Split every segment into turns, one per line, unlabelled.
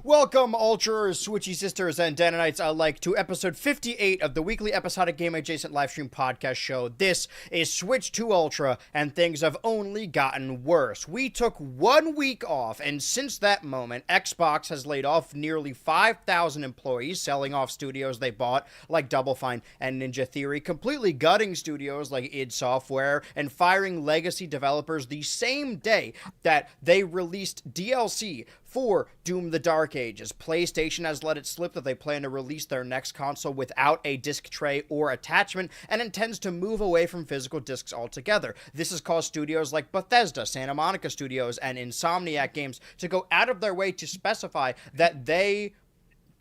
Welcome, Ultras, Switchy Sisters, and Danonites alike to episode 58 of the weekly episodic game-adjacent livestream podcast show. This is Switch 2 Ultra, and things have only gotten worse. We took 1 week off, and since that moment, Xbox has laid off nearly 5,000 employees, selling off studios they bought, like Double Fine and Ninja Theory, completely gutting studios like id Software, and firing legacy developers the same day that they released DLC for Doom the Dark Ages. PlayStation has let it slip that they plan to release their next console without a disc tray or attachment and intends to move away from physical discs altogether. This has caused studios like Bethesda, Santa Monica Studios, and Insomniac Games to go out of their way to specify that they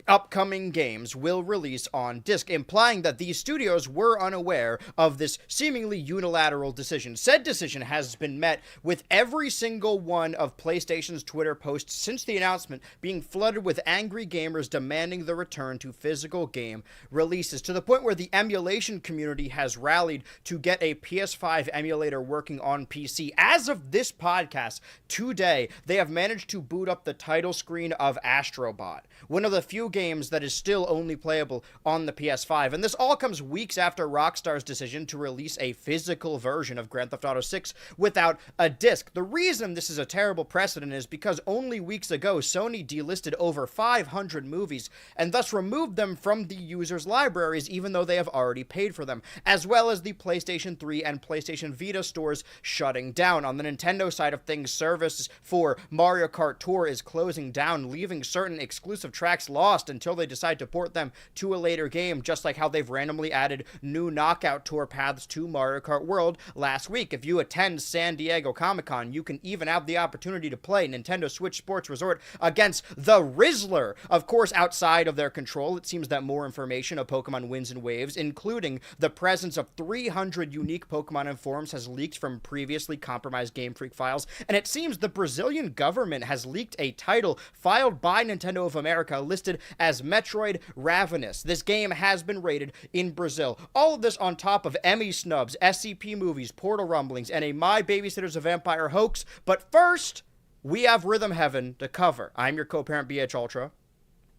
upcoming games will release on disc, implying that these studios were unaware of this seemingly unilateral decision. Said decision has been met with every single one of PlayStation's Twitter posts since the announcement being flooded with angry gamers demanding the return to physical game releases, to the point where the emulation community has rallied to get a PS5 emulator working on PC. As of this podcast today, they have managed to boot up the title screen of Astrobot, one of the few games that is still only playable on the PS5. And this all comes weeks after Rockstar's decision to release a physical version of Grand Theft Auto 6 without a disc. The reason this is a terrible precedent is because only weeks ago, Sony delisted over 500 movies and thus removed them from the users' libraries, even though they have already paid for them, as well as the PlayStation 3 and PlayStation Vita stores shutting down. On the Nintendo side of things, service for Mario Kart Tour is closing down, leaving certain exclusive tracks lost until they decide to port them to a later game, just like how they've randomly added new Knockout Tour paths to Mario Kart World last week. If you attend San Diego Comic-Con, you can even have the opportunity to play Nintendo Switch Sports Resort against the Rizzler. Of course, outside of their control, it seems that more information of Pokemon Winds and Waves, including the presence of 300 unique Pokemon and forms, has leaked from previously compromised Game Freak files, and it seems the Brazilian government has leaked a title filed by Nintendo of America listed as Metroid Ravenous. This game has been rated in Brazil. All of this on top of Emmy snubs, SCP movies, Portal rumblings, and a My Babysitter's a Vampire hoax. But first, we have Rhythm Heaven to cover. I'm your co-parent, BHultra.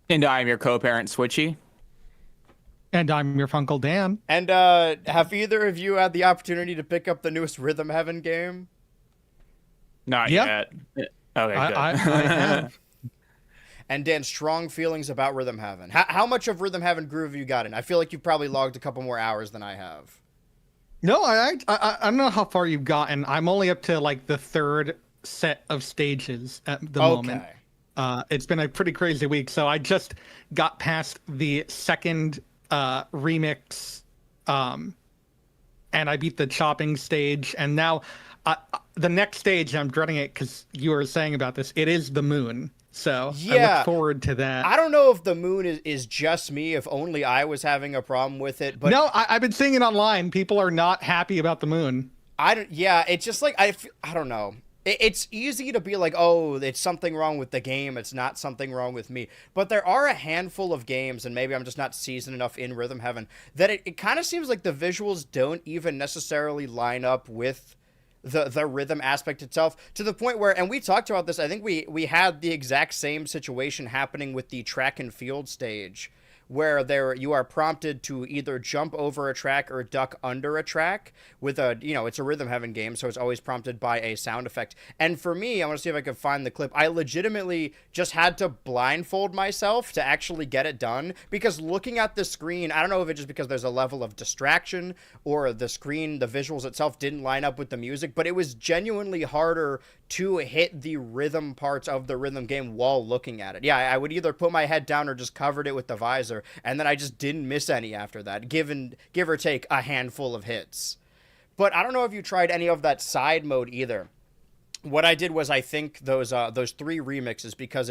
And I'm your co-parent, Switchy.
And I'm your Funkle Dan.
And have either of you had the opportunity to pick up the newest Rhythm Heaven game?
Not yet. Okay, good.
I have.
And Dan, strong feelings about Rhythm Heaven. How much of Rhythm Heaven groove have you gotten? I feel like you've probably logged a couple more hours than I have.
No, I don't know how far you've gotten. I'm only up to like the third set of stages at the moment. It's been a pretty crazy week, so I just got past the second remix, and I beat the chopping stage, and now the next stage, I'm dreading it because you were saying about this, it is the moon. So yeah, I look forward to that.
I don't know if the moon is just me, if only I was having a problem with it. But
no, I've been seeing it online. People are not happy about the moon.
Yeah, it's just like, I don't know. It's easy to be like, oh, it's something wrong with the game. It's not something wrong with me. But there are a handful of games, and maybe I'm just not seasoned enough in Rhythm Heaven, that it kind of seems like the visuals don't even necessarily line up with the rhythm aspect itself, to the point where, and we talked about this, I think we had the exact same situation happening with the track and field stage, where you are prompted to either jump over a track or duck under a track with it's a Rhythm Heaven game, so it's always prompted by a sound effect. And for me, I want to see if I can find the clip, I legitimately just had to blindfold myself to actually get it done, because looking at the screen, I don't know if it's just because there's a level of distraction or the screen, the visuals itself didn't line up with the music, but it was genuinely harder to hit the rhythm parts of the rhythm game while looking at it. Yeah, I would either put my head down or just covered it with the visor, and then I just didn't miss any after that, give or take a handful of hits. But I don't know if you tried any of that side mode either. What I did was, I think those 3 remixes, because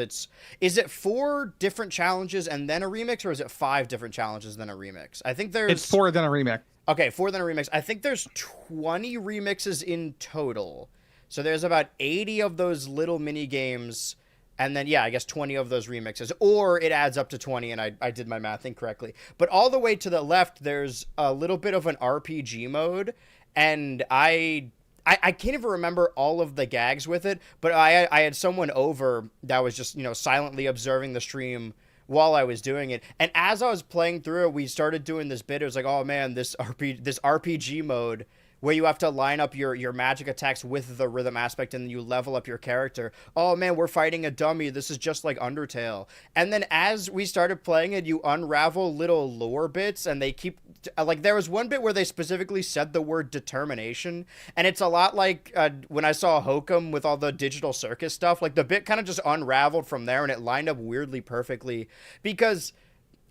is it 4 different challenges and then a remix, or is it 5 different challenges then a remix? I think
it's 4 then a remix.
Okay, 4 then a remix. I think there's 20 remixes in total. So there's about 80 of those little mini games, and then, yeah, I guess 20 of those remixes, or it adds up to 20, and I did my math incorrectly. But all the way to the left, there's a little bit of an RPG mode, and I I can't even remember all of the gags with it, but I had someone over that was just, silently observing the stream while I was doing it. And as I was playing through it, we started doing this bit. It was like, oh man, this RPG mode where you have to line up your magic attacks with the rhythm aspect and then you level up your character. Oh man, we're fighting a dummy. This is just like Undertale. And then as we started playing it, you unravel little lore bits and they keep... Like, there was one bit where they specifically said the word determination, and it's a lot like when I saw Hokum with all the digital circus stuff. Like, the bit kind of just unraveled from there, and it lined up weirdly perfectly because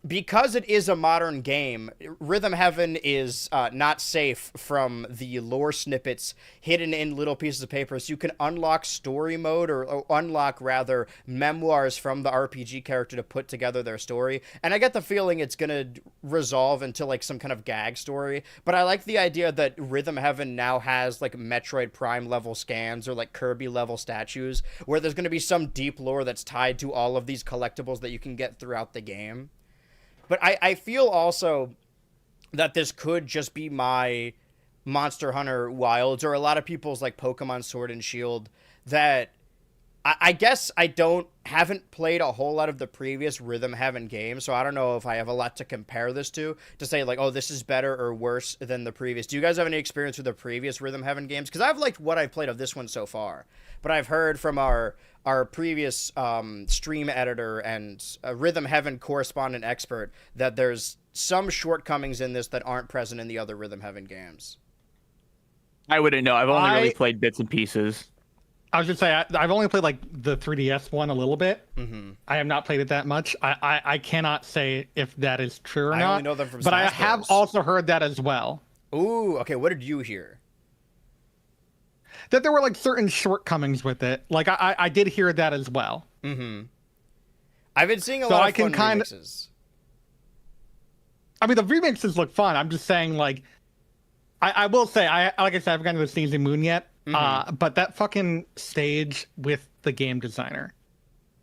it is a modern game. Rhythm Heaven is not safe from the lore snippets hidden in little pieces of paper. So you can unlock story mode or unlock, rather, memoirs from the RPG character to put together their story. And I get the feeling it's going to resolve into like some kind of gag story. But I like the idea that Rhythm Heaven now has like Metroid Prime level scans or like Kirby level statues where there's going to be some deep lore that's tied to all of these collectibles that you can get throughout the game. But I feel also that this could just be my Monster Hunter Wilds or a lot of people's like Pokemon Sword and Shield that I guess I haven't played a whole lot of the previous Rhythm Heaven games, so I don't know if I have a lot to compare this to say like, oh, this is better or worse than the previous. Do you guys have any experience with the previous Rhythm Heaven games? Because I've liked what I've played of this one so far, but I've heard from our previous stream editor and Rhythm Heaven correspondent expert that there's some shortcomings in this that aren't present in the other Rhythm Heaven games.
I wouldn't know. I've only really played bits and pieces.
I was just say I've only played like the 3DS one a little bit. Mm-hmm. I have not played it that much. I cannot say if that is true or not.
I only know them from
Smash Bros. I have also heard that as well.
Ooh, okay. What did you hear?
That there were like certain shortcomings with it. Like I did hear that as well.
Mm-hmm. I've been seeing a lot of fun remixes.
I mean, the remixes look fun. I'm just saying, like, I will say, like I said, I haven't gotten to the Sneezy Moon yet. Mm-hmm. But that fucking stage with the game designer,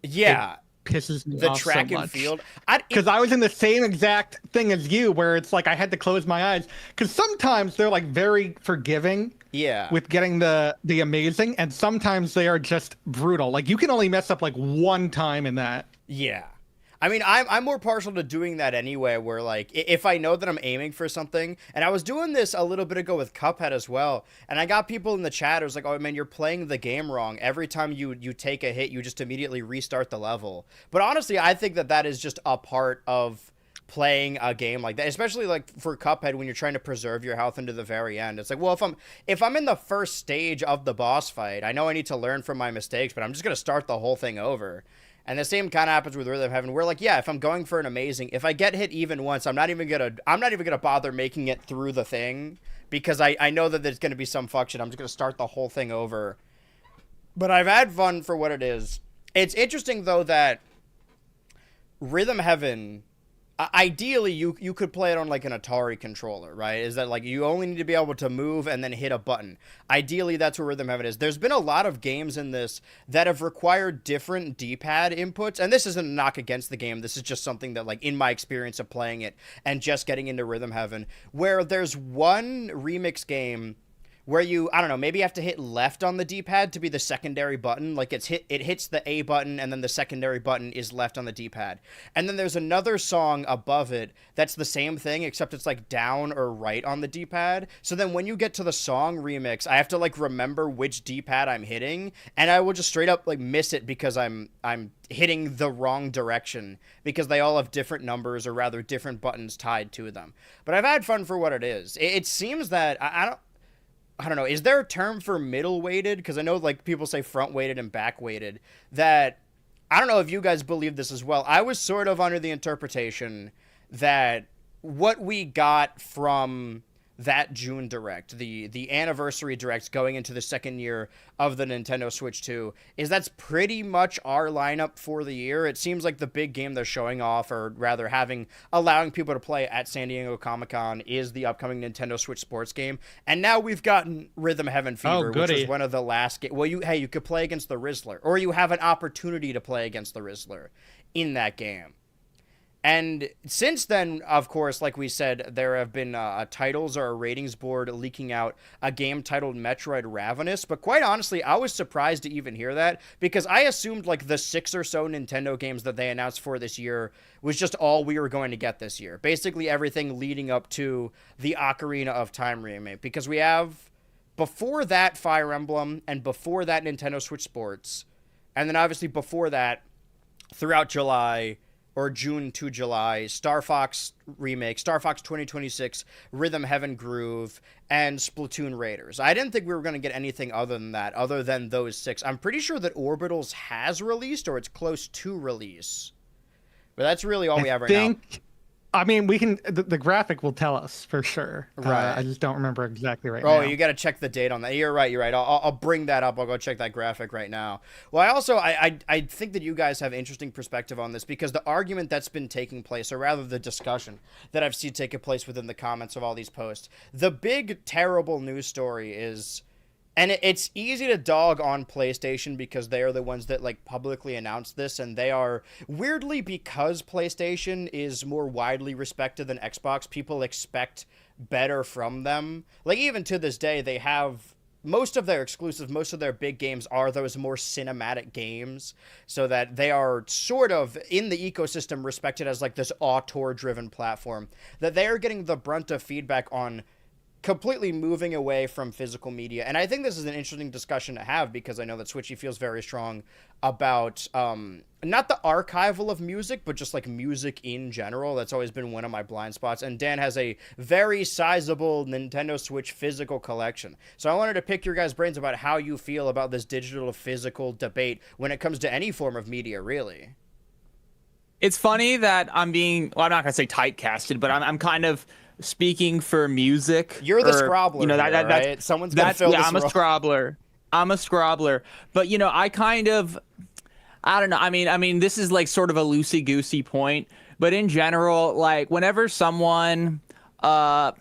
yeah,
pisses me
the
off
track
so
and
much.
field.
Because I was in the same exact thing as you, where it's like I had to close my eyes. Because sometimes they're like very forgiving,
yeah,
with getting the amazing, and sometimes they are just brutal. Like you can only mess up like one time in that.
Yeah. I mean, I'm more partial to doing that anyway, where, like, if I know that I'm aiming for something, and I was doing this a little bit ago with Cuphead as well, and I got people in the chat, it was like, oh, man, you're playing the game wrong. Every time you take a hit, you just immediately restart the level. But honestly, I think that is just a part of playing a game like that, especially, like, for Cuphead when you're trying to preserve your health into the very end. It's like, well, if I'm in the first stage of the boss fight, I know I need to learn from my mistakes, but I'm just going to start the whole thing over. And the same kind of happens with Rhythm Heaven. We're like, yeah, if I'm going for an amazing, if I get hit even once, I'm not even gonna bother making it through the thing because I know that there's gonna be some fuck shit. I'm just gonna start the whole thing over. But I've had fun for what it is. It's interesting though that Rhythm Heaven, ideally you could play it on like an Atari controller, right? Is that like you only need to be able to move and then hit a button. Ideally, that's what Rhythm Heaven is. There's been a lot of games in this that have required different D-pad inputs, and this isn't a knock against the game. This is just something that, like, in my experience of playing it and just getting into Rhythm Heaven, where there's one remix game where you, I don't know, maybe you have to hit left on the D-pad to be the secondary button. Like, it hits the A button, and then the secondary button is left on the D-pad. And then there's another song above it that's the same thing, except it's, like, down or right on the D-pad. So then when you get to the song remix, I have to, like, remember which D-pad I'm hitting, and I will just straight up, like, miss it because I'm hitting the wrong direction, because they all have different numbers, or rather different buttons tied to them. But I've had fun for what it is. It seems that, I don't know, is there a term for middle weighted? Because I know, like, people say front weighted and back weighted. That, I don't know if you guys believe this as well. I was sort of under the interpretation that what we got from that June Direct, the anniversary Direct going into the second year of the Nintendo Switch 2, is that's pretty much our lineup for the year. It seems like the big game they're showing off, or rather allowing people to play at San Diego Comic-Con, is the upcoming Nintendo Switch Sports game. And now we've gotten Rhythm Heaven Fever, which was one of the last games. Well, you could play against the Rizzler, or you have an opportunity to play against the Rizzler in that game. And since then, of course, like we said, there have been titles or a ratings board leaking out a game titled Metroid Ravenous. But quite honestly, I was surprised to even hear that, because I assumed like the 6 or so Nintendo games that they announced for this year was just all we were going to get this year. Basically everything leading up to the Ocarina of Time remake. Because we have, before that, Fire Emblem, and before that, Nintendo Switch Sports. And then obviously before that, throughout July, or June to July, Star Fox Remake, Star Fox 2026, Rhythm Heaven Groove, and Splatoon Raiders. I didn't think we were going to get anything other than that, other than those 6. I'm pretty sure that Orbitals has released, or it's close to release. But that's really all we have right now.
I mean, we can. The graphic will tell us for sure.
Right.
I just don't remember exactly right now.
Oh, you got to check the date on that. You're right. I'll bring that up. I'll go check that graphic right now. Well, I think that you guys have interesting perspective on this, because the argument that's been taking place, or rather the discussion that I've seen taking place within the comments of all these posts, the big terrible news story is. And it's easy to dog on PlayStation because they are the ones that like publicly announced this, and they are, weirdly, because PlayStation is more widely respected than Xbox, people expect better from them. Like, even to this day, they have most of their exclusives, most of their big games are those more cinematic games, so that they are sort of in the ecosystem respected as like this auteur driven platform, that they are getting the brunt of feedback on completely moving away from physical media. And I think this is an interesting discussion to have, because I know that Switchy feels very strong about not the archival of music, but just like music in general. That's always been one of my blind spots. And Dan has a very sizable Nintendo Switch physical collection. So I wanted to pick your guys' brains about how you feel about this digital to physical debate when it comes to any form of media, really.
It's funny that I'm being, well, I'm not going to say typecasted, but I'm kind of speaking for music.
You're the scrobbler, right? Someone's gonna fill this role.
I'm a scrobbler. But I kind of, I don't know. I mean, this is like sort of a loosey goosey point, but in general, like whenever someone, okay,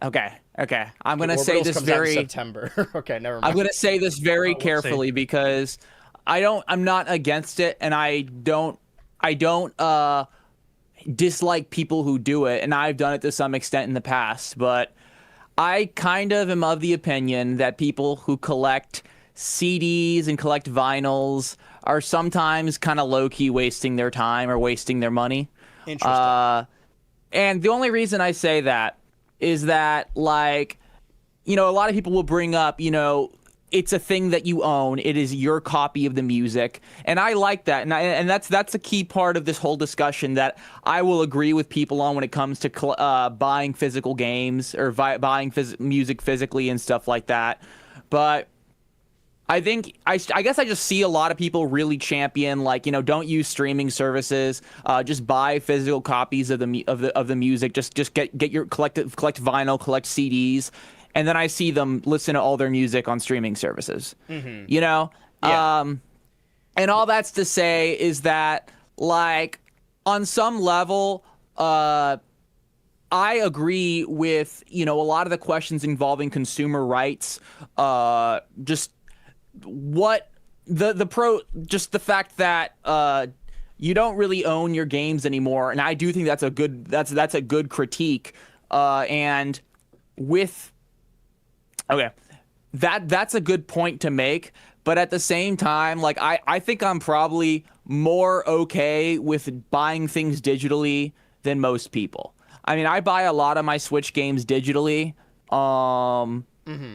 I'm gonna say this very
September. Okay, never mind.
I'm gonna say this very carefully, because I'm not against it, and I don't dislike people who do it, and I've done it to some extent in the past, but I kind of am of the opinion that people who collect CDs and collect vinyls are sometimes kind of low-key wasting their time or wasting their money.
Interesting.
And the only reason I say that is that, like, a lot of people will bring up, it's a thing that you own. It is your copy of the music. And I like that. And that's a key part of this whole discussion that I will agree with people on when it comes to buying physical games or buying music physically and stuff like that. But I think, I guess I just see a lot of people really champion, like, don't use streaming services. Just buy physical copies of the music. Just get your collect vinyl, collect CDs. And then I see them listen to all their music on streaming services,
Yeah.
And all that's to say is that, like, on some level, I agree with, a lot of the questions involving consumer rights, just what just the fact that, you don't really own your games anymore. And I do think that's a good critique. And with, okay, that's a good point to make, but at the same time, like, I think I'm probably more okay with buying things digitally than most people. I mean, I buy a lot of my Switch games digitally,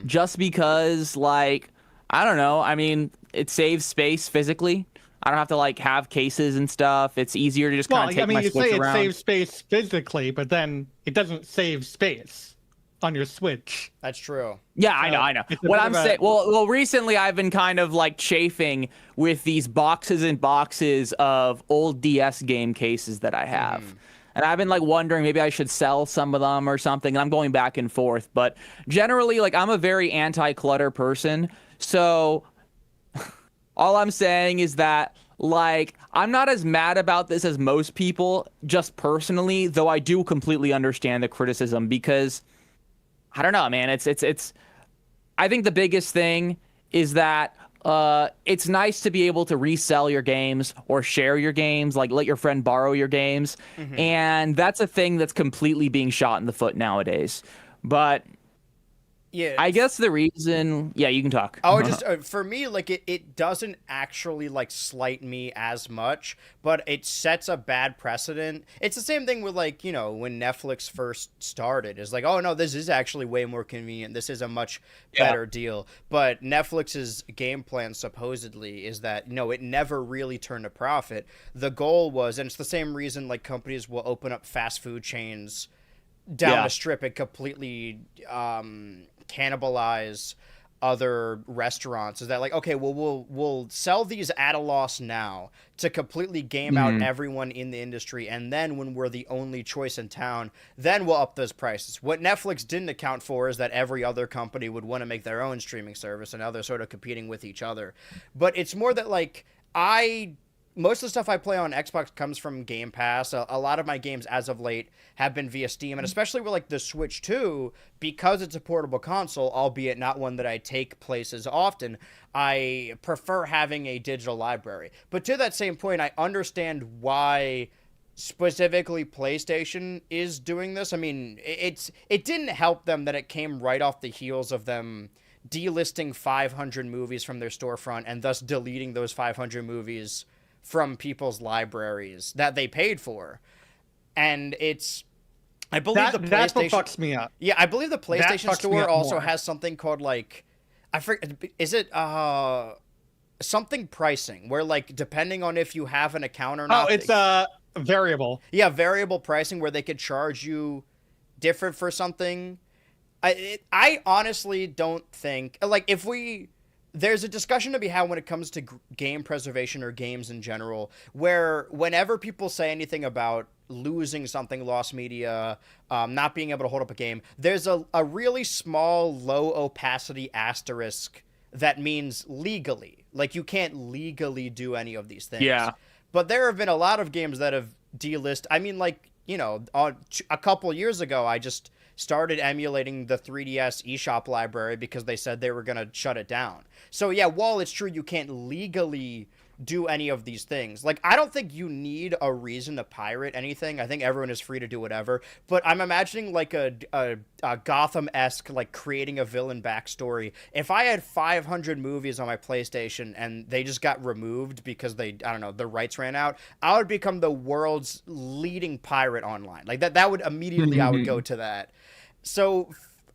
just because, like, I don't know. I mean, it saves space physically. I don't have to, like, have cases and stuff. It's easier to just kind of take my Switch around.
Well, I mean, you say it saves space physically, but then it doesn't save space on your Switch.
That's true.
Yeah, I know. What I'm saying, well, recently I've been kind of like chafing with these boxes and boxes of old DS game cases that I have. And I've been like wondering maybe I should sell some of them or something. And I'm going back and forth. But generally, like, I'm a very anti-clutter person. So all I'm saying is that, like, I'm not as mad about this as most people, just personally, though I do completely understand the criticism, because I don't know, man. It's I think the biggest thing is that it's nice to be able to resell your games or share your games, like let your friend borrow your games. And that's a thing that's completely being shot in the foot nowadays. But
Yeah.
I guess the reason, yeah, you can talk.
Oh, just for me, like it doesn't actually like slight me as much, but it sets a bad precedent. It's the same thing with like, when Netflix first started. It's like, oh no, this is actually way more convenient. This is a much better deal. But Netflix's game plan supposedly is that it never really turned a profit. The goal was, and it's the same reason like companies will open up fast food chains down the strip and completely cannibalize other restaurants, is that like, okay, well, we'll sell these at a loss now to completely game out everyone in the industry, and then when we're the only choice in town, then we'll up those prices. What Netflix didn't account for is that every other company would want to make their own streaming service, and now they're sort of competing with each other. But it's more that like most of the stuff I play on Xbox comes from Game Pass. A lot of my games as of late have been via Steam, and especially with like the Switch 2, because it's a portable console, albeit not one that I take places often, I prefer having a digital library. But to that same point, I understand why specifically PlayStation is doing this. I mean, it didn't help them that it came right off the heels of them delisting 500 movies from their storefront and thus deleting those 500 movies from people's libraries that they paid for. And I believe the PlayStation...
That's what fucks me up.
Yeah, I believe the PlayStation Store also has something called like... I forget... Is it something pricing, where like depending on if you have an account or not...
Oh, it's variable.
Yeah, variable pricing, where they could charge you different for something. I honestly don't think... Like, there's a discussion to be had when it comes to game preservation or games in general, where whenever people say anything about losing something, lost media, not being able to hold up a game, there's a really small, low opacity asterisk that means legally. Like, you can't legally do any of these things.
Yeah.
But there have been a lot of games that have delisted. I mean, like, a couple years ago, I just started emulating the 3DS eShop library because they said they were going to shut it down. So yeah, while it's true you can't legally do any of these things, like, I don't think you need a reason to pirate anything. I think everyone is free to do whatever. But I'm imagining like a Gotham-esque, like, creating a villain backstory. If I had 500 movies on my PlayStation and they just got removed because the rights ran out, I would become the world's leading pirate online. Like that would immediately, I would go to that. So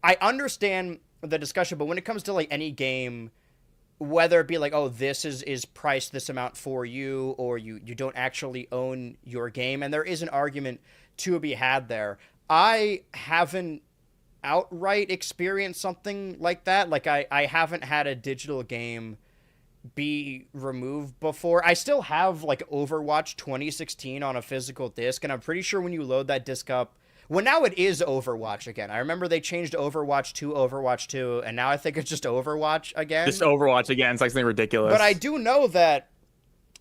I understand the discussion, but when it comes to like any game, whether it be like, oh, this is priced this amount for you, or you don't actually own your game, and there is an argument to be had there. I haven't outright experienced something like that. Like, I haven't had a digital game be removed before. I still have like Overwatch 2016 on a physical disc, and I'm pretty sure when you load that disc up, well, now it is Overwatch again. I remember they changed Overwatch to Overwatch 2, and now I think it's just Overwatch again.
Just Overwatch again. It's like something ridiculous.
But I do know that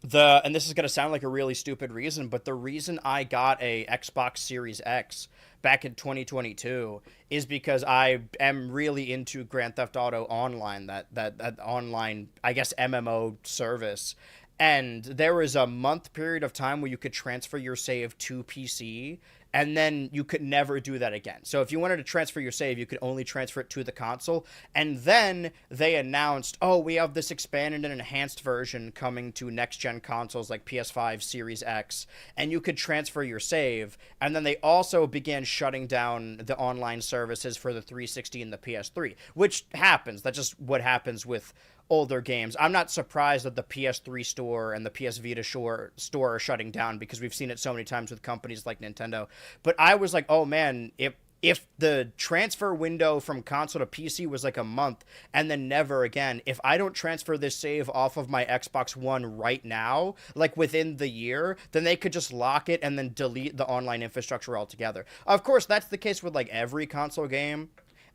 and this is going to sound like a really stupid reason, but the reason I got a Xbox Series X back in 2022 is because I am really into Grand Theft Auto Online, that online, I guess, MMO service. And there was a month period of time where you could transfer your save to PC, and then you could never do that again. So if you wanted to transfer your save, you could only transfer it to the console. And then they announced, oh, we have this expanded and enhanced version coming to next-gen consoles like PS5, Series X, and you could transfer your save. And then they also began shutting down the online services for the 360 and the PS3, which happens. That's just what happens with older games. I'm not surprised that the PS3 store and the PS Vita store are shutting down, because we've seen it so many times with companies like Nintendo. But I was like, oh man, if the transfer window from console to PC was like a month and then never again, if I don't transfer this save off of my Xbox One right now, like within the year, then they could just lock it and then delete the online infrastructure altogether. Of course, that's the case with like every console game.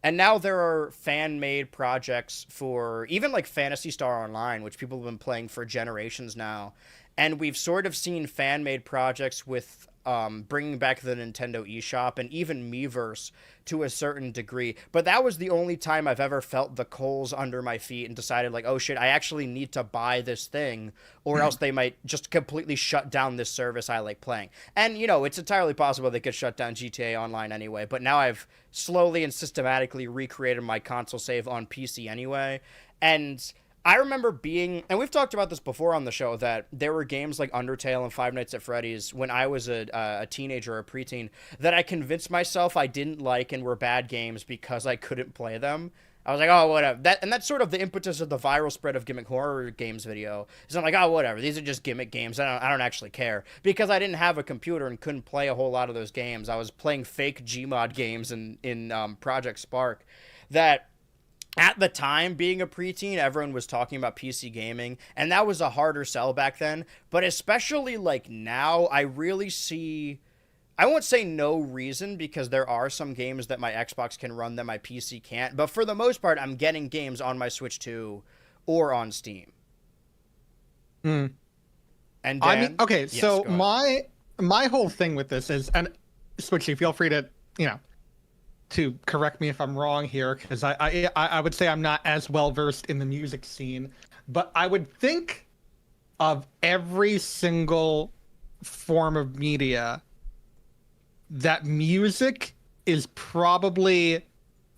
And now there are fan-made projects for even like Phantasy Star Online, which people have been playing for generations now. And we've sort of seen fan-made projects with bringing back the Nintendo eShop and even Miiverse to a certain degree. But that was the only time I've ever felt the coals under my feet and decided like, oh shit, I actually need to buy this thing or else they might just completely shut down this service I like playing. And, you know, it's entirely possible they could shut down GTA Online anyway, but now I've slowly and systematically recreated my console save on PC anyway. And I remember being, and we've talked about this before on the show, that there were games like Undertale and Five Nights at Freddy's when I was a teenager or a preteen that I convinced myself I didn't like and were bad games because I couldn't play them. I was like, oh, whatever. That's sort of the impetus of the viral spread of gimmick horror games video. Is I'm like, oh, whatever. These are just gimmick games. I don't actually care. Because I didn't have a computer and couldn't play a whole lot of those games. I was playing fake Gmod games in Project Spark that... At the time, being a preteen, everyone was talking about PC gaming, and that was a harder sell back then. But especially, like, now, I really see... I won't say no reason, because there are some games that my Xbox can run that my PC can't. But for the most part, I'm getting games on my Switch 2 or on Steam.
Hmm.
And Dan,
I mean, okay,
yes,
so
go ahead.
my whole thing with this is, and Switchy, feel free to, you know, to correct me if I'm wrong here, because I would say I'm not as well versed in the music scene, but I would think of every single form of media that music is probably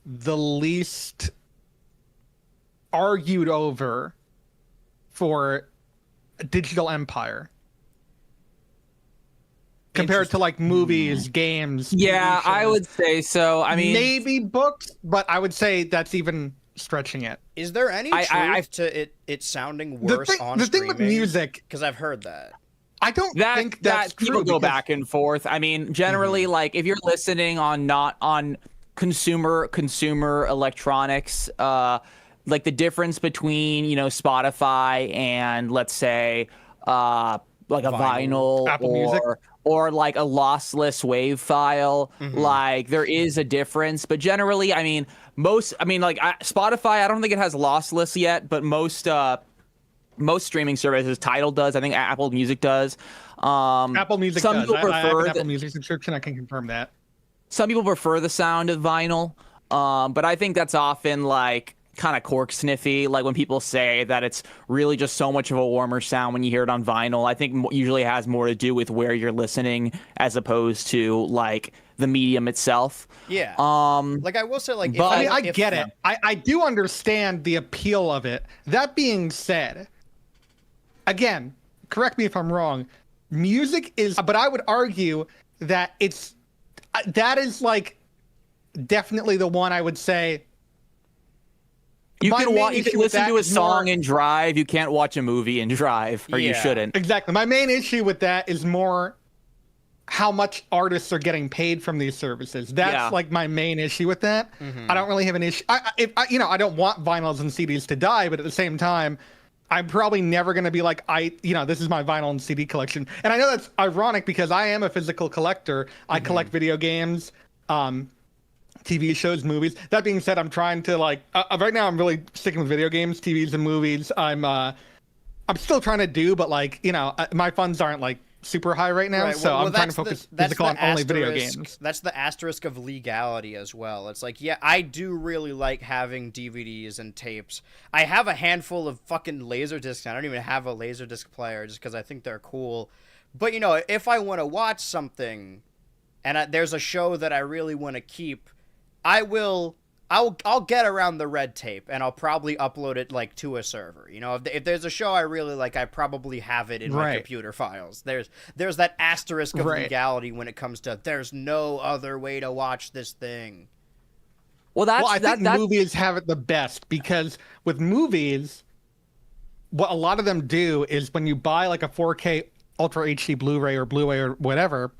the least argued over for a digital empire. Compared to like movies, games.
Yeah, I would say so. I mean,
maybe books, but I would say that's even stretching it.
Is there any truth to it sounding worse on
the
streaming?
thing with music,
because I've heard that.
I don't think that's
people
true
go back and forth. I mean, generally, like if you're listening on not on consumer electronics, like the difference between, you know, Spotify and let's say like a vinyl
Apple
or
Music.
Or like a lossless wave file, like there is a difference. But generally, I mean, like Spotify, I don't think it has lossless yet, but most streaming services, Tidal does. I think Apple Music does.
Apple Music
some
does.
People prefer
I have an Apple Music subscription. I can confirm that.
Some people prefer the sound of vinyl, but I think that's often like kind of cork sniffy, like when people say that it's really just so much of a warmer sound when you hear it on vinyl. I think usually it has more to do with where you're listening as opposed to like the medium itself.
Yeah. Like I will say, like,
but I get it. I do understand the appeal of it. That being said, again, correct me if I'm wrong. Music is, but I would argue that that is like definitely the one I would say.
You can listen to a song and drive. You can't watch a movie and drive, or you shouldn't.
Exactly. My main issue with that is more how much artists are getting paid from these services. That's like my main issue with that. I don't really have an issue. I don't want vinyls and CDs to die, but at the same time, I'm probably never going to be like, this is my vinyl and CD collection. And I know that's ironic because I am a physical collector. I collect video games, TV shows, movies. That being said, I'm trying to like right now I'm really sticking with video games, TVs, and movies. I'm still trying to do, but like my funds aren't like super high right now, so I'm trying to focus physical on only video games.
That's the asterisk of legality as well. It's like, yeah, I do really like having DVDs and tapes. I have a handful of fucking Laserdiscs. I don't even have a Laserdisc player just because I think they're cool. But if I want to watch something, and there's a show that I really want to keep, I'll get around the red tape and I'll probably upload it like to a server. If there's a show I really like, I probably have it in my computer files. There's that asterisk of legality when it comes to there's no other way to watch this thing.
Well, I think movies have it the best because with movies, what a lot of them do is when you buy like a 4K Ultra HD Blu-ray or Blu-ray or whatever,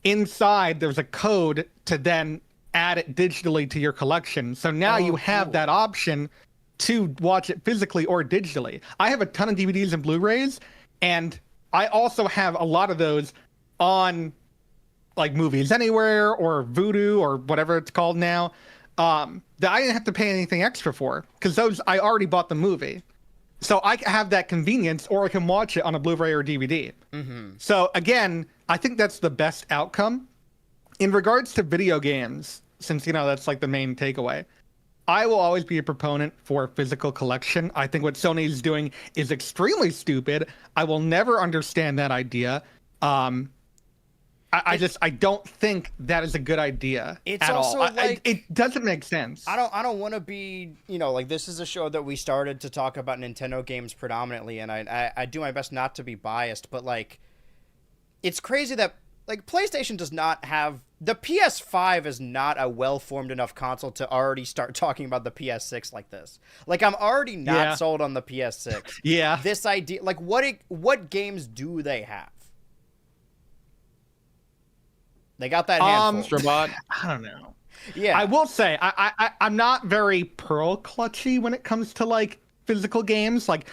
inside there's a code to then add it digitally to your collection. So now you have that option to watch it physically or digitally. I have a ton of DVDs and Blu-rays, and I also have a lot of those on like Movies Anywhere or Vudu or whatever it's called now, that I didn't have to pay anything extra for because those I already bought the movie. So I have that convenience, or I can watch it on a Blu-ray or DVD. So again, I think that's the best outcome. In regards to video games, since that's like the main takeaway, I will always be a proponent for physical collection. I think what Sony is doing is extremely stupid. I will never understand that idea. I don't think that is a good idea at all. It doesn't make sense.
I don't want to be, like, this is a show that we started to talk about Nintendo games predominantly, and I do my best not to be biased, but like, it's crazy that like PlayStation does not have the PS5 is not a well-formed enough console to already start talking about the PS6 like this. Like, I'm already not sold on the PS6.
Yeah.
This idea, like, what games do they have? They got that handful.
I don't know.
Yeah.
I will say I'm not very pearl clutchy when it comes to like physical games. Like,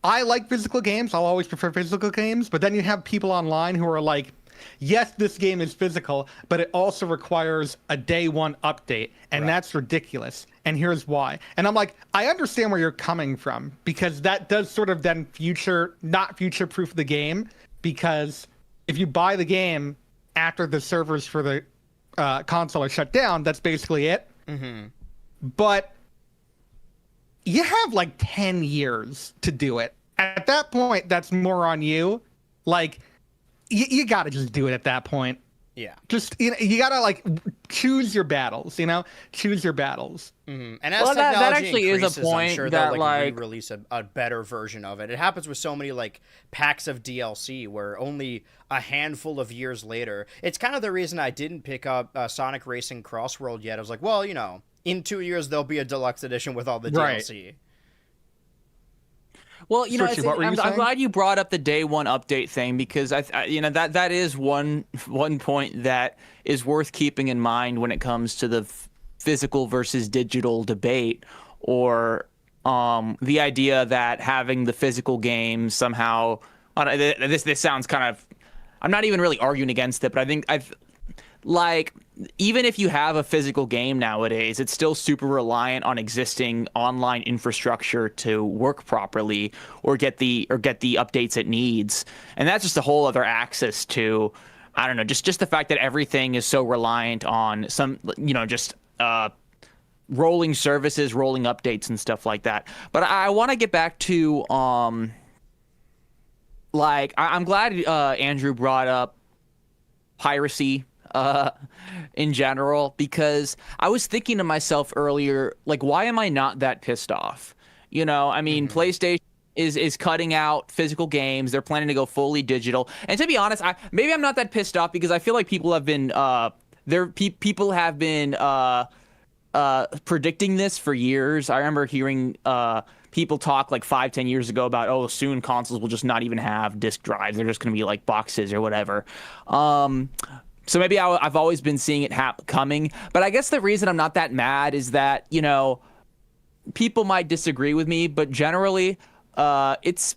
I like physical games. I'll always prefer physical games. But then you have people online who are like, yes, this game is physical, but it also requires a day one update. And that's ridiculous. And here's why. And I'm like, I understand where you're coming from, because that does sort of then not future-proof the game. Because if you buy the game after the servers for the console are shut down, that's basically it. But you have like 10 years to do it. At that point, that's more on you. Like, you got to just do it at that point. Yeah. Just, you got to like choose your battles, choose your battles.
And as technology
that actually
increases,
is a point
I'm sure
that
they'll
like
re-release a better version of it. It happens with so many like packs of DLC where only a handful of years later, it's kind of the reason I didn't pick up Sonic Racing Crossworld yet. I was like, well, in 2 years there'll be a deluxe edition with all the DLC.
Well, I'm glad you brought up the day one update thing, because that is one point that is worth keeping in mind when it comes to the physical versus digital debate, or the idea that having the physical game somehow. This sounds kind of. I'm not even really arguing against it, but I think even if you have a physical game nowadays, it's still super reliant on existing online infrastructure to work properly or get the updates it needs. And that's just a whole other axis to, I don't know, just the fact that everything is so reliant on some, just rolling services, rolling updates and stuff like that. But I want to get back to I'm glad Andrew brought up piracy in general, because I was thinking to myself earlier, like, why am I not that pissed off? PlayStation is cutting out physical games. They're planning to go fully digital. And to be honest, maybe I'm not that pissed off, because I feel like people have been predicting this for years. I remember hearing people talk like 5-10 years ago about, soon consoles will just not even have disk drives. They're just going to be like boxes or whatever. So maybe I've always been seeing it coming. But I guess the reason I'm not that mad is that, people might disagree with me, but generally, it's,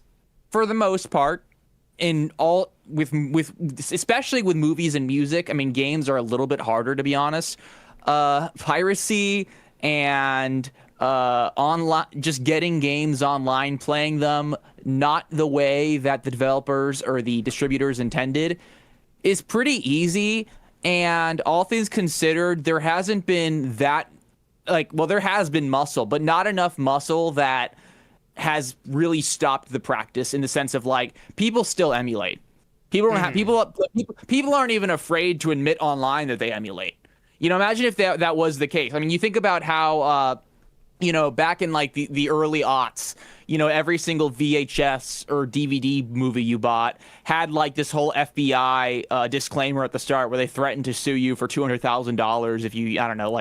for the most part, especially with movies and music. I mean, games are a little bit harder, to be honest. Piracy and online, just getting games online, playing them not the way that the developers or the distributors intended, is pretty easy. And all things considered, there hasn't been that, there has been muscle, but not enough muscle that has really stopped the practice, in the sense of like, people still emulate. People don't have, people aren't even afraid to admit online that they emulate. Imagine if that was the case. I mean, you think about how back in like the early aughts, every single VHS or DVD movie you bought had like this whole FBI disclaimer at the start where they threatened to sue you for $200,000 if you, I don't know,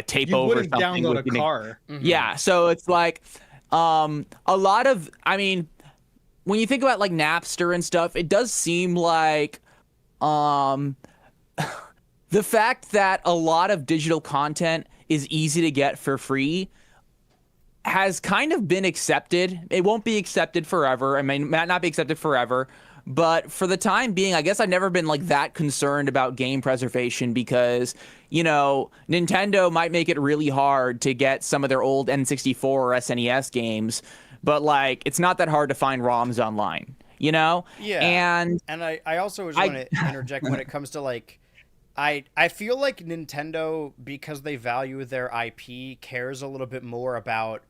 tape
you
over
wouldn't
something.
Download a car.
Yeah, so it's like a lot of, I mean, when you think about like Napster and stuff, it does seem like the fact that a lot of digital content is easy to get for free has kind of been accepted. It won't be accepted forever. I mean, might not be accepted forever, But for the time being, I guess I've never been like that concerned about game preservation because, you know, Nintendo might make it really hard to get some of their old N64 or SNES games, but like it's not that hard to find ROMs online, you know?
Yeah.
And
I also just want to interject when it comes to like I feel like Nintendo, because they value their IP, cares a little bit more about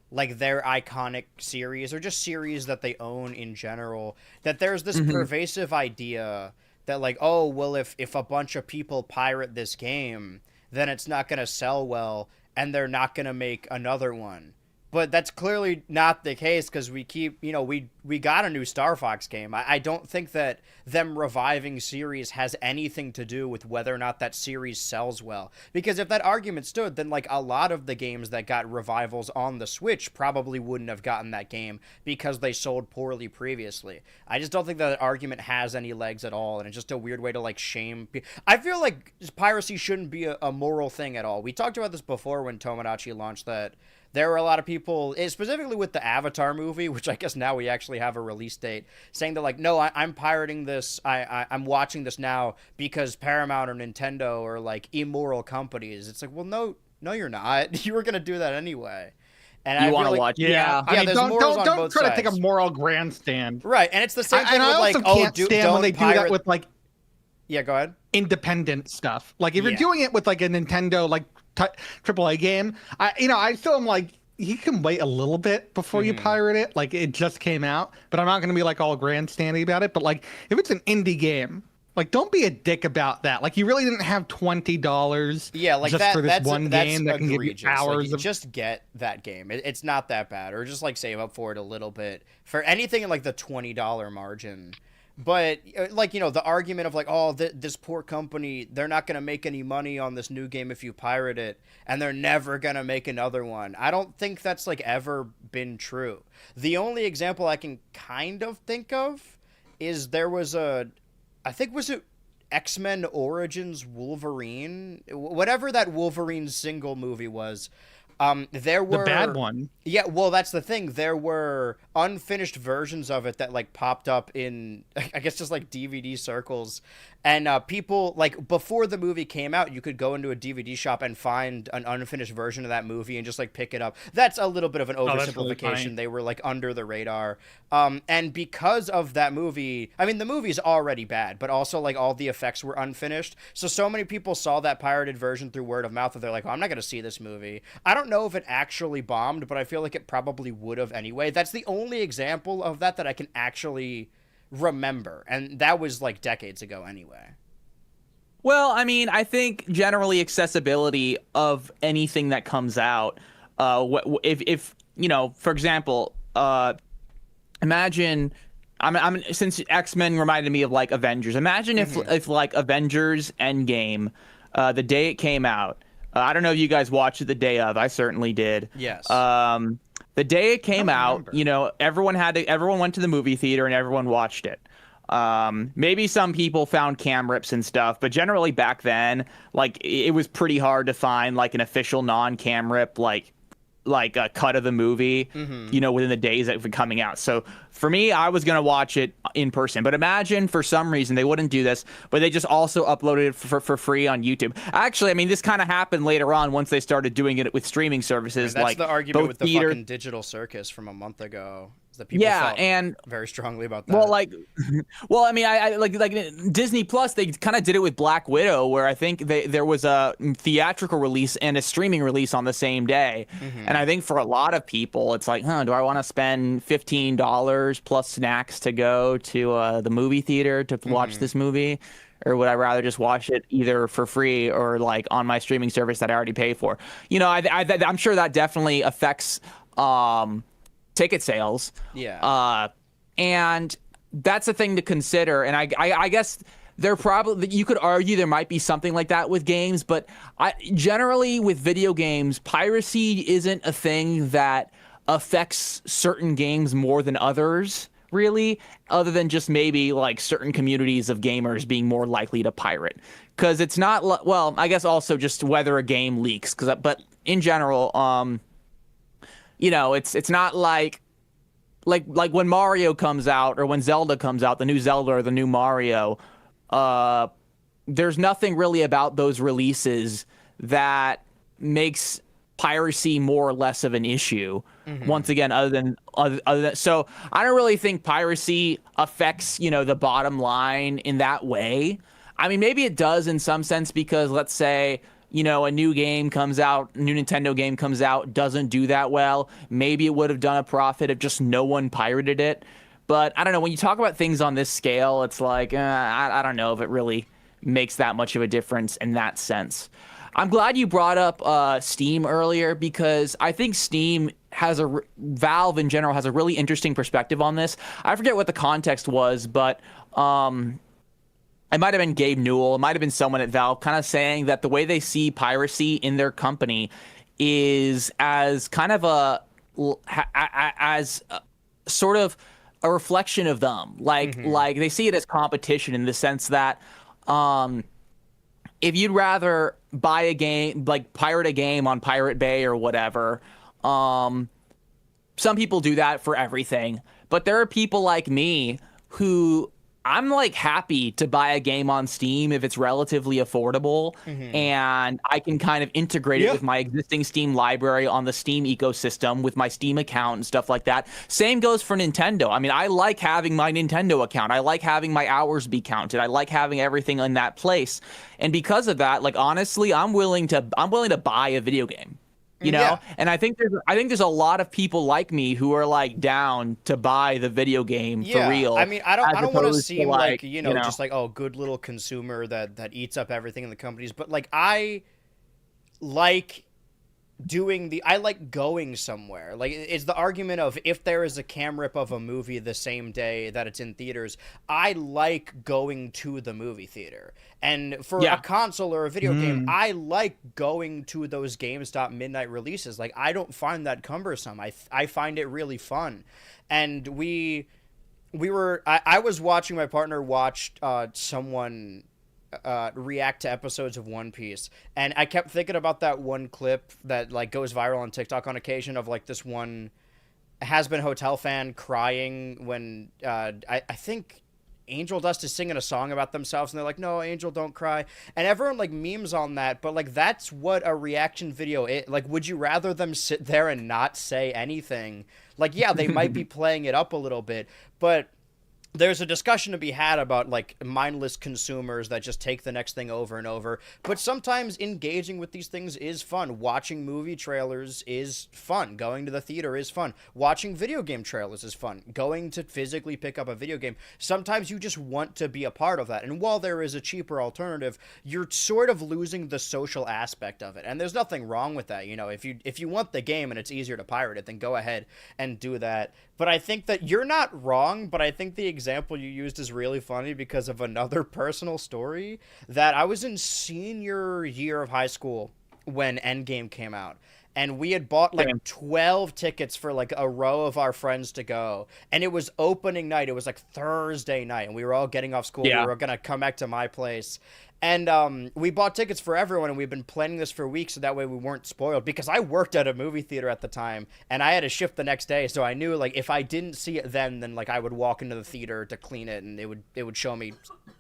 like their iconic series or just series that they own in general, that there's this pervasive idea that like, oh, well, if a bunch of people pirate this game, then it's not going to sell well and they're not going to make another one. But that's clearly not the case because we keep, you know, we got a new Star Fox game. I don't think that them reviving series has anything to do with whether or not that series sells well. Because if that argument stood, then like a lot of the games that got revivals on the Switch probably wouldn't have gotten that game because they sold poorly previously. I just don't think that argument has any legs at all, and it's just a weird way to like shame. I feel like piracy shouldn't be a moral thing at all. We talked about this before when Tomodachi launched that. There were a lot of people, specifically with the Avatar movie, which I guess now we actually have a release date, saying that like, no, I'm pirating this. I'm watching this now because Paramount or Nintendo are like immoral companies. It's like, well, no, you're not. You were gonna do that anyway. And
you
want to
watch?
Yeah, I mean,
there's
don't
morals on
don't
both
try
sides.
to take a moral grandstand.
Right, and it's the same thing
And
with
I
like,
also
oh,
can't stand
don't
when they do
pirate...
that with like
Yeah, go ahead.
independent stuff. Like if you're doing it with like a Nintendo like AAA game, I still am like, you can wait a little bit before you pirate it. Like it just came out, but I'm not going to be like all grandstandy about it. But like if it's an indie game, like don't be a dick about that. Like you really didn't have $20.
Yeah, like
just
that,
for this
that's
one game that can give you
egregious.
hours.
Like, just get that game. It's not that bad, or just like save up for it a little bit for anything in like the $20 margin. But like, you know, the argument of like, oh, this poor company, they're not going to make any money on this new game if you pirate it, and they're never going to make another one. I don't think that's like ever been true. The only example I can kind of think of is there was I think was it X-Men Origins Wolverine, whatever that Wolverine single movie was. There were
the bad one.
Yeah, well, that's the thing. There were unfinished versions of it that like popped up in, I guess, just like DVD circles, and people like before the movie came out, you could go into a DVD shop and find an unfinished version of that movie and just like pick it up. That's a little bit of an oversimplification.
Really
they were like under the radar, and because of that movie, I mean, the movie's already bad, but also like all the effects were unfinished. So many people saw that pirated version through word of mouth that they're like, oh, I'm not gonna see this movie. I don't know if it actually bombed, but I feel like it probably would have anyway. That's the only example of that I can actually remember, and that was like decades ago anyway.
Well, I mean, I think generally accessibility of anything that comes out, if you know, for example, imagine, I'm since X-Men reminded me of like Avengers. Imagine if like Avengers Endgame, the day it came out. I don't know if you guys watched it the day of. I certainly did.
Yes.
The day it came out, you know, everyone went to the movie theater and everyone watched it. Maybe some people found cam rips and stuff, but generally back then, like it was pretty hard to find like an official non-cam rip, like a cut of the movie, you know, within the days of it coming out. So for me, I was going to watch it in person, but imagine for some reason they wouldn't do this, but they just also uploaded it for free on YouTube. Actually, I mean, this kind of happened later on once they started doing it with streaming services.
That's
like
the argument with the
theater...
fucking digital circus from a month ago. That people felt
and
very strongly about that.
Well, I mean, I like Disney Plus. They kind of did it with Black Widow, where I think there was a theatrical release and a streaming release on the same day. And I think for a lot of people, it's like, do I want to spend $15 plus snacks to go to the movie theater to watch this movie? Or would I rather just watch it either for free or like on my streaming service that I already pay for? You know, I'm sure that definitely affects ticket sales.
Yeah.
And that's a thing to consider. And I guess you could argue there might be something like that with games, but generally with video games, piracy isn't a thing that affects certain games more than others, really, other than just maybe like certain communities of gamers being more likely to pirate. Because it's not, well, I guess also just whether a game leaks. But in general, you know, it's not like like when Mario comes out or when Zelda comes out, the new Zelda or the new Mario, there's nothing really about those releases that makes piracy more or less of an issue. Once again, other than so I don't really think piracy affects, the bottom line in that way. I mean, maybe it does in some sense because let's say, a new game comes out, a new Nintendo game comes out, doesn't do that well. Maybe it would have done a profit if just no one pirated it. But I don't know. When you talk about things on this scale, it's like, I don't know if it really makes that much of a difference in that sense. I'm glad you brought up Steam earlier because I think Steam has Valve in general has a really interesting perspective on this. I forget what the context was, but it might have been Gabe Newell. It might have been someone at Valve kind of saying that the way they see piracy in their company is as kind of sort of a reflection of them. Like they see it as competition in the sense that if you'd rather buy a game, like pirate a game on Pirate Bay or whatever, some people do that for everything. But there are people like me who I'm like happy to buy a game on Steam if it's relatively affordable and I can kind of integrate it with my existing Steam library on the Steam ecosystem with my Steam account and stuff like that. Same goes for Nintendo. I mean, I like having my Nintendo account. I like having my hours be counted. I like having everything in that place. And because of that, like honestly, I'm willing to buy a video game. And I think there's a lot of people like me who are like down to buy the video game for real.
I mean, I don't want to seem like, just like, oh, good little consumer that eats up everything in the companies, but like I like going somewhere. Like it's the argument of if there is a cam rip of a movie the same day that it's in theaters, I like going to the movie theater. And for a console or a video game, I like going to those GameStop midnight releases. Like I don't find that cumbersome. I find it really fun. And I was watching, my partner watched someone react to episodes of One Piece, and I kept thinking about that one clip that like goes viral on TikTok on occasion of like this one has-been hotel fan crying when I think Angel Dust is singing a song about themselves and they're like, no, Angel, don't cry, and everyone like memes on that. But like that's what a reaction video is. Like, would you rather them sit there and not say anything? Like, yeah, they might be playing it up a little bit, but there's a discussion to be had about like mindless consumers that just take the next thing over and over. But sometimes engaging with these things is fun. Watching movie trailers is fun. Going to the theater is fun. Watching video game trailers is fun. Going to physically pick up a video game. Sometimes you just want to be a part of that. And while there is a cheaper alternative, you're sort of losing the social aspect of it. And there's nothing wrong with that. If you want the game and it's easier to pirate it, then go ahead and do that. But I think that you're not wrong, but I think the example you used is really funny because of another personal story that I was in senior year of high school when Endgame came out. And we had bought like 12 tickets for like a row of our friends to go. And it was opening night. It was like Thursday night. And we were all getting off school. Yeah. We were going to come back to my place. And we bought tickets for everyone, and we've been planning this for weeks so that way we weren't spoiled. Because I worked at a movie theater at the time, and I had a shift the next day, so I knew like if I didn't see it then like I would walk into the theater to clean it, and it would show me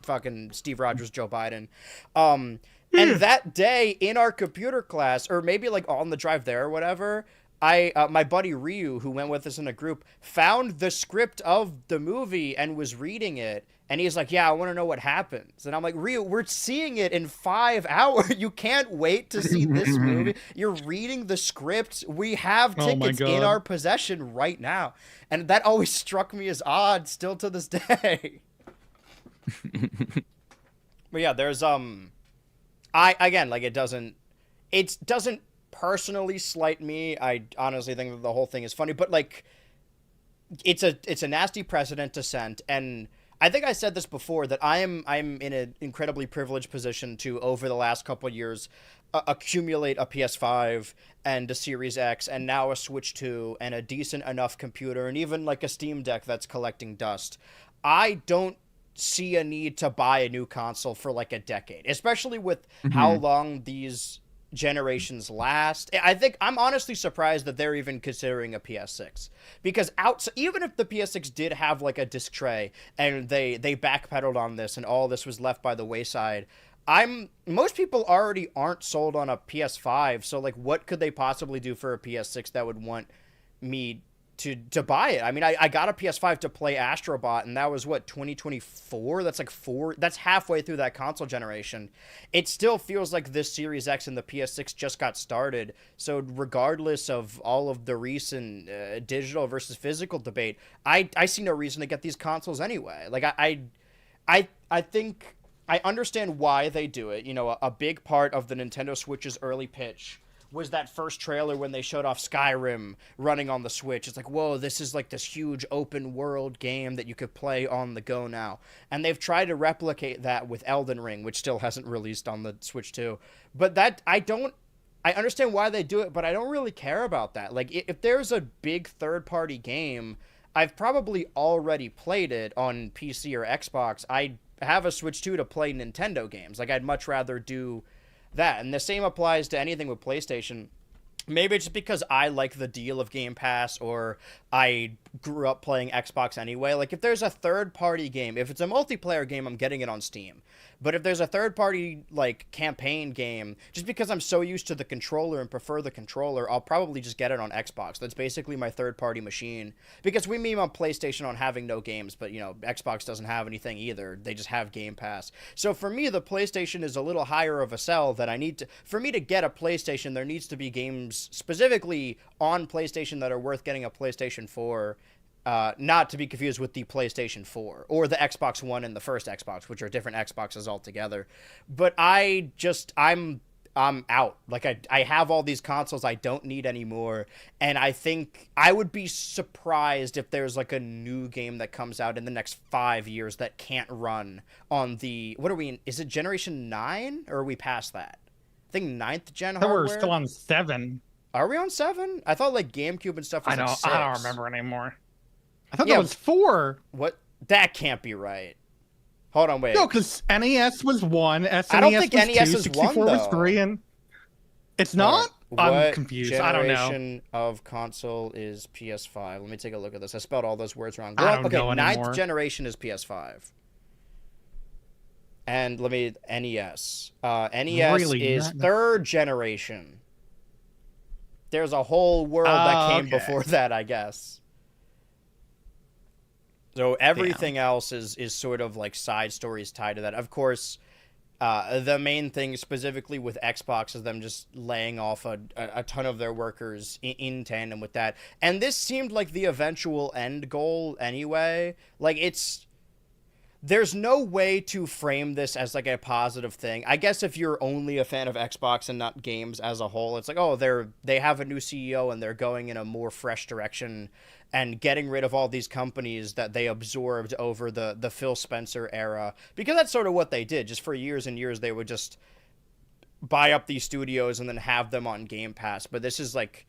fucking Steve Rogers, Joe Biden. And that day in our computer class, or maybe like on the drive there or whatever, my buddy Ryu, who went with us in a group, found the script of the movie and was reading it. And he's like, yeah, I want to know what happens. And I'm like, Ryu, we're seeing it in 5 hours. You can't wait to see this movie. You're reading the script. We have tickets in our possession right now. And that always struck me as odd still to this day. But yeah, there's, it doesn't personally slight me. I honestly think that the whole thing is funny, but like, it's a nasty precedent to set. And I think I said this before, that I'm in an incredibly privileged position to, over the last couple of years, accumulate a PS5 and a Series X and now a Switch 2 and a decent enough computer and even like a Steam Deck that's collecting dust. I don't see a need to buy a new console for like a decade, especially with how long these generations last. I think I'm honestly surprised that they're even considering a PS6, because even if the PS6 did have like a disc tray and they backpedaled on this and all this was left by the wayside, most people already aren't sold on a PS5, so like what could they possibly do for a PS6 that would want me to buy it? I mean, I got a PS5 to play Astrobot, and that was what, 2024? That's halfway through that console generation. It still feels like this Series X and the PS6 just got started. So regardless of all of the recent digital versus physical debate, I see no reason to get these consoles anyway. Like I think I understand why they do it. You know, a big part of the Nintendo Switch's early pitch was that first trailer when they showed off Skyrim running on the Switch. It's like, whoa, this is like this huge open world game that you could play on the go now. And they've tried to replicate that with Elden Ring, which still hasn't released on the Switch 2. But that, I understand why they do it, but I don't really care about that. Like, if there's a big third-party game, I've probably already played it on PC or Xbox. I have a Switch 2 to play Nintendo games. Like, I'd much rather do that. And the same applies to anything with PlayStation. Maybe it's just because I like the deal of Game Pass, or I grew up playing Xbox anyway. Like, if there's a third-party game, if it's a multiplayer game, I'm getting it on Steam. But if there's a third-party, like, campaign game, just because I'm so used to the controller and prefer the controller, I'll probably just get it on Xbox. That's basically my third-party machine. Because we meme on PlayStation on having no games, but, you know, Xbox doesn't have anything either. They just have Game Pass. So for me, the PlayStation is a little higher of a sell that I need to... For me to get a PlayStation, there needs to be games specifically on PlayStation that are worth getting a PlayStation 4. Not to be confused with the PlayStation 4 or the Xbox One and the first Xbox, which are different Xboxes altogether. But I'm out. Like, I have all these consoles I don't need anymore, and I think I would be surprised if there's like a new game that comes out in the next 5 years that can't run on the, what are we in? Is it Generation 9 or are we past that? I think 9th gen hardware.
We're still on 7.
Are we on 7? I thought like GameCube and stuff was like 6.
I don't remember anymore. I thought that was 4.
What? That can't be right. Hold on, wait.
No, because NES was 1, SNES
I don't think
was
NES
2,
is
64
1,
was
though.
3, and it's not? I'm confused. I don't know.
What generation of console is PS5? Let me take a look at this. I spelled all those words wrong.
I don't know
ninth
anymore.
generation is PS5. And let me... NES. NES
Really?
is 3rd generation. There's a whole world that came before that, I guess. So everything else is sort of like side stories tied to that. Of course, the main thing specifically with Xbox is them just laying off a ton of their workers in tandem with that. And this seemed like the eventual end goal anyway. Like, there's no way to frame this as like a positive thing. I guess if you're only a fan of Xbox and not games as a whole, it's like, oh, they have a new CEO and they're going in a more fresh direction and getting rid of all these companies that they absorbed over the Phil Spencer era. Because that's sort of what they did. Just for years and years, they would just buy up these studios and then have them on Game Pass. But this is like...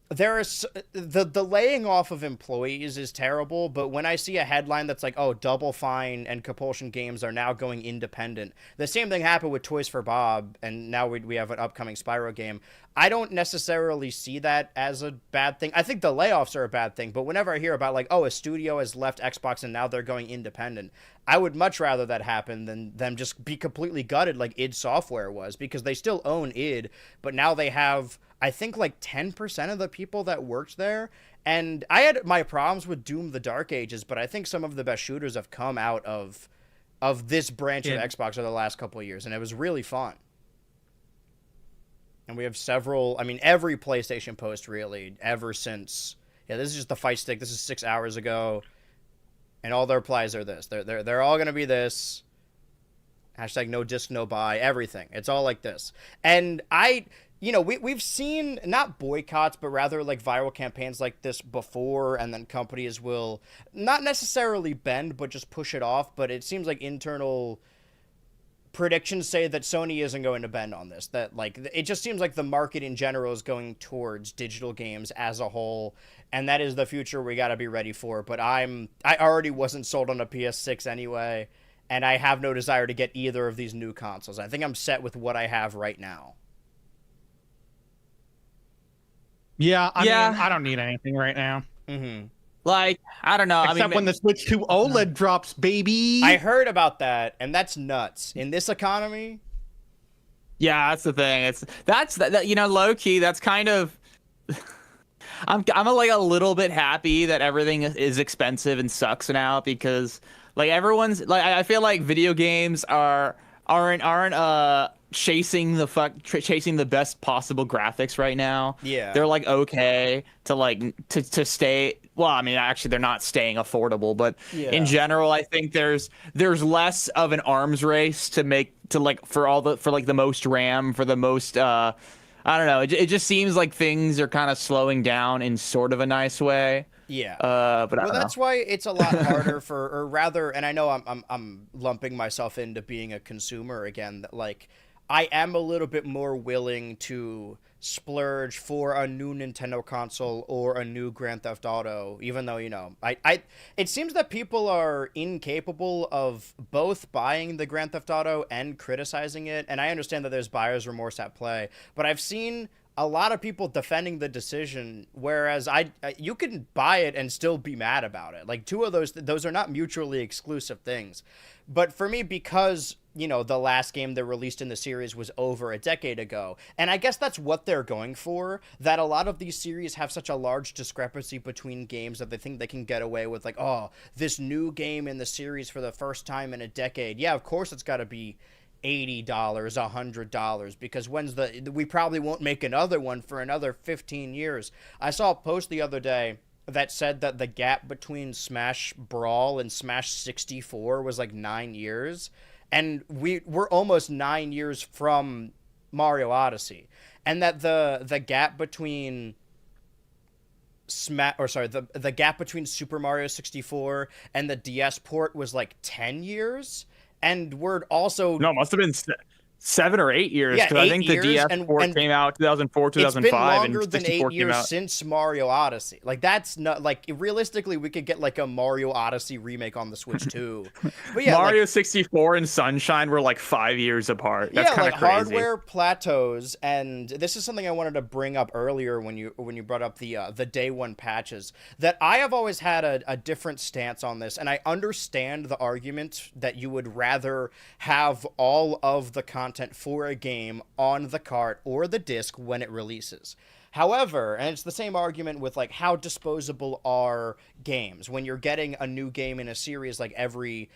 the laying off of employees is terrible, but when I see a headline that's like, oh, Double Fine and Compulsion Games are now going independent, the same thing happened with Toys for Bob, and now we have an upcoming Spyro game. I don't necessarily see that as a bad thing. I think the layoffs are a bad thing, but whenever I hear about like, oh, a studio has left Xbox and now they're going independent, I would much rather that happen than them just be completely gutted like id Software was, because they still own id, but now they have, I think, like 10% of the people that worked there. And I had my problems with Doom the Dark Ages, but I think some of the best shooters have come out of this branch of Xbox over the last couple of years, and it was really fun. And we have several, I mean, every PlayStation post, really, ever since... Yeah, this is just the fight stick. This is 6 hours ago. And all their replies are this. They're all going to be this. Hashtag no disc, no buy. Everything. It's all like this. And we've seen, not boycotts, but rather like viral campaigns like this before, and then companies will not necessarily bend, but just push it off. But it seems like internal predictions say that Sony isn't going to bend on this. That, like, it just seems like the market in general is going towards digital games as a whole, and that is the future we got to be ready for. But I already wasn't sold on a PS6 anyway, and I have no desire to get either of these new consoles. I think I'm set with what I have right now.
Yeah, I mean,
Yeah.
I don't need anything right now.
Mm-hmm.
Like, I don't know. I
Except
mean,
when the Switch 2 OLED drops, baby.
I heard about that, and that's nuts. In this economy,
yeah, that's the thing. That's that, you know, low key. That's kind of. I'm like a little bit happy that everything is expensive and sucks now because like everyone's like I feel like video games aren't chasing chasing the best possible graphics right now.
yeah,
They're like okay to to stay. Well, I mean, actually, they're not staying affordable, but in
yeah.
general, I think there's less of an arms race to make to like for like the most RAM for the most I don't know. It just seems like things are kind of slowing down in sort of a nice way.
Yeah.
But I
Well,
don't know.
that's why it's a lot harder for, or rather, and I know I'm lumping myself into being a consumer again. That like, I am a little bit more willing to splurge for a new Nintendo console or a new Grand Theft Auto, even though it seems that people are incapable of both buying the Grand Theft Auto and criticizing it. And I understand that there's buyer's remorse at play, but I've seen a lot of people defending the decision, whereas you can buy it and still be mad about it. Like two of those are not mutually exclusive things. But for me, because the last game they released in the series was over a decade ago, and I guess that's what they're going for, that a lot of these series have such a large discrepancy between games that they think they can get away with, like, oh, this new game in the series for the first time in a decade. Yeah, of course it's got to be $80, $100, because we probably won't make another one for another 15 years. I saw a post the other day that said that the gap between Smash Brawl and Smash 64 was like 9 years, and we're almost 9 years from Mario Odyssey, and that the gap between the gap between Super Mario 64 and the DS port was like 10 years. And we're also
No, it must have been 7 or 8 years
yeah,
because I
eight
think the
years,
DS
and
port came out 2004,
it's been
2005, and
longer than
64
8
came
years
out.
since Mario Odyssey. Like that's not like realistically, we could get like a Mario Odyssey remake on the Switch too. But yeah,
Mario
like
64 and Sunshine were like 5 years apart. That's
yeah,
kind
like
of crazy.
hardware plateaus, and this is something I wanted to bring up earlier when you brought up the day one patches. That I have always had a different stance on this, and I understand the argument that you would rather have all of the content for a game on the cart or the disc when it releases. However, and it's the same argument with like how disposable are games when you're getting a new game in a series like every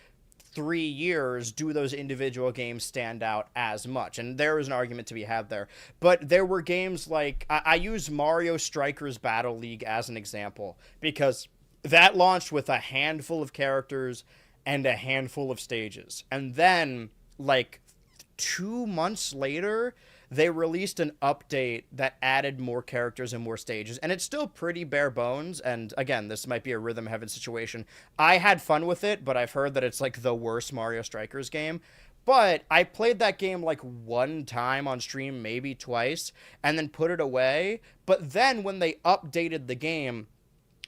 3 years, do those individual games stand out as much? And there is an argument to be had there. But there were games like, I use Mario Strikers Battle League as an example, because that launched with a handful of characters and a handful of stages. And then, like, 2 months later, they released an update that added more characters and more stages, and it's still pretty bare bones. And again, this might be a rhythm heaven situation. I had fun with it, but I've heard that it's like the worst Mario Strikers game. But I played that game like one time on stream, maybe twice, and then put it away. But then when they updated the game,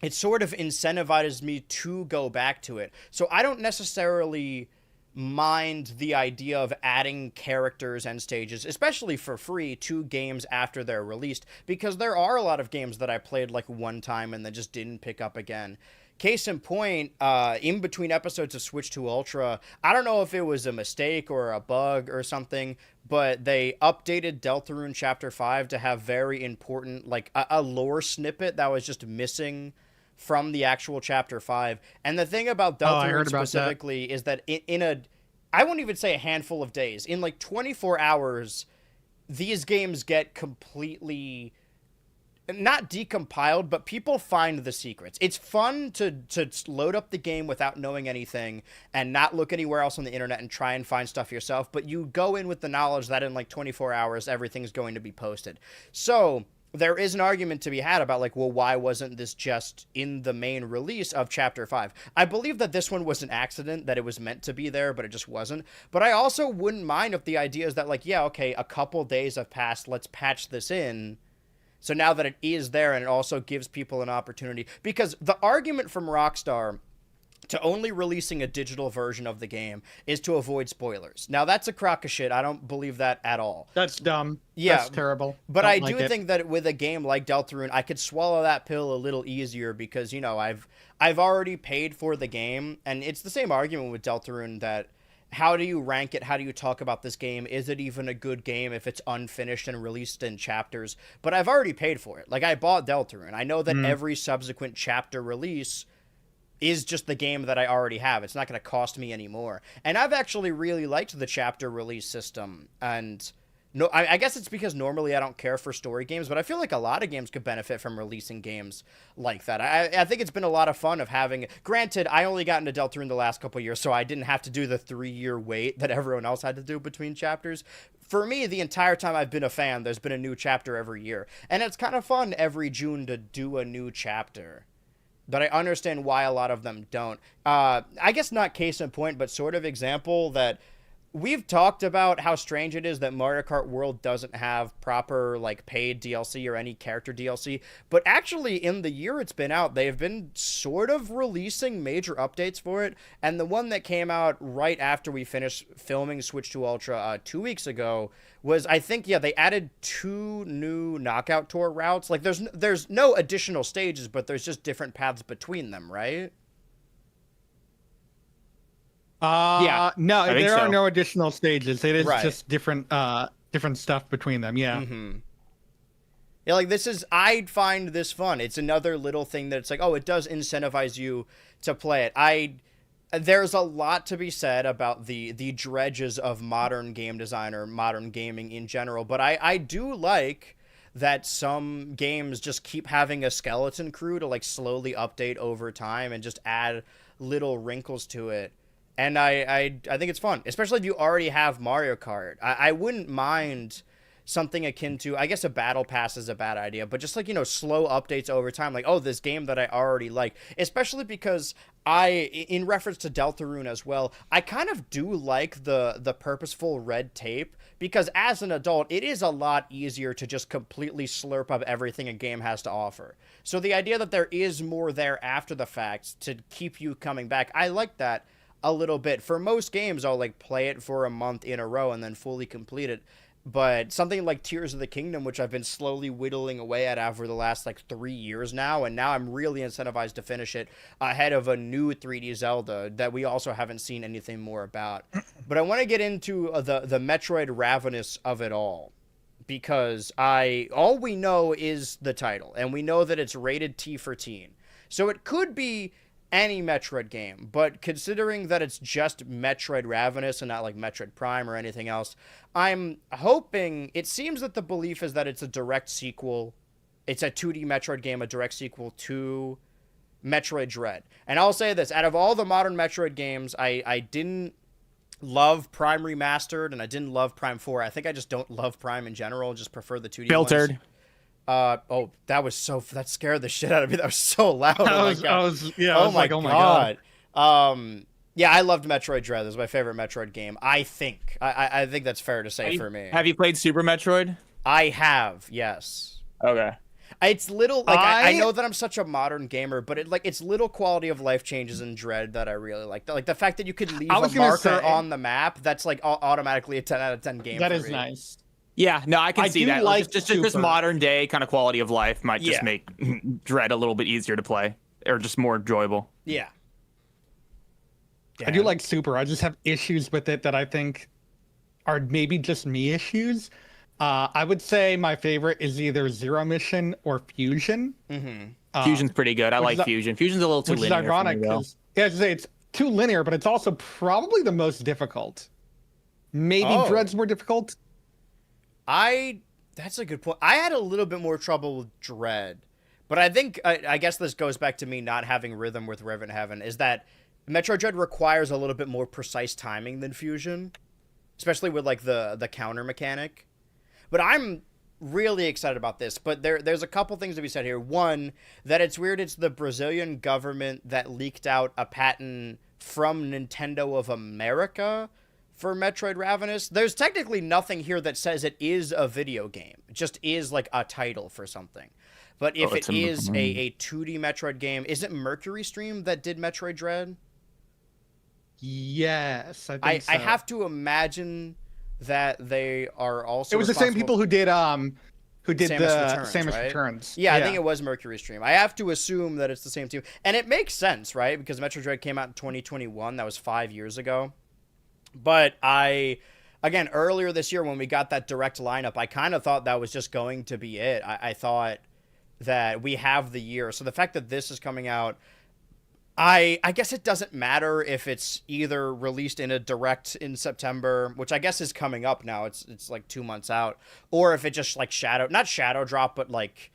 it sort of incentivizes me to go back to it. So I don't necessarily mind the idea of adding characters and stages, especially for free, to games after they're released, because there are a lot of games that I played like one time and then just didn't pick up again. Case in point, in between episodes of Switch 2 Ultra, I don't know if it was a mistake or a bug or something, but they updated Deltarune Chapter 5 to have very important, like a lore snippet that was just missing from the actual Chapter 5. And the thing about Deltarune specifically is that I won't even say a handful of days, in like 24 hours, these games get completely, not decompiled, but people find the secrets. It's fun to load up the game without knowing anything and not look anywhere else on the internet and try and find stuff yourself, but you go in with the knowledge that in like 24 hours, everything's going to be posted. So there is an argument to be had about like, well, why wasn't this just in the main release of Chapter 5? I believe that this one was an accident, that it was meant to be there, but it just wasn't. But I also wouldn't mind if the idea is that like, yeah, okay, a couple days have passed, let's patch this in. So now that it is there, and it also gives people an opportunity, because the argument from Rockstar to only releasing a digital version of the game is to avoid spoilers. Now, that's a crock of shit. I don't believe that at all.
That's dumb.
Yeah.
That's terrible.
But I do think that with a game like Deltarune, I could swallow that pill a little easier because, you know, I've already paid for the game, and it's the same argument with Deltarune that how do you rank it? How do you talk about this game? Is it even a good game if it's unfinished and released in chapters? But I've already paid for it. Like, I bought Deltarune. I know that every subsequent chapter release is just the game that I already have. It's not going to cost me anymore. And I've actually really liked the chapter release system. And no, I guess it's because normally I don't care for story games, but I feel like a lot of games could benefit from releasing games like that. I think it's been a lot of fun of having... Granted, I only got into Deltarune the last couple years, so I didn't have to do the 3-year wait that everyone else had to do between chapters. For me, the entire time I've been a fan, there's been a new chapter every year. And it's kind of fun every June to do a new chapter. But I understand why a lot of them don't. I guess not case in point, but sort of example that we've talked about how strange it is that Mario Kart World doesn't have proper, like, paid DLC or any character DLC. But actually, in the year it's been out, they've been sort of releasing major updates for it. And the one that came out right after we finished filming Switch 2 Ultra 2 weeks ago was, I think, yeah, they added 2 new Knockout Tour routes. Like, there's no additional stages, but there's just different paths between them, right?
Yeah,
no, there are
so.
no additional stages. It is
Right.
just different stuff between them. Yeah.
Mm-hmm. Yeah, like I find this fun. It's another little thing that it's like, oh, it does incentivize you to play it. There's a lot to be said about the dredges of modern game design or modern gaming in general, but I do like that some games just keep having a skeleton crew to, like, slowly update over time and just add little wrinkles to it. And I think it's fun, especially if you already have Mario Kart. I wouldn't mind something akin to, I guess a battle pass is a bad idea, but just, like, you know, slow updates over time. Like, oh, this game that I already like, especially because in reference to Deltarune as well, I kind of do like the purposeful red tape because as an adult, it is a lot easier to just completely slurp up everything a game has to offer. So the idea that there is more there after the fact to keep you coming back, I like that a little bit. For most games, I'll, like, play it for a month in a row and then fully complete it. But something like Tears of the Kingdom, which I've been slowly whittling away at over the last, like, 3 years now, and now I'm really incentivized to finish it ahead of a new 3D Zelda that we also haven't seen anything more about. But I want to get into the Metroid Ravenous of it all, because all we know is the title, and we know that it's rated T for teen. So it could be any Metroid game, but considering that it's just Metroid Ravenous and not like Metroid Prime or anything else, I'm hoping, it seems that the belief is that it's a direct sequel. It's a 2D Metroid game, a direct sequel to Metroid Dread. And I'll say this, out of all the modern Metroid games, I didn't love Prime Remastered, and I didn't love Prime 4. I think I just don't love Prime in general, just prefer the 2D
Filtered.
ones. That scared the shit out of me. That was so loud. Oh my god. Yeah, I loved Metroid Dread. It was my favorite Metroid game. I think that's fair to say for me.
Have you played Super Metroid?
I have, yes.
Okay.
It's little, like, I know that I'm such a modern gamer, but it's little quality of life changes in Dread that I really like. Like the fact that you could leave a marker on the map, that's like automatically a 10 out of 10 game.
That
for
is
me.
Nice.
Yeah, no, I can see that.
Like
just modern day kind of quality of life might just
Yeah.
make Dread a little bit easier to play, or just more enjoyable.
Yeah.
I do like Super. I just have issues with it that I think are maybe just me issues. I would say my favorite is either Zero Mission or Fusion.
Mm-hmm.
Fusion's pretty good. I like Fusion. Fusion's a little too linear.
Which is ironic because it's too linear, but it's also probably the most difficult. Maybe Dread's more difficult.
That's a good point. I had a little bit more trouble with Dread, but I think, I guess this goes back to me not having rhythm with Revenant Heaven, is that Metroid Dread requires a little bit more precise timing than Fusion, especially with, like, the counter mechanic. But I'm really excited about this, but there's a couple things to be said here. One, that it's weird it's the Brazilian government that leaked out a patent from Nintendo of America for Metroid Ravenous. There's technically nothing here that says it is a video game. It just is, like, a title for something. But if it is a 2D Metroid game, is it Mercury Stream that did Metroid Dread?
Yes, I think so.
I have to imagine that they are also.
It was the same people who did
Samus Returns,
Samus
right?
Returns.
Yeah, I think it was Mercury Stream. I have to assume that it's the same team, and it makes sense, right? Because Metroid Dread came out in 2021. That was 5 years ago. But again, earlier this year when we got that direct lineup, I kind of thought that was just going to be it. I thought that we have the year, so the fact that this is coming out. I guess it doesn't matter if it's either released in a direct in September, which I guess is coming up now. It's like 2 months out, or if it just like not shadow drop, but like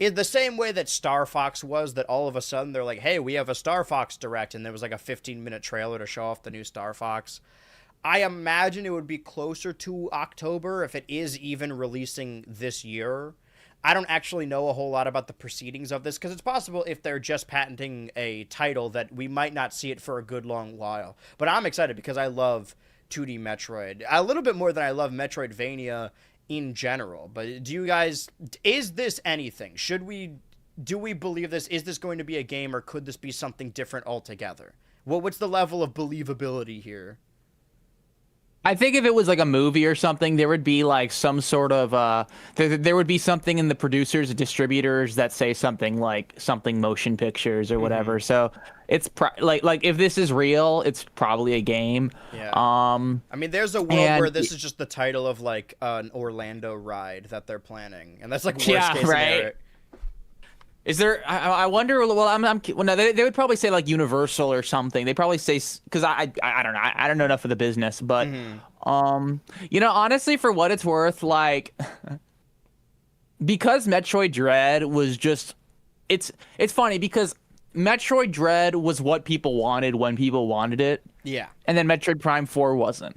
in the same way that Star Fox was, that all of a sudden they're like, hey, we have a Star Fox direct, and there was like a 15-minute trailer to show off the new Star Fox. I imagine it would be closer to October if it is even releasing this year. I don't actually know a whole lot about the proceedings of this because it's possible if they're just patenting a title that we might not see it for a good long while. But I'm excited because I love 2D Metroid a little bit more than I love Metroidvania in general. But do you guys, is this anything? Do we believe this? Is this going to be a game, or could this be something different altogether? What's the level of believability here?
I think if it was like a movie or something, there would be like some sort of there would be something in the producers, distributors that say something like something motion pictures or whatever. Mm-hmm. So it's like if this is real, it's probably a game.
Yeah. I mean, there's a world where this is just the title of like an Orlando ride that they're planning, and that's like worst case scenario. Right?
Is there? I wonder. Well, well, no, they would probably say like Universal or something. They probably say, because I don't know. I don't know enough of the business, but honestly, for what it's worth, like because Metroid Dread was just, it's funny because Metroid Dread was what people wanted when people wanted it.
Yeah. And
then Metroid Prime 4 wasn't,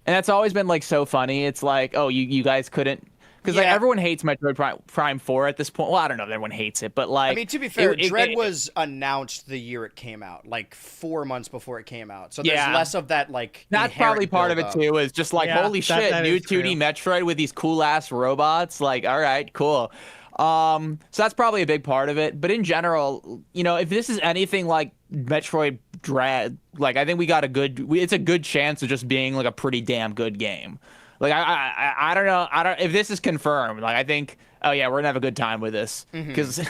and that's always been like so funny. It's like, oh, you guys couldn't. Because like everyone hates Metroid Prime 4 at this point. Well, I don't know if everyone hates it, but like...
I mean, to be fair, Dread was announced the year it came out, like 4 months before it came out. So there's less of that, like,
that's probably part of it, too, is just like, holy shit, that new 2D Metroid with these cool-ass robots. Like, all right, cool. So that's probably a big part of it. But in general, if this is anything like Metroid Dread, like, I think we got it's a good chance of just being, like, a pretty damn good game. Like I don't know. If this is confirmed. Like I think, oh yeah, we're gonna have a good time with this. Because,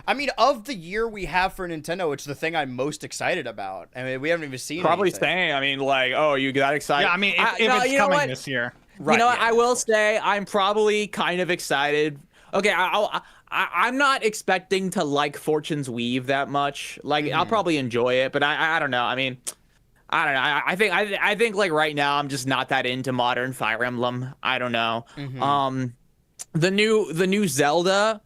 I mean, of the year we have for Nintendo, it's the thing I'm most excited about. I mean, we haven't even seen.
Probably
anything.
saying. I mean, like, oh, you got excited?
Yeah, I mean, if it's coming this year,
right? I will say I'm probably kind of excited. Okay, I'm not expecting to like Fortune's Weave that much. Like, I'll probably enjoy it, but I don't know. I mean. I don't know. I think like right now I'm just not that into modern Fire Emblem. I don't know. The new Zelda,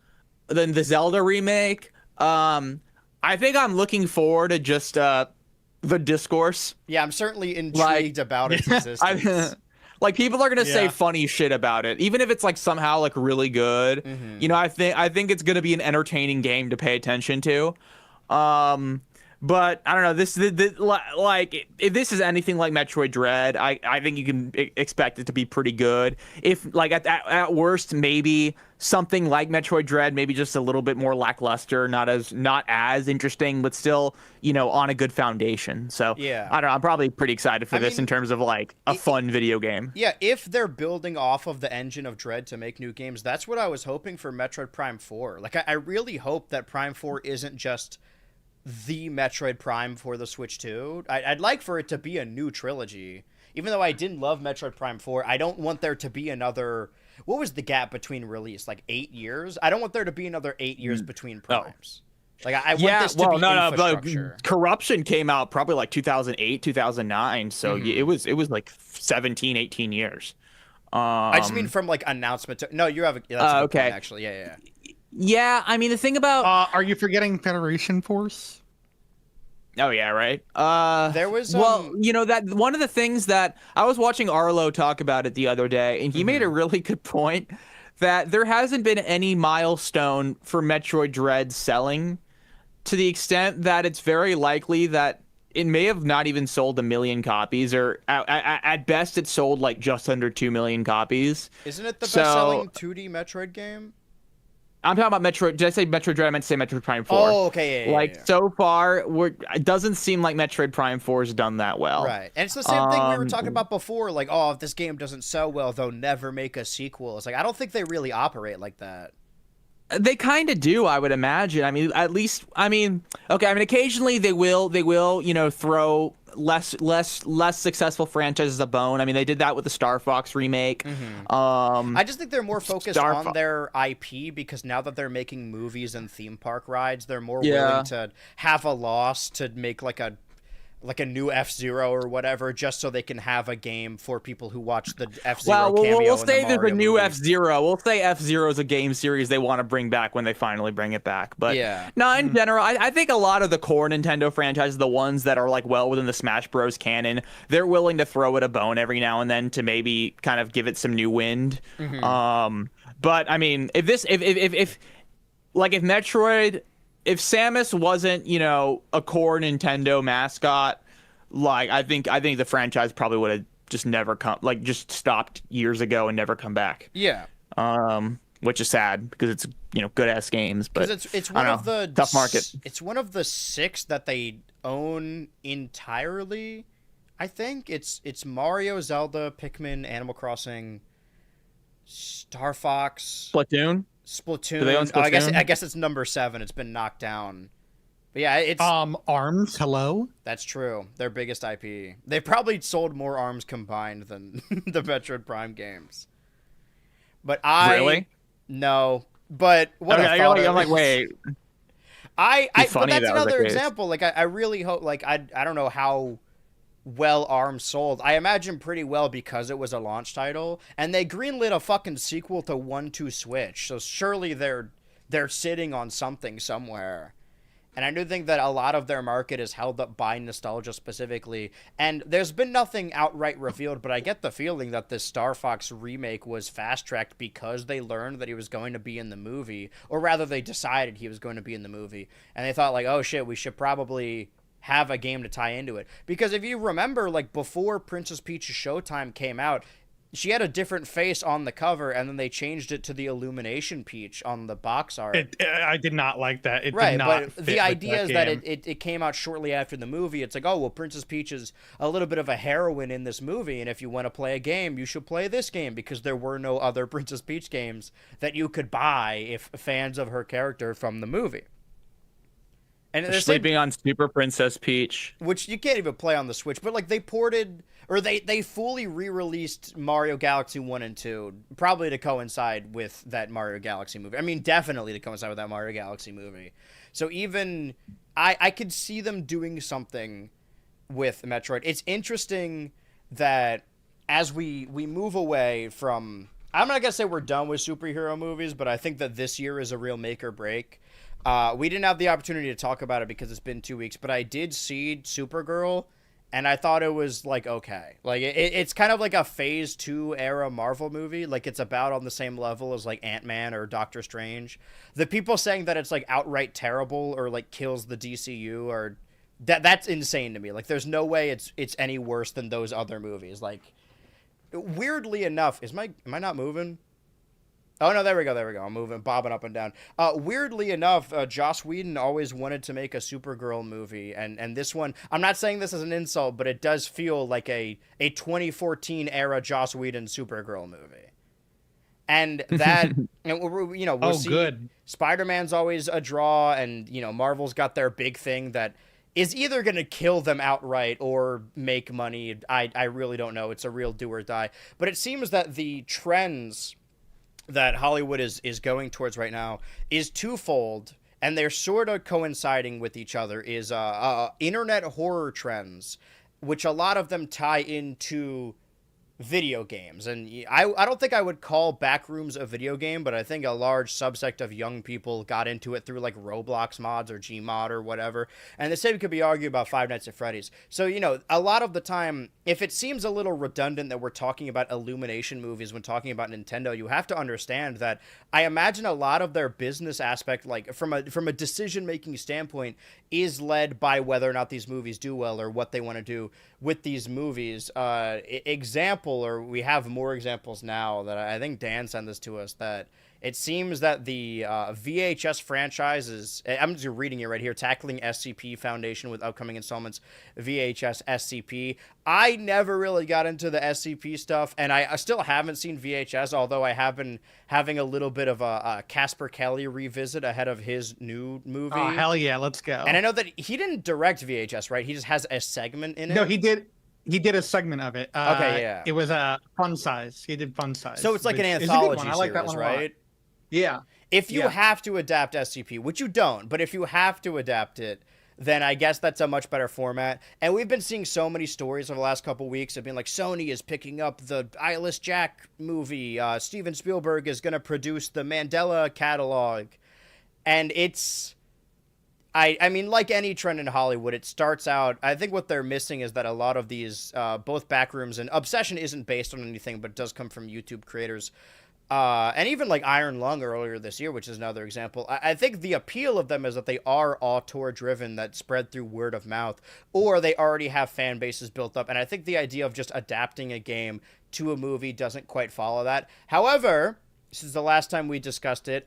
the Zelda remake. I think I'm looking forward to just the discourse.
Yeah, I'm certainly intrigued about its existence.
Like people are gonna say funny shit about it, even if it's like somehow like really good. I think it's gonna be an entertaining game to pay attention to. But I don't know. Like if this is anything like Metroid Dread, I think you can expect it to be pretty good. If like at worst, maybe something like Metroid Dread, maybe just a little bit more lackluster, not as interesting, but still on a good foundation. So
yeah,
I don't know. I'm probably pretty excited for this in terms of like a fun video game.
Yeah, if they're building off of the engine of Dread to make new games, that's what I was hoping for Metroid Prime 4. Like I really hope that Prime 4 isn't just the Metroid Prime for the Switch 2. I'd like for it to be a new trilogy. Even though I didn't love Metroid Prime 4, I don't want there to be another... What was the gap between release? Like 8 years? I don't want there to be another 8 years between primes. Like I want this to be infrastructure.
But Corruption came out probably like 2008, 2009, so it was like 17, 18 years.
I just mean from like announcement to... No, you have a... That's a good point, actually. Yeah.
Yeah, I mean the thing about
are you forgetting Federation Force?
Oh yeah, right.
There was
well, that one of the things that I was watching Arlo talk about it the other day, and he made a really good point that there hasn't been any milestone for Metroid Dread selling to the extent that it's very likely that it may have not even sold 1 million copies, or at best it sold like just under 2 million copies.
Isn't it the best-selling 2D Metroid game?
I'm talking about Metroid. Did I say Metroid Dread? I meant to say Metroid Prime 4.
Oh, okay, yeah.
So far, it doesn't seem like Metroid Prime 4 has done that well.
Right. And it's the same thing we were talking about before. Like, oh, if this game doesn't sell well, they'll never make a sequel. It's like, I don't think they really operate like that.
They kind of do, I would imagine. I mean, at least, occasionally they will, throw less successful franchises a bone. I mean, they did that with the Star Fox remake.
I just think they're more focused on their IP because now that they're making movies and theme park rides, they're more willing to have a loss to make like a new F-Zero or whatever, just so they can have a game for people who watch the F-Zero cameo.
We'll say there's a new
movie.
F-Zero. We'll say F-Zero is a game series they want to bring back when they finally bring it back. But
yeah.
No, in general, I think a lot of the core Nintendo franchises, the ones that are like well within the Smash Bros. Canon, they're willing to throw it a bone every now and then to maybe kind of give it some new wind. But I mean, if Metroid, if Samus wasn't, a core Nintendo mascot, like I think the franchise probably would have just never just stopped years ago and never come back.
Yeah.
Which is sad because it's good ass games, but
it's one of the
tough market.
It's one of the 6 that they own entirely. I think it's Mario, Zelda, Pikmin, Animal Crossing, Star Fox,
Splatoon.
Splatoon.
Do they own Splatoon?
I guess it's number 7. It's been knocked down. But yeah, it's
ARMS. Hello.
That's true. Their biggest IP. They've probably sold more ARMS combined than the Metroid Prime games. But
really
no. But what
okay, I'm like, wait.
But that's another example. Like I really hope. Like I don't know how well ARMS sold. I imagine pretty well because it was a launch title, and they greenlit a fucking sequel to 1-2 Switch. So surely they're sitting on something somewhere. And I do think that a lot of their market is held up by nostalgia specifically. And there's been nothing outright revealed, but I get the feeling that this Star Fox remake was fast-tracked because they learned that he was going to be in the movie. Or rather, they decided he was going to be in the movie. And they thought, like, oh shit, we should probably have a game to tie into it. Because if you remember, like, before Princess Peach's Showtime came out, she had a different face on the cover, and then they changed it to the Illumination Peach on the box art.
I did not like that. It
right,
did not
but the idea is that it came out shortly after the movie. It's like, oh, well, Princess Peach is a little bit of a heroine in this movie, and if you want to play a game, you should play this game, because there were no other Princess Peach games that you could buy if fans of her character from the movie. And
they're sleeping on Super Princess Peach,
which you can't even play on the Switch. But like they ported, or they fully re-released Mario Galaxy 1 and 2, probably to coincide with that Mario Galaxy movie. I mean, definitely to coincide with that Mario Galaxy movie. So even I could see them doing something with Metroid. It's interesting that as we move away from, I'm not gonna say we're done with superhero movies, but I think that this year is a real make or break. We didn't have the opportunity to talk about it because it's been 2 weeks, but I did see Supergirl, and I thought it was, like, okay. Like, it's kind of like a Phase 2 era Marvel movie. Like, it's about on the same level as, like, Ant-Man or Doctor Strange. The people saying that it's, like, outright terrible or, like, kills the DCU or... That's insane to me. Like, there's no way it's any worse than those other movies. Like, weirdly enough... Am I not moving? Oh, no, there we go. I'm moving, bobbing up and down. Weirdly enough, Joss Whedon always wanted to make a Supergirl movie, and this one, I'm not saying this as an insult, but it does feel like a 2014-era Joss Whedon Supergirl movie. And that, we'll see.
Good.
Spider-Man's always a draw, and, Marvel's got their big thing that is either going to kill them outright or make money. I really don't know. It's a real do or die. But it seems that the trends that Hollywood is going towards right now is twofold, and they're sort of coinciding with each other, is internet horror trends, which a lot of them tie into video games. And I don't think I would call Backrooms a video game, but I think a large subsect of young people got into it through like Roblox mods or Gmod or whatever. And the same could be argued about Five Nights at Freddy's. So, a lot of the time, if it seems a little redundant that we're talking about Illumination movies when talking about Nintendo, you have to understand that I imagine a lot of their business aspect, like from a decision-making standpoint, is led by whether or not these movies do well or what they want to do with these movies. Example, example, or we have more examples now that I think Dan sent this to us, that it seems that the VHS franchises, I'm just reading it right here, tackling SCP Foundation with upcoming installments, VHS SCP. I never really got into the SCP stuff, and I still haven't seen VHS, although I have been having a little bit of a Casper Kelly revisit ahead of his new movie.
Oh, hell yeah, let's go.
And I know that he didn't direct VHS, right? He just has a segment in it.
No, he did. He did a segment of it.
Okay, yeah.
It was a Fun Size. He did Fun Size.
So it's like an anthology series,
I like that one
right?
Yeah.
If you have to adapt SCP, which you don't, but if you have to adapt it, then I guess that's a much better format. And we've been seeing so many stories over the last couple of weeks of being like, Sony is picking up the Eyeless Jack movie. Steven Spielberg is going to produce the Mandela catalog. And it's... I mean, like any trend in Hollywood, it starts out... I think what they're missing is that a lot of these, both backrooms and Obsession isn't based on anything, but does come from YouTube creators. And even like Iron Lung earlier this year, which is another example. I think the appeal of them is that they are auteur-driven, that spread through word of mouth, or they already have fan bases built up. And I think the idea of just adapting a game to a movie doesn't quite follow that. However... This is the last time we discussed it.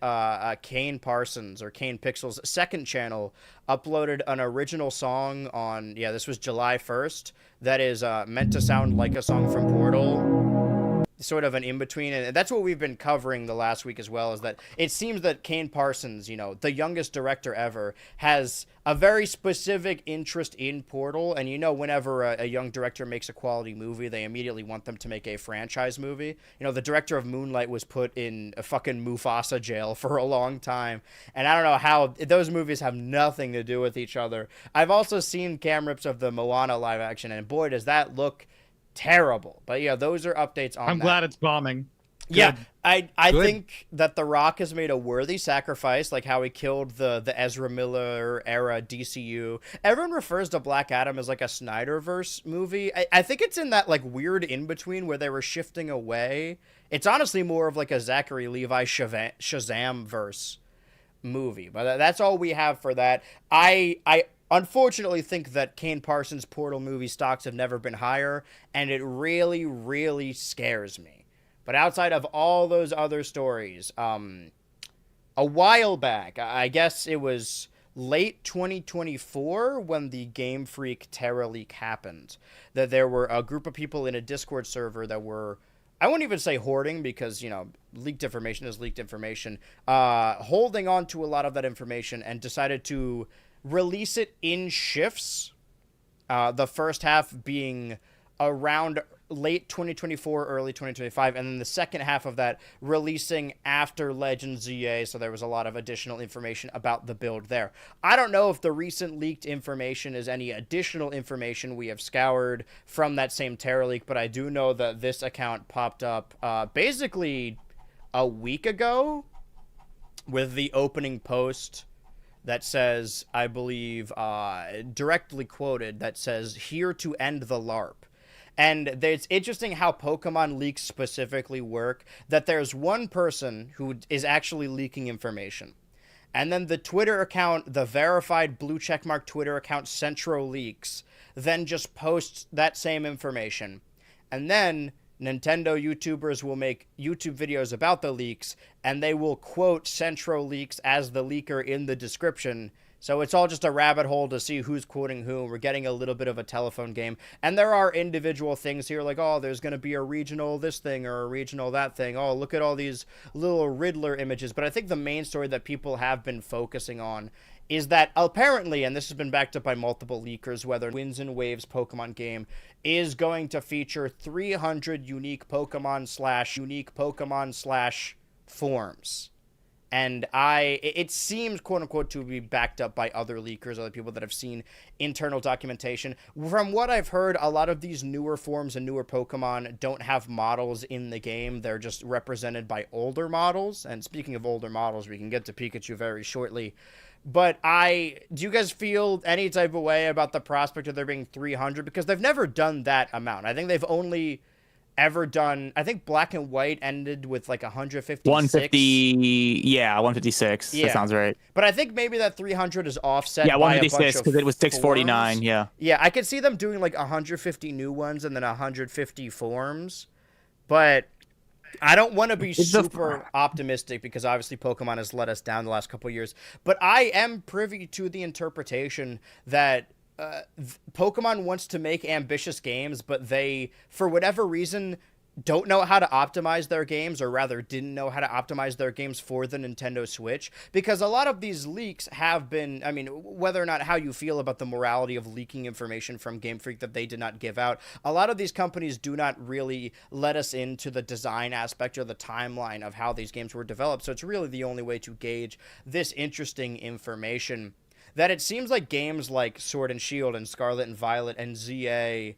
Kane Parsons, or Kane Pixel's second channel, uploaded an original song on, this was July 1st, that is meant to sound like a song from Portal. Sort of an in-between, and that's what we've been covering the last week as well, is that it seems that Kane Parsons, the youngest director ever, has a very specific interest in Portal, and whenever a young director makes a quality movie, they immediately want them to make a franchise movie. The director of Moonlight was put in a fucking Mufasa jail for a long time, and I don't know how those movies have nothing to do with each other. I've also seen cam rips of the Moana live action, and boy, does that look terrible. But yeah, those are updates on
I'm glad it's bombing. Good.
Yeah, I think that The Rock has made a worthy sacrifice, like how he killed the Ezra Miller era DCU. Everyone refers to Black Adam as like a Snyderverse movie. I think it's in that like weird in-between where they were shifting away. It's honestly more of like a Zachary Levi Shazam verse movie. But that's all we have for that. I unfortunately think that Kane Parsons' Portal movie stocks have never been higher, and it really, really scares me. But outside of all those other stories, a while back, I guess it was late 2024 when the Game Freak Terra leak happened, that there were a group of people in a Discord server that were, I won't even say hoarding because, leaked information is leaked information, holding on to a lot of that information and decided to release it in shifts, the first half being around late 2024, early 2025, and then the second half of that releasing after Legends ZA, so there was a lot of additional information about the build there. I don't know if the recent leaked information is any additional information we have scoured from that same Terra leak, but I do know that this account popped up basically a week ago with the opening post that says, I believe, directly quoted, that says, "Here to end the LARP." And it's interesting how Pokemon leaks specifically work, that there's one person who is actually leaking information. And then the Twitter account, the verified blue checkmark Twitter account, Centro Leaks, then just posts that same information. And then Nintendo YouTubers will make YouTube videos about the leaks, and they will quote Centro Leaks as the leaker in the description. So it's all just a rabbit hole to see who's quoting who. We're getting a little bit of a telephone game. And there are individual things here like, oh, there's going to be a regional this thing or a regional that thing. Oh, look at all these little Riddler images. But I think the main story that people have been focusing on is that apparently, and this has been backed up by multiple leakers, whether Winds and Waves Pokemon game is going to feature 300 unique Pokemon slash forms. And it seems, quote unquote, to be backed up by other leakers, other people that have seen internal documentation. From what I've heard, a lot of these newer forms and newer Pokemon don't have models in the game. They're just represented by older models. And speaking of older models, we can get to Pikachu very shortly. But do you guys feel any type of way about the prospect of there being 300? Because they've never done that amount. I think they've only ever done, I think Black and White ended with like 156.
156. Yeah. That sounds right.
But I think maybe that 300 is offset.
Yeah, 156 because it was 649.
Forms. Yeah, I could see them doing like 150 new ones and then 150 forms. But I don't want to be super optimistic because obviously Pokemon has let us down the last couple of years. But I am privy to the interpretation that Pokemon wants to make ambitious games, but they, for whatever reason, don't know how to optimize their games, or rather didn't know how to optimize their games for the Nintendo Switch, because a lot of these leaks have been, I mean, whether or not how you feel about the morality of leaking information from Game Freak that they did not give out, a lot of these companies do not really let us into the design aspect or the timeline of how these games were developed, so it's really the only way to gauge this interesting information. That it seems like games like Sword and Shield and Scarlet and Violet and ZA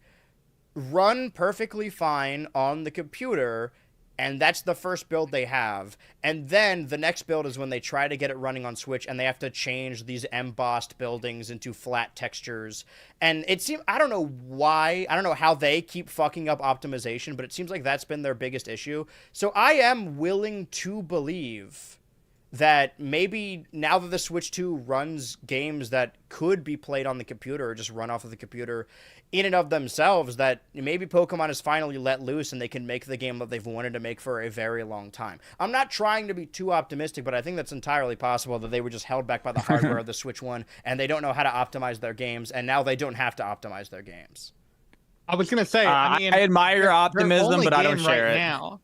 run perfectly fine on the computer, and that's the first build they have. And then the next build is when they try to get it running on Switch, and they have to change these embossed buildings into flat textures. And it seems, I don't know why, I don't know how they keep fucking up optimization, but it seems like that's been their biggest issue. So I am willing to believe that maybe now that the Switch 2 runs games that could be played on the computer or just run off of the computer in and of themselves, that maybe Pokemon is finally let loose and they can make the game that they've wanted to make for a very long time. I'm not trying to be too optimistic, but I think that's entirely possible that they were just held back by the hardware of the Switch 1 and they don't know how to optimize their games, and now they don't have to optimize their games.
I was going to say,
I admire your optimism, but I don't share it.
Now,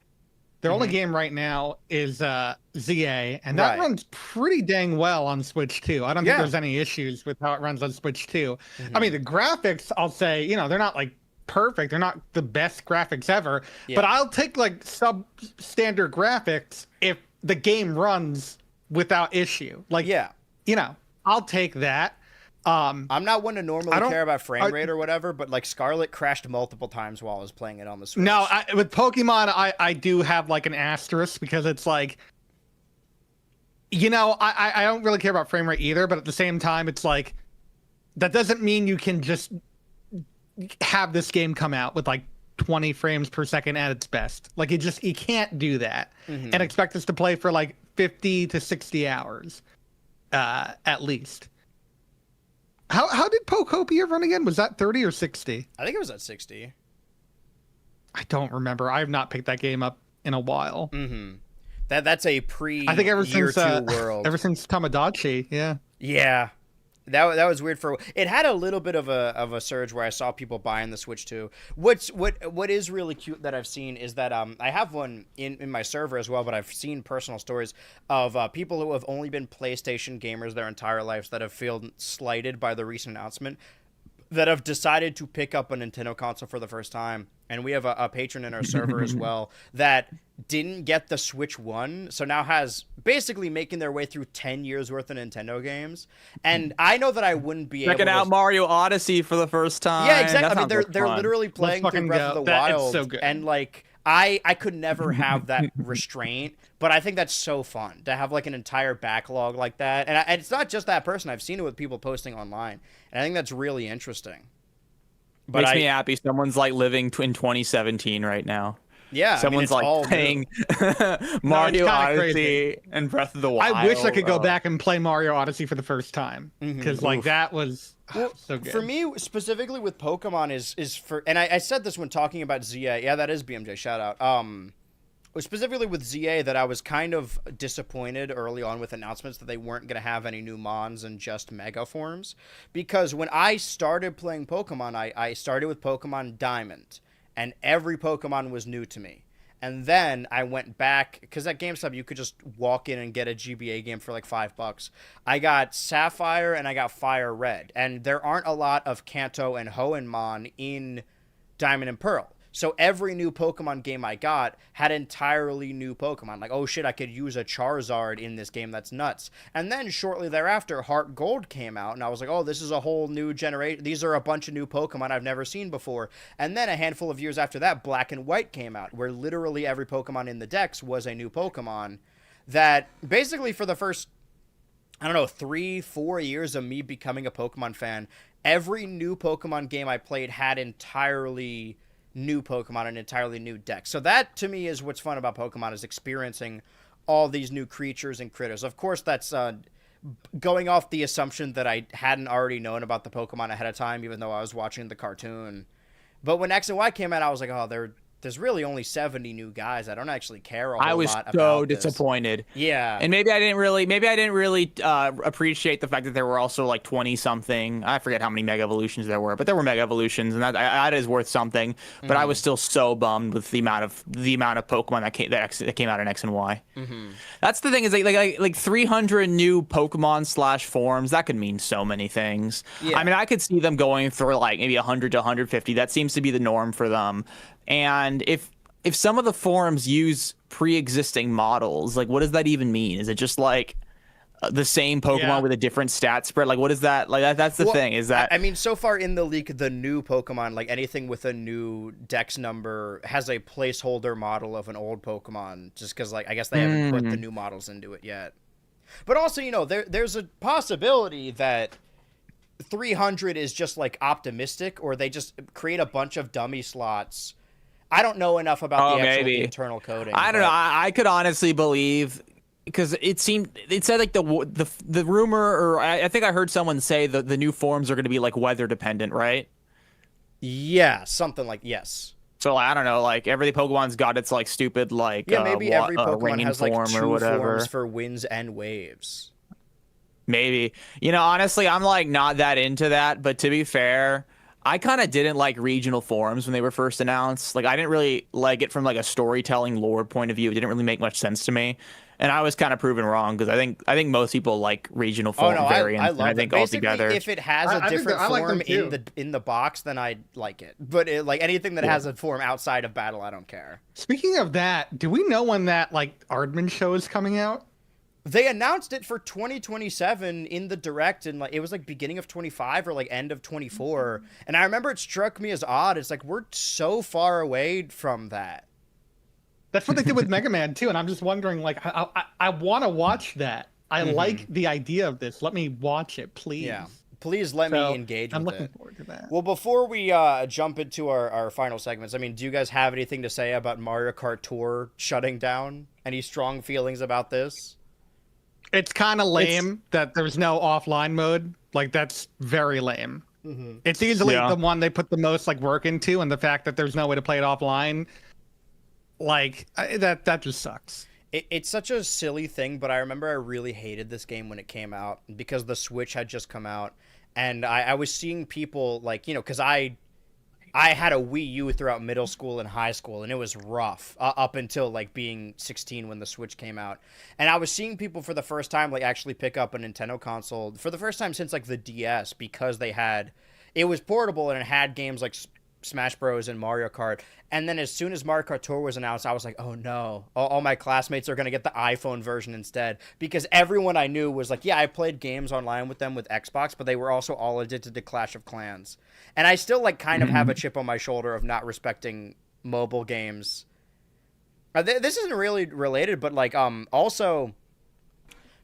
their only game right now is ZA, and that runs pretty dang well on Switch 2. I don't think there's any issues with how it runs on Switch 2. I mean, the graphics, I'll say, you know, they're not like perfect. They're not the best graphics ever, but I'll take like substandard graphics if the game runs without issue. Like, you know, I'll take that.
I'm not one to normally care about frame rate or whatever, but like Scarlet crashed multiple times while I was playing it on the Switch.
No, with Pokemon, I do have like an asterisk because it's like, you know, I don't really care about frame rate either, but at the same time, it's like, that doesn't mean you can just have this game come out with like 20 frames per second at its best. Like, you can't do that and expect us to play for like 50 to 60 hours at least. How did Pokopia run again? Was that 30 or 60?
I think it was at 60.
I don't remember. I have not picked that game up in a while.
Mm-hmm. That's a
I think ever since
world.
Ever since Tamagotchi, yeah.
Yeah. That was weird for it. Had a little bit of a surge where I saw people buying the Switch 2. What is really cute that I've seen is that I have one in my server as well, but I've seen personal stories of people who have only been PlayStation gamers their entire lives that have felt slighted by the recent announcement, that have decided to pick up a Nintendo console for the first time. And we have a patron in our server as well that didn't get the Switch 1, so now has basically making their way through 10 years worth of Nintendo games. And I know that I wouldn't be able to...
Checking out Mario Odyssey for the first time.
Yeah, exactly. I mean, they're literally playing through Breath of the Wild.
So good.
And like, I could never have that restraint, but I think that's so fun to have like an entire backlog like that. And it's not just that person. I've seen it with people posting online, and I think that's really interesting.
But makes me happy. Someone's like living in 2017 right now.
Yeah,
someone's like playing Mario Odyssey and Breath of the Wild.
I wish I could go back and play Mario Odyssey for the first time, because like that was so good.
For me, specifically with Pokemon, is for, and I said this when talking about ZA. Yeah, that is BMJ. Shout out. Specifically with ZA, that I was kind of disappointed early on with announcements that they weren't going to have any new Mons and just Mega forms, because when I started playing Pokemon, I started with Pokemon Diamond, and every Pokemon was new to me. And then I went back, because at GameStop you could just walk in and get a GBA game for like $5. I got Sapphire and I got Fire Red, and there aren't a lot of Kanto and Hoenn in Diamond and Pearl. So every new Pokemon game I got had entirely new Pokemon. Like, oh shit, I could use a Charizard in this game. That's nuts. And then shortly thereafter, Heart Gold came out, and I was like, oh, this is a whole new generation. These are a bunch of new Pokemon I've never seen before. And then a handful of years after that, Black and White came out, where literally every Pokemon in the decks was a new Pokemon. That basically for the first, 3-4 years of me becoming a Pokemon fan, every new Pokemon game I played had entirely new Pokemon, an entirely new deck. So that to me is what's fun about Pokemon, is experiencing all these new creatures and critters. Of course, that's going off the assumption that I hadn't already known about the Pokemon ahead of time, even though I was watching the cartoon. But when X and Y came out, I was like, oh, there's really only 70 new guys. I don't actually care a whole
I was
lot
so
about this.
disappointed.
Yeah.
And maybe I didn't really appreciate the fact that there were also like 20 something. I forget how many Mega Evolutions there were, but there were Mega Evolutions, and that is worth something. But I was still so bummed with the amount of Pokemon that came out in X and Y. That's the thing, is like 300 new Pokemon / forms. That could mean so many things.
Yeah.
I mean, I could see them going through like maybe 100 to 150. That seems to be the norm for them. And if some of the forms use pre-existing models, like, what does that even mean? Is it just like the same Pokemon with a different stat spread? Like, what is that? Like, that's the thing, is that...
I mean, so far in the leak, the new Pokemon, like anything with a new dex number, has a placeholder model of an old Pokemon, just because, like, I guess they haven't put the new models into it yet. But also, you know, there's a possibility that 300 is just, like, optimistic, or they just create a bunch of dummy slots. I don't know enough about the actual internal coding.
I don't know. I could honestly believe, because it said like the rumor, or I think I heard someone say that the new forms are going to be like weather dependent, right?
Yeah, something like, yes.
So I don't know, like every Pokemon's got its like stupid like
maybe every Pokemon
rain
has like
form
2
or whatever.
forms for winds and waves.
Maybe. You know, honestly, I'm like not that into that, but to be fair, I kind of didn't like regional forms when they were first announced. Like, I didn't really like it from like a storytelling lore point of view. It didn't really make much sense to me, and I was kind of proven wrong, because I think most people like regional form variants.
I love
I think
it.
altogether,
if it has a different form in the box, then I like it. But like anything that has a form outside of battle, I don't care.
Speaking of that, do we know when that like Aardman show is coming out?
They announced it for 2027 in the direct, and like it was like beginning of 25 or like end of 24. And I remember it struck me as odd. It's like, we're so far away from that.
That's what they did with Mega Man too, and I'm just wondering, like, I want to watch that. I like the idea of this. Let me watch it, please.
Yeah, please let me engage with it.
I'm looking forward to that.
Well, before we jump into our final segments, I mean, do you guys have anything to say about Mario Kart Tour shutting down? Any strong feelings about this?
It's kind of lame that there's no offline mode. Like, that's very lame. It's easily the one they put the most like work into, and the fact that there's no way to play it offline, like that just sucks.
It's such a silly thing, but I remember I really hated this game when it came out, because the Switch had just come out, and I was seeing people like, you know, because I had a Wii U throughout middle school and high school, and it was rough up until like being 16 when the Switch came out. And I was seeing people for the first time like actually pick up a Nintendo console for the first time since like the DS, because it was portable and it had games like Smash Bros. And Mario Kart. And then as soon as Mario Kart Tour was announced, I was like, oh no, all my classmates are going to get the iPhone version instead, because everyone I knew was like, yeah, I played games online with them with Xbox, but they were also all addicted to Clash of Clans. And I still like kind of have a chip on my shoulder of not respecting mobile games. This isn't really related, but like also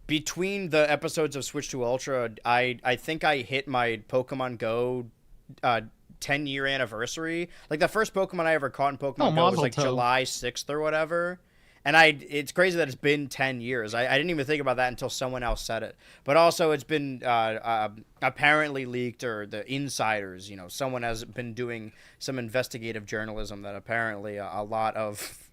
between the episodes of Switch to Ultra, I think I hit my Pokemon Go 10-year anniversary. Like, the first Pokemon I ever caught in Pokemon Go was like July 6th or whatever. And it's crazy that it's been 10 years. I didn't even think about that until someone else said it. But also, it's been apparently leaked, or the insiders, you know, someone has been doing some investigative journalism that apparently a lot of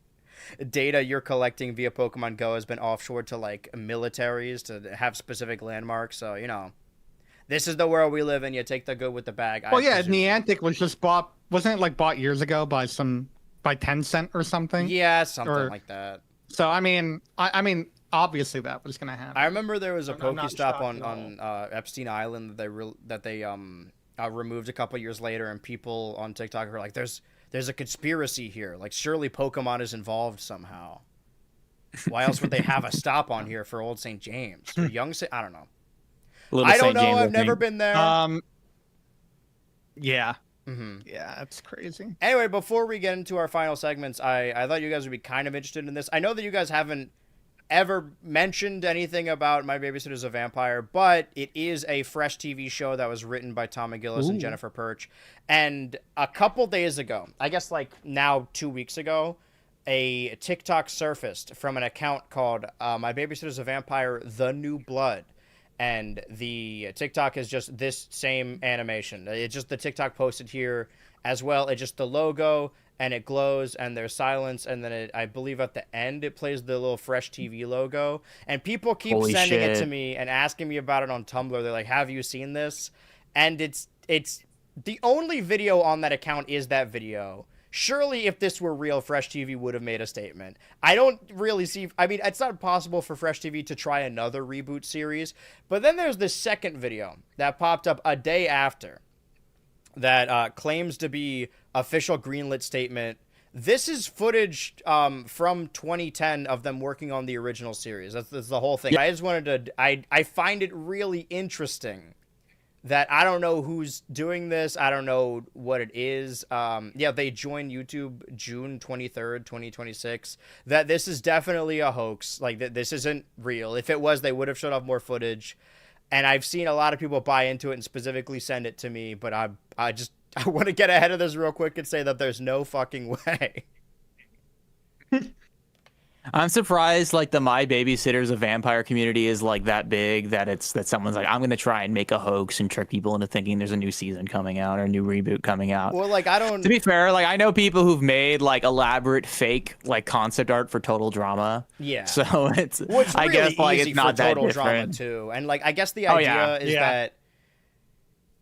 data you're collecting via Pokemon Go has been offshored to, like, militaries to have specific landmarks. So, you know, this is the world we live in. You take the good with the bad.
Well, yeah, Niantic was just bought. Wasn't it like bought years ago by Tencent or something?
Yeah, something like that.
So I mean, obviously that was going to happen.
I remember there was a Pokestop on Epstein Island that they removed a couple years later, and people on TikTok were like, "There's a conspiracy here. Like, surely Pokemon is involved somehow. Why else would they have a stop on here for Old St. James or Young St. I don't know. I don't know. I've never been there.
Yeah. Yeah, that's crazy.
Anyway, before we get into our final segments, I thought you guys would be kind of interested in this. I know that you guys haven't ever mentioned anything about My Babysitter's a Vampire, but it is a fresh TV show that was written by Tom McGillis and Jennifer Perch. And a couple days ago, I guess like now 2 weeks ago, a TikTok surfaced from an account called My Babysitter's a Vampire, The New Blood. And the TikTok is just this same animation. It's just the TikTok posted here as well. It's just the logo and it glows, and there's silence, and then I believe at the end it plays the little Fresh TV logo, and people keep
Holy
sending it to
shit.
me and asking me about it on Tumblr. They're like, "Have you seen this?" And it's the only video on that account is that video. Surely, if this were real, Fresh TV would have made a statement. I don't really see... I mean, it's not possible for Fresh TV to try another reboot series. But then there's this second video that popped up a day after that claims to be official greenlit statement. This is footage from 2010 of them working on the original series. That's the whole thing. I just wanted to... I find it really interesting that I don't know who's doing this. I don't know what it is. Yeah, they joined YouTube June 23rd, 2026. That this is definitely a hoax. Like, this isn't real. If it was, they would have showed off more footage. And I've seen a lot of people buy into it and specifically send it to me. But I want to get ahead of this real quick and say that there's no fucking way.
I'm surprised like the My Babysitter's a Vampire community is like that big that someone's like, I'm gonna try and make a hoax and trick people into thinking there's a new season coming out or a new reboot coming out.
Well, like, I don't...
To be fair, like I know people who've made like elaborate fake like concept art for Total Drama.
Yeah.
So it's
I
really guess like it's not that
total
different.
drama too. And like I guess the idea is that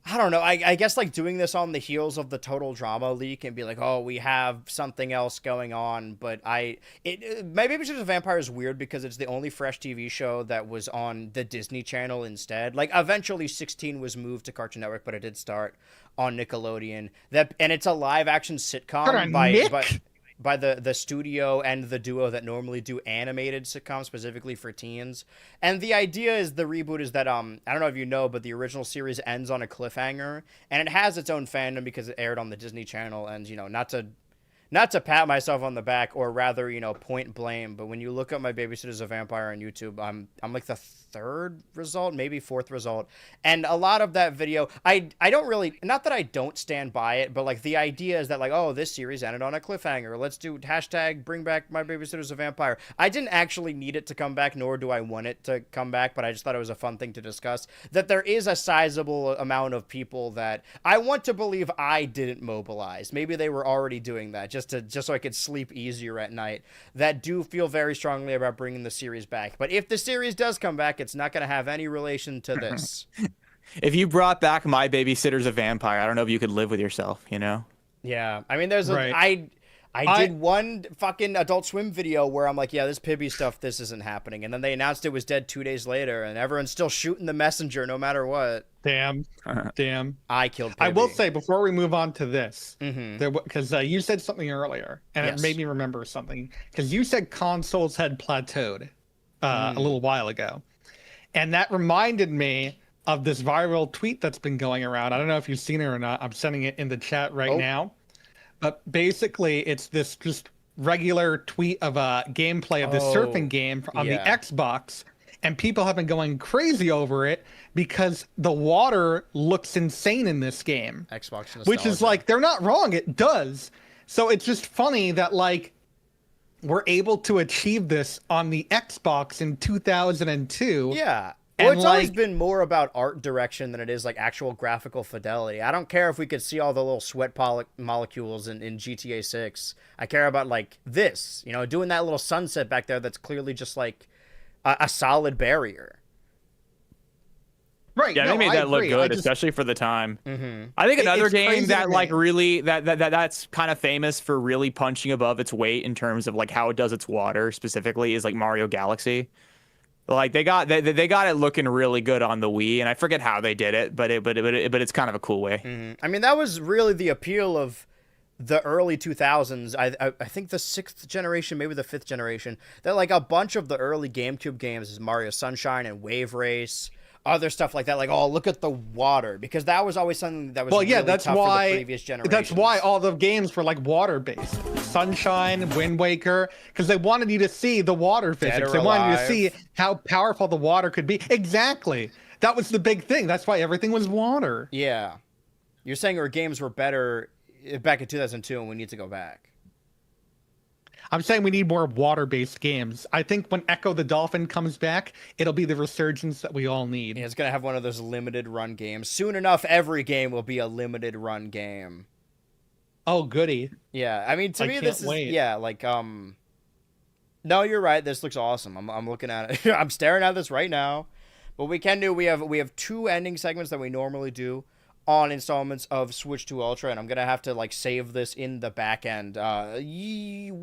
I don't know. I guess like doing this on the heels of the Total Drama leak and be like, oh, we have something else going on. But My Baby Sister's a Vampire is weird because it's the only Fresh TV show that was on the Disney Channel instead. Like eventually 16 was moved to Cartoon Network, but it did start on Nickelodeon. And it's a live action sitcom by the studio and the duo that normally do animated sitcoms specifically for teens. And the idea is the reboot is that I don't know if you know, but the original series ends on a cliffhanger, and it has its own fandom because it aired on the Disney Channel. And not to pat myself on the back, or rather, point blame, but when you look up My Babysitter's a Vampire on YouTube, I'm like the third result, maybe fourth result. And a lot of that video, I don't really, not that I don't stand by it, but like the idea is that like, oh, this series ended on a cliffhanger. Let's do hashtag bring back My Babysitter's a Vampire. I didn't actually need it to come back, nor do I want it to come back, but I just thought it was a fun thing to discuss. That there is a sizable amount of people that I want to believe I didn't mobilize. Maybe they were already doing that just so I could sleep easier at night, that do feel very strongly about bringing the series back. But if the series does come back, it's not going to have any relation to this.
If you brought back My Babysitter's a Vampire, I don't know if you could live with yourself,
Yeah, I mean, there's
Right.
I did one fucking Adult Swim video where I'm like, yeah, this Pibby stuff, this isn't happening. And then they announced it was dead 2 days later, and everyone's still shooting the messenger no matter what.
Damn.
I killed Pibby.
I will say before we move on to this,
Mhm.
because you said something earlier, and
Yes.
it made me remember something. Because you said consoles had plateaued a little while ago, and that reminded me of this viral tweet that's been going around. I don't know if you've seen it or not. I'm sending it in the chat right now. But basically, it's this just regular tweet of a gameplay of this surfing game on the Xbox, and people have been going crazy over it because the water looks insane in this game.
Xbox nostalgia.
Which is like, they're not wrong, it does. So it's just funny that like we're able to achieve this on the Xbox in 2002.
Yeah.
And
Well, it's always
like-
been more about art direction than it is like actual graphical fidelity. I don't care if we could see all the little sweat molecules in GTA 6. I care about like this, doing that little sunset back there that's clearly just like a solid barrier.
Right.
Yeah,
no,
they made
I
that look
agree.
good, especially for the time.
Mm-hmm.
I think another
It's
game
crazy
that
to
like
me.
really that's kind of famous for really punching above its weight in terms of like how it does its water specifically is like Mario Galaxy. Like they got it looking really good on the Wii, and I forget how they did it, but it's kind of a cool way.
Mm-hmm. I mean, that was really the appeal of the early 2000s. I think the 6th generation, maybe the 5th generation, that like a bunch of the early GameCube games is Mario Sunshine and Wave Race, other stuff like that. Like, oh, look at the water, because that was always something that was really
that's
tough
why
for the previous generation.
that's why all the games were like water based. Sunshine, Wind Waker, because they wanted you to see the water physics. They wanted you to see how powerful the water could be. Exactly. That was the big thing. That's why everything was water.
Yeah. You're saying our games were better back in 2002 and we need to go back.
I'm saying we need more water-based games. I think when Echo the Dolphin comes back, it'll be the resurgence that we all need.
Yeah, it's going to have one of those limited run games. Soon enough, every game will be a limited run game.
Oh, goody.
Yeah, I mean, to
I
me,
can't
this is
wait.
yeah, like No, you're right. This looks awesome. I'm looking at it. I'm staring at this right now. But we have two ending segments that we normally do on installments of Switch 2 Ultra, and I'm gonna have to like save this in the back end.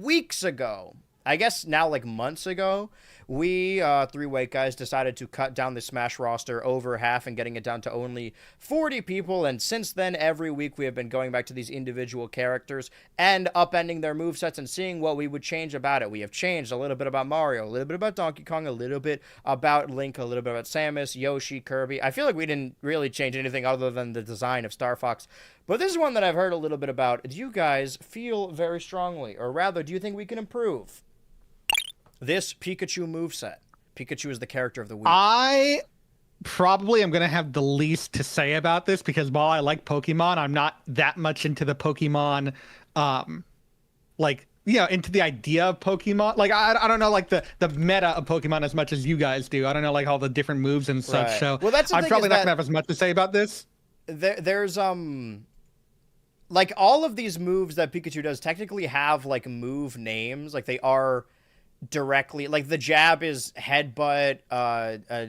Weeks ago, I guess now like months ago, we three white guys decided to cut down the Smash roster over half and getting it down to only 40 people. And since then, every week we have been going back to these individual characters and upending their movesets and seeing what we would change about it. We have changed a little bit about Mario, a little bit about Donkey Kong, a little bit about Link, a little bit about Samus, Yoshi, Kirby. I feel like we didn't really change anything other than the design of Star Fox. But this is one that I've heard a little bit about. Do you guys feel very strongly, or rather, do you think we can improve this Pikachu moveset? Pikachu is the character of the week.
I probably am going to have the least to say about this because while I like Pokemon, I'm not that much into the Pokemon, into the idea of Pokemon. Like, I don't know, like, the meta of Pokemon as much as you guys do. I don't know, like, all the different moves and such.
Right.
So
well, that's the
I'm
thing
probably
is
not
that
going to have as much to say about this.
there's like all of these moves that Pikachu does technically have like move names. Like they are directly like the jab is headbutt.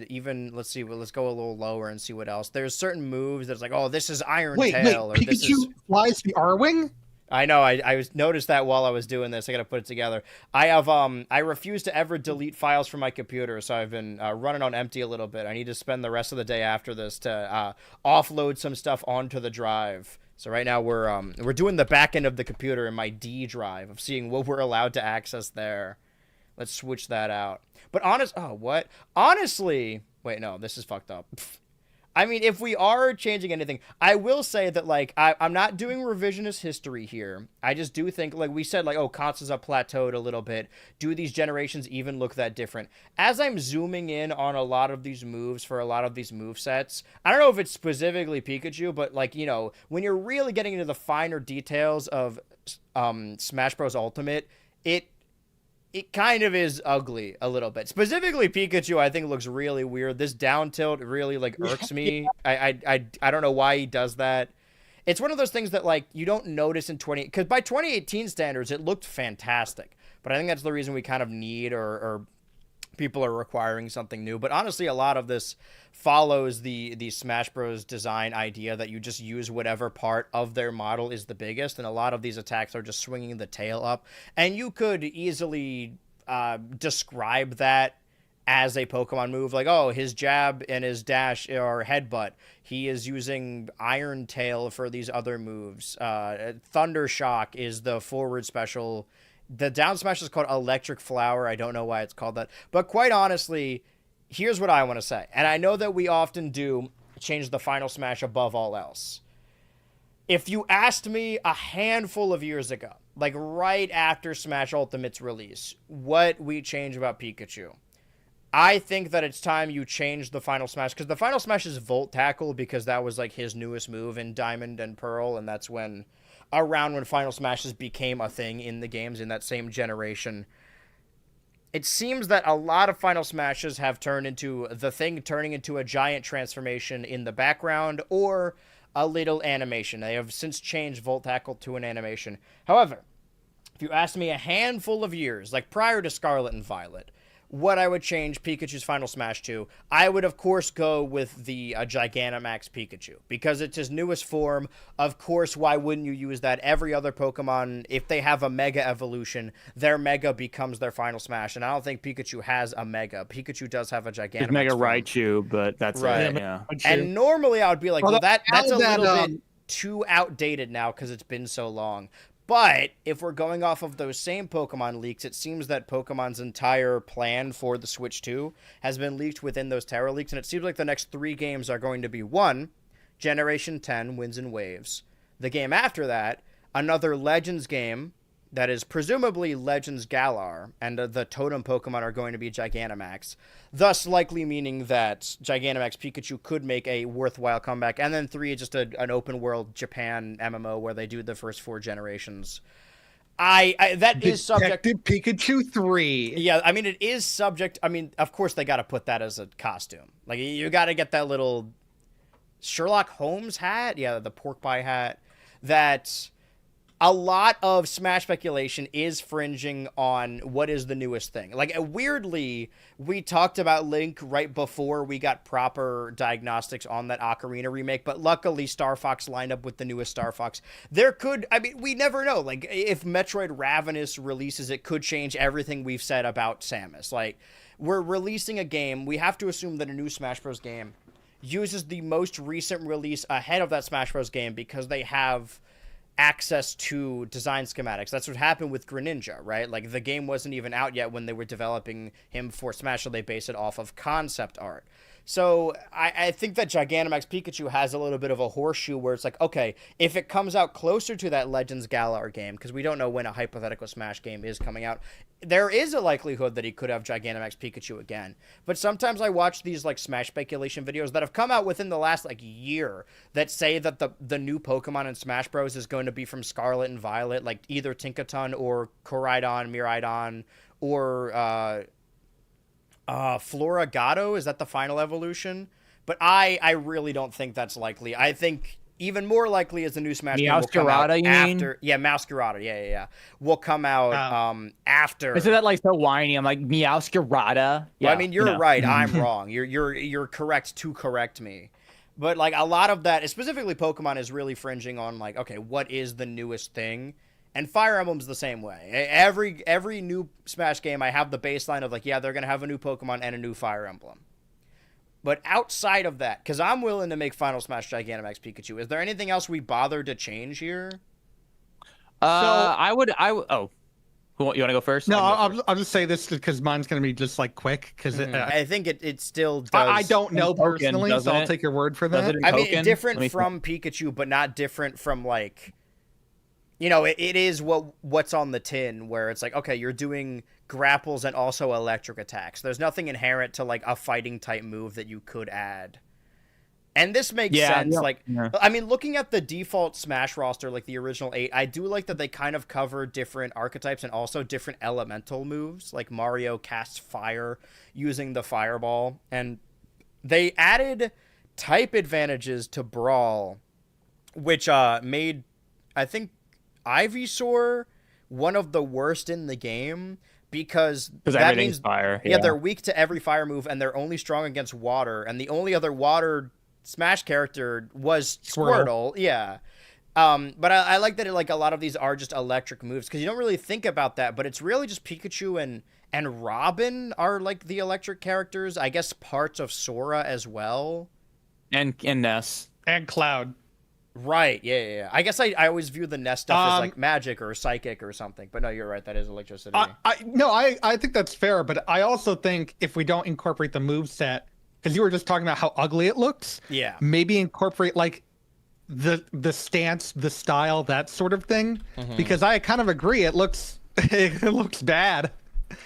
Even let's see, let's go a little lower and see what else. There's certain moves that's like, oh, this is Iron Tail, or
Pikachu
this is.
flies the R-wing?
I know. I noticed that while I was doing this. I got to put it together. I refuse to ever delete files from my computer, so I've been running on empty a little bit. I need to spend the rest of the day after this to offload some stuff onto the drive. So right now we're doing the back end of the computer in my D drive of seeing what we're allowed to access there. Let's switch that out. But honestly, wait, no, this is fucked up. I mean, if we are changing anything, I will say that, like, I'm not doing revisionist history here. I just do think, like we said, like, oh, Katsu's up plateaued a little bit. Do these generations even look that different? As I'm zooming in on a lot of these moves for a lot of these movesets, I don't know if it's specifically Pikachu, but, like, you know, when you're really getting into the finer details of Smash Bros. Ultimate, it kind of is ugly a little bit. Specifically, Pikachu, I think looks really weird. This down tilt really like irks me. I don't know why he does that. It's one of those things that like you don't notice in because by 2018 standards, it looked fantastic. But I think that's the reason we kind of need or people are requiring something new. But honestly, a lot of this follows the Smash Bros. Design idea that you just use whatever part of their model is the biggest, and a lot of these attacks are just swinging the tail up. And you could easily describe that as a Pokemon move, like, oh, his jab and his dash or headbutt. He is using Iron Tail for these other moves. Thunder Shock is the forward special. The down smash is called Electric Flower. I don't know why it's called that. But quite honestly, here's what I want to say. And I know that we often do change the final smash above all else. If you asked me a handful of years ago, like right after Smash Ultimate's release, what we change about Pikachu, I think that it's time you change the final smash. Because the final smash is Volt Tackle, because that was like his newest move in Diamond and Pearl. And that's around when Final Smashes became a thing in the games in that same generation. It seems that a lot of Final Smashes have turned into the thing turning into a giant transformation in the background or a little animation. They have since changed Volt Tackle to an animation. However, if you asked me a handful of years, like prior to Scarlet and Violet, what I would change Pikachu's Final Smash to, I would, of course, go with the Gigantamax Pikachu. Because it's his newest form. Of course, why wouldn't you use that? Every other Pokemon, if they have a Mega Evolution, their Mega becomes their Final Smash. And I don't think Pikachu has a Mega. Pikachu does have a Gigantamax
It's Mega
form.
Raichu, but that's
right.
it, yeah.
And normally I would be like, well, that's a little bit too outdated now because it's been so long. But if we're going off of those same Pokemon leaks, it seems that Pokemon's entire plan for the Switch 2 has been leaked within those Terra leaks, and it seems like the next 3 games are going to be 1, Generation 10, Winds and Waves. The game after that, another Legends game that is presumably Legends Galar, and the totem Pokemon are going to be Gigantamax, thus likely meaning that Gigantamax Pikachu could make a worthwhile comeback. And then 3, just an open-world Japan MMO where they do the first 4 generations. That is subject...
Pikachu 3.
Yeah, I mean, it is subject... I mean, of course they got to put that as a costume. Like, you got to get that little Sherlock Holmes hat? Yeah, the pork pie hat. That... a lot of Smash speculation is fringing on what is the newest thing. Like, weirdly, we talked about Link right before we got proper diagnostics on that Ocarina remake, but luckily Star Fox lined up with the newest Star Fox. We never know. Like, if Metroid Ravenous releases, it could change everything we've said about Samus. Like, we're releasing a game, we have to assume that a new Smash Bros. Game uses the most recent release ahead of that Smash Bros. Game because they have access to design schematics. That's what happened with Greninja, right? Like, the game wasn't even out yet when they were developing him for Smash, so they base it off of concept art. So I think that Gigantamax Pikachu has a little bit of a horseshoe where it's like, okay, if it comes out closer to that Legends Galar game, because we don't know when a hypothetical Smash game is coming out, there is a likelihood that he could have Gigantamax Pikachu again. But sometimes I watch these like Smash speculation videos that have come out within the last like year that say that the new Pokemon in Smash Bros is going to be from Scarlet and Violet, like either Tinkaton or Koraidon, Miraidon, or Floragato. Is that the final evolution? But I really don't think that's likely. I think even more likely is the new Smash game will come out after. Yeah, Masquerada. Yeah. Will come out after.
I said that like so whiny. I'm like Meowscarada. Yeah,
well, I mean, you're right. I'm wrong. You're correct to correct me. But like a lot of that, specifically Pokemon, is really fringing on like, okay, what is the newest thing? And Fire Emblem's the same way. Every new Smash game, I have the baseline of like, yeah, they're gonna have a new Pokemon and a new Fire Emblem. But outside of that, because I'm willing to make Final Smash Gigantamax Pikachu, is there anything else we bothered to change here?
I would. Oh, you want to go first?
No, I'll just say this because mine's gonna be just like quick because
I think it still does.
I don't know personally, so I'll take your word for that.
I mean, different from Pikachu, but not different from like. You know, it is what's on the tin where it's like, okay, you're doing grapples and also electric attacks. There's nothing inherent to like a fighting type move that you could add. And this makes sense. I mean, looking at the default Smash roster, like the original 8, I do like that they kind of cover different archetypes and also different elemental moves. Like Mario casts fire using the fireball. And they added type advantages to Brawl, which made, I think, Ivysaur one of the worst in the game because that means
fire.
Yeah, they're weak to every fire move and they're only strong against water. And the only other water Smash character was Squirtle. Yeah. But I like that a lot of these are just electric moves because you don't really think about that, but it's really just Pikachu and Robin are like the electric characters. I guess parts of Sora as well.
And Ness.
And Cloud.
Right, yeah. I guess I always view the Nest stuff as like magic or psychic or something, but no, you're right, that is electricity.
I think that's fair, but I also think if we don't incorporate the moveset, because you were just talking about how ugly it looks, maybe incorporate like the stance, the style, that sort of thing, because I kind of agree, it looks bad.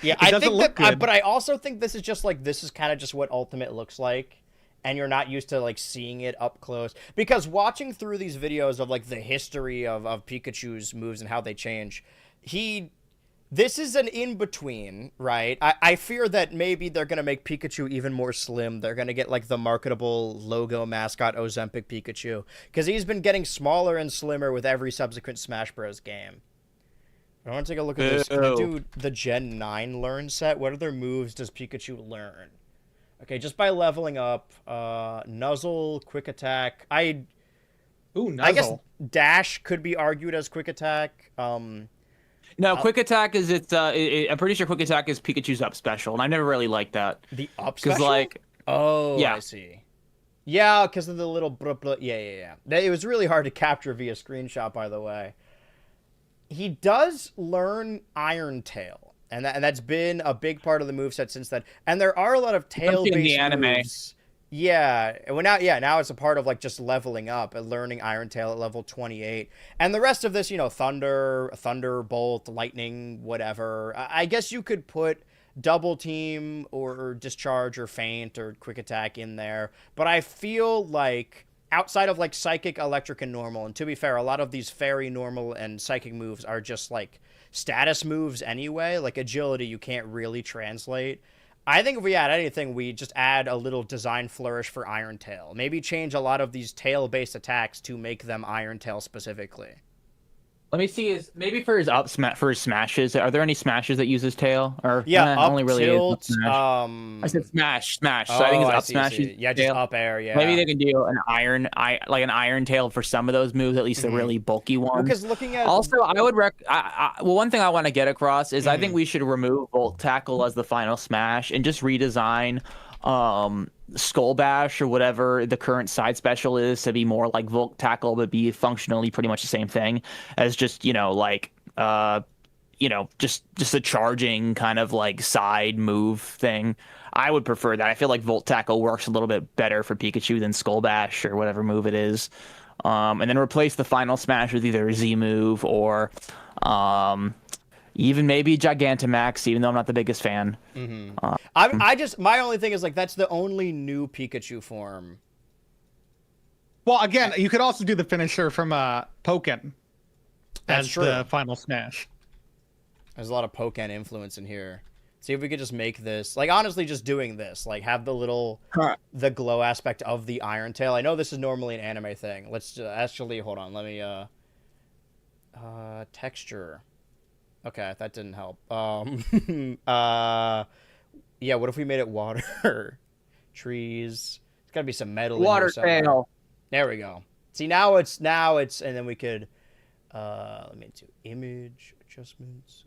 Yeah, I think that, but I also think this is kind of just what Ultimate looks like. And you're not used to like seeing it up close because watching through these videos of like the history of Pikachu's moves and how they change, this is an in-between, right? I fear that maybe they're going to make Pikachu even more slim. They're going to get like the marketable logo mascot Ozempic Pikachu because he's been getting smaller and slimmer with every subsequent Smash Bros. Game. I want to take a look at this. Can I do the Gen 9 learn set? What other moves does Pikachu learn? Okay, just by leveling up, Nuzzle, Quick Attack. I guess Dash could be argued as Quick Attack.
No, Quick Attack is I'm pretty sure Quick Attack is Pikachu's up special, and I never really liked that.
The up special? I see. Yeah, because of the little blah. Yeah. It was really hard to capture via screenshot, by the way. He does learn Iron Tail. And that's been a big part of the moveset since then. And there are a lot of tail-based moves. Yeah. Well, now it's a part of like just leveling up and learning Iron Tail at level 28. And the rest of this, Thunder, Thunderbolt, Lightning, whatever. I guess you could put Double Team or Discharge or Feint or Quick Attack in there. But I feel like outside of like Psychic, Electric, and Normal, and to be fair, a lot of these Fairy, Normal, and Psychic moves are just like status moves anyway, like Agility you can't really translate. I think if we add anything, we just add a little design flourish for Iron Tail. Maybe change a lot of these tail-based attacks to make them Iron Tail specifically.
Let me see his maybe for his for his smashes. Are there any smashes that use his tail? Or
Yeah, up
only really
tilt.
I said smash. So I think
Oh,
his
I
up
see, I
smash is
see. Yeah, just
tail.
up air. Yeah.
Maybe they can do an iron tail for some of those moves, at least the really bulky ones.
Because looking at
Also, I would well, one thing I want to get across is I think we should remove Volt Tackle as the final smash and just redesign Skull Bash or whatever the current side special is to be more like Volt Tackle, but be functionally pretty much the same thing as just just a charging kind of like side move thing. I would prefer that. I feel like Volt Tackle works a little bit better for Pikachu than Skull Bash or whatever move it is. And then replace the final smash with either a Z move or even maybe Gigantamax, even though I'm not the biggest fan.
My only thing is like that's the only new Pikachu form.
Well, again, you could also do the finisher from Pokken
That's
as
true.
the final smash.
There's a lot of Pokken influence in here. See if we could just make this like honestly just doing this like have the glow aspect of the Iron Tail. I know this is normally an anime thing. Let's actually hold on. Let me texture. Okay, that didn't help. Yeah, what if we made it water? Trees. There's got to be some metal
Water
in here somewhere.
tail.
There we go. See, now it's and then we could let me do image adjustments.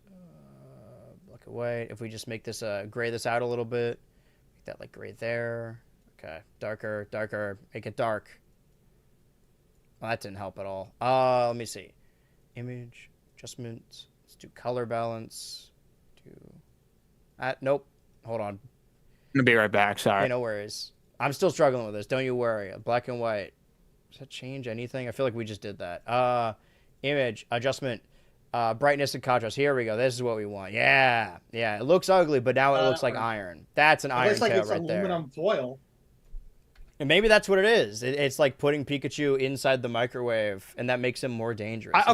Black and white. If we just make this gray this out a little bit, make that like gray there. Okay, darker. Make it dark. Well, that didn't help at all. Let me see. Image adjustments. Let's do color balance. Nope. Hold on.
I'm gonna be right back. Sorry.
Hey, no worries. I'm still struggling with this. Don't you worry. Black and white. Does that change anything? I feel like we just did that. Image adjustment. Brightness and contrast. Here we go. This is what we want. Yeah. It looks ugly, but now it looks like iron. That's an iron tail right there.
Aluminum foil.
And maybe that's what it is. It's like putting Pikachu inside the microwave, and that makes him more dangerous.
I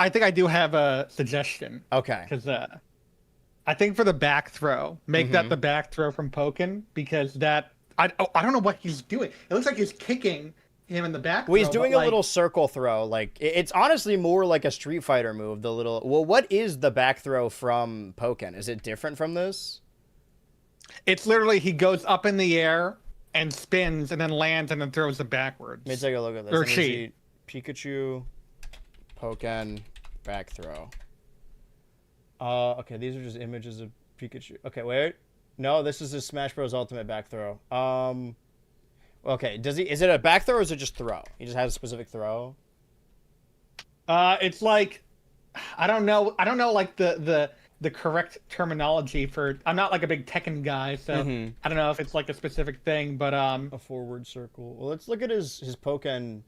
think I do have a suggestion.
Okay.
Because I think for the back throw, make that the back throw from Pokken, because that I don't know what he's doing. It looks like he's kicking him in the back.
Well, he's doing a little circle throw. Like it's honestly more like a Street Fighter move. The little. Well, what is the back throw from Pokken? Is it different from this?
It's literally he goes up in the air and spins and then lands and then throws it backwards.
Let me take a look at this.
Or she.
Pikachu, Pokken, back throw. Okay, these are just images of Pikachu. Okay, wait. No, this is his Smash Bros. Ultimate back throw. Okay, is it a back throw or is it just throw? He just has a specific throw?
It's like I don't know like the correct terminology for. I'm not like a big Tekken guy, so I don't know if it's like a specific thing, but
a forward circle. Well, let's look at his Pokken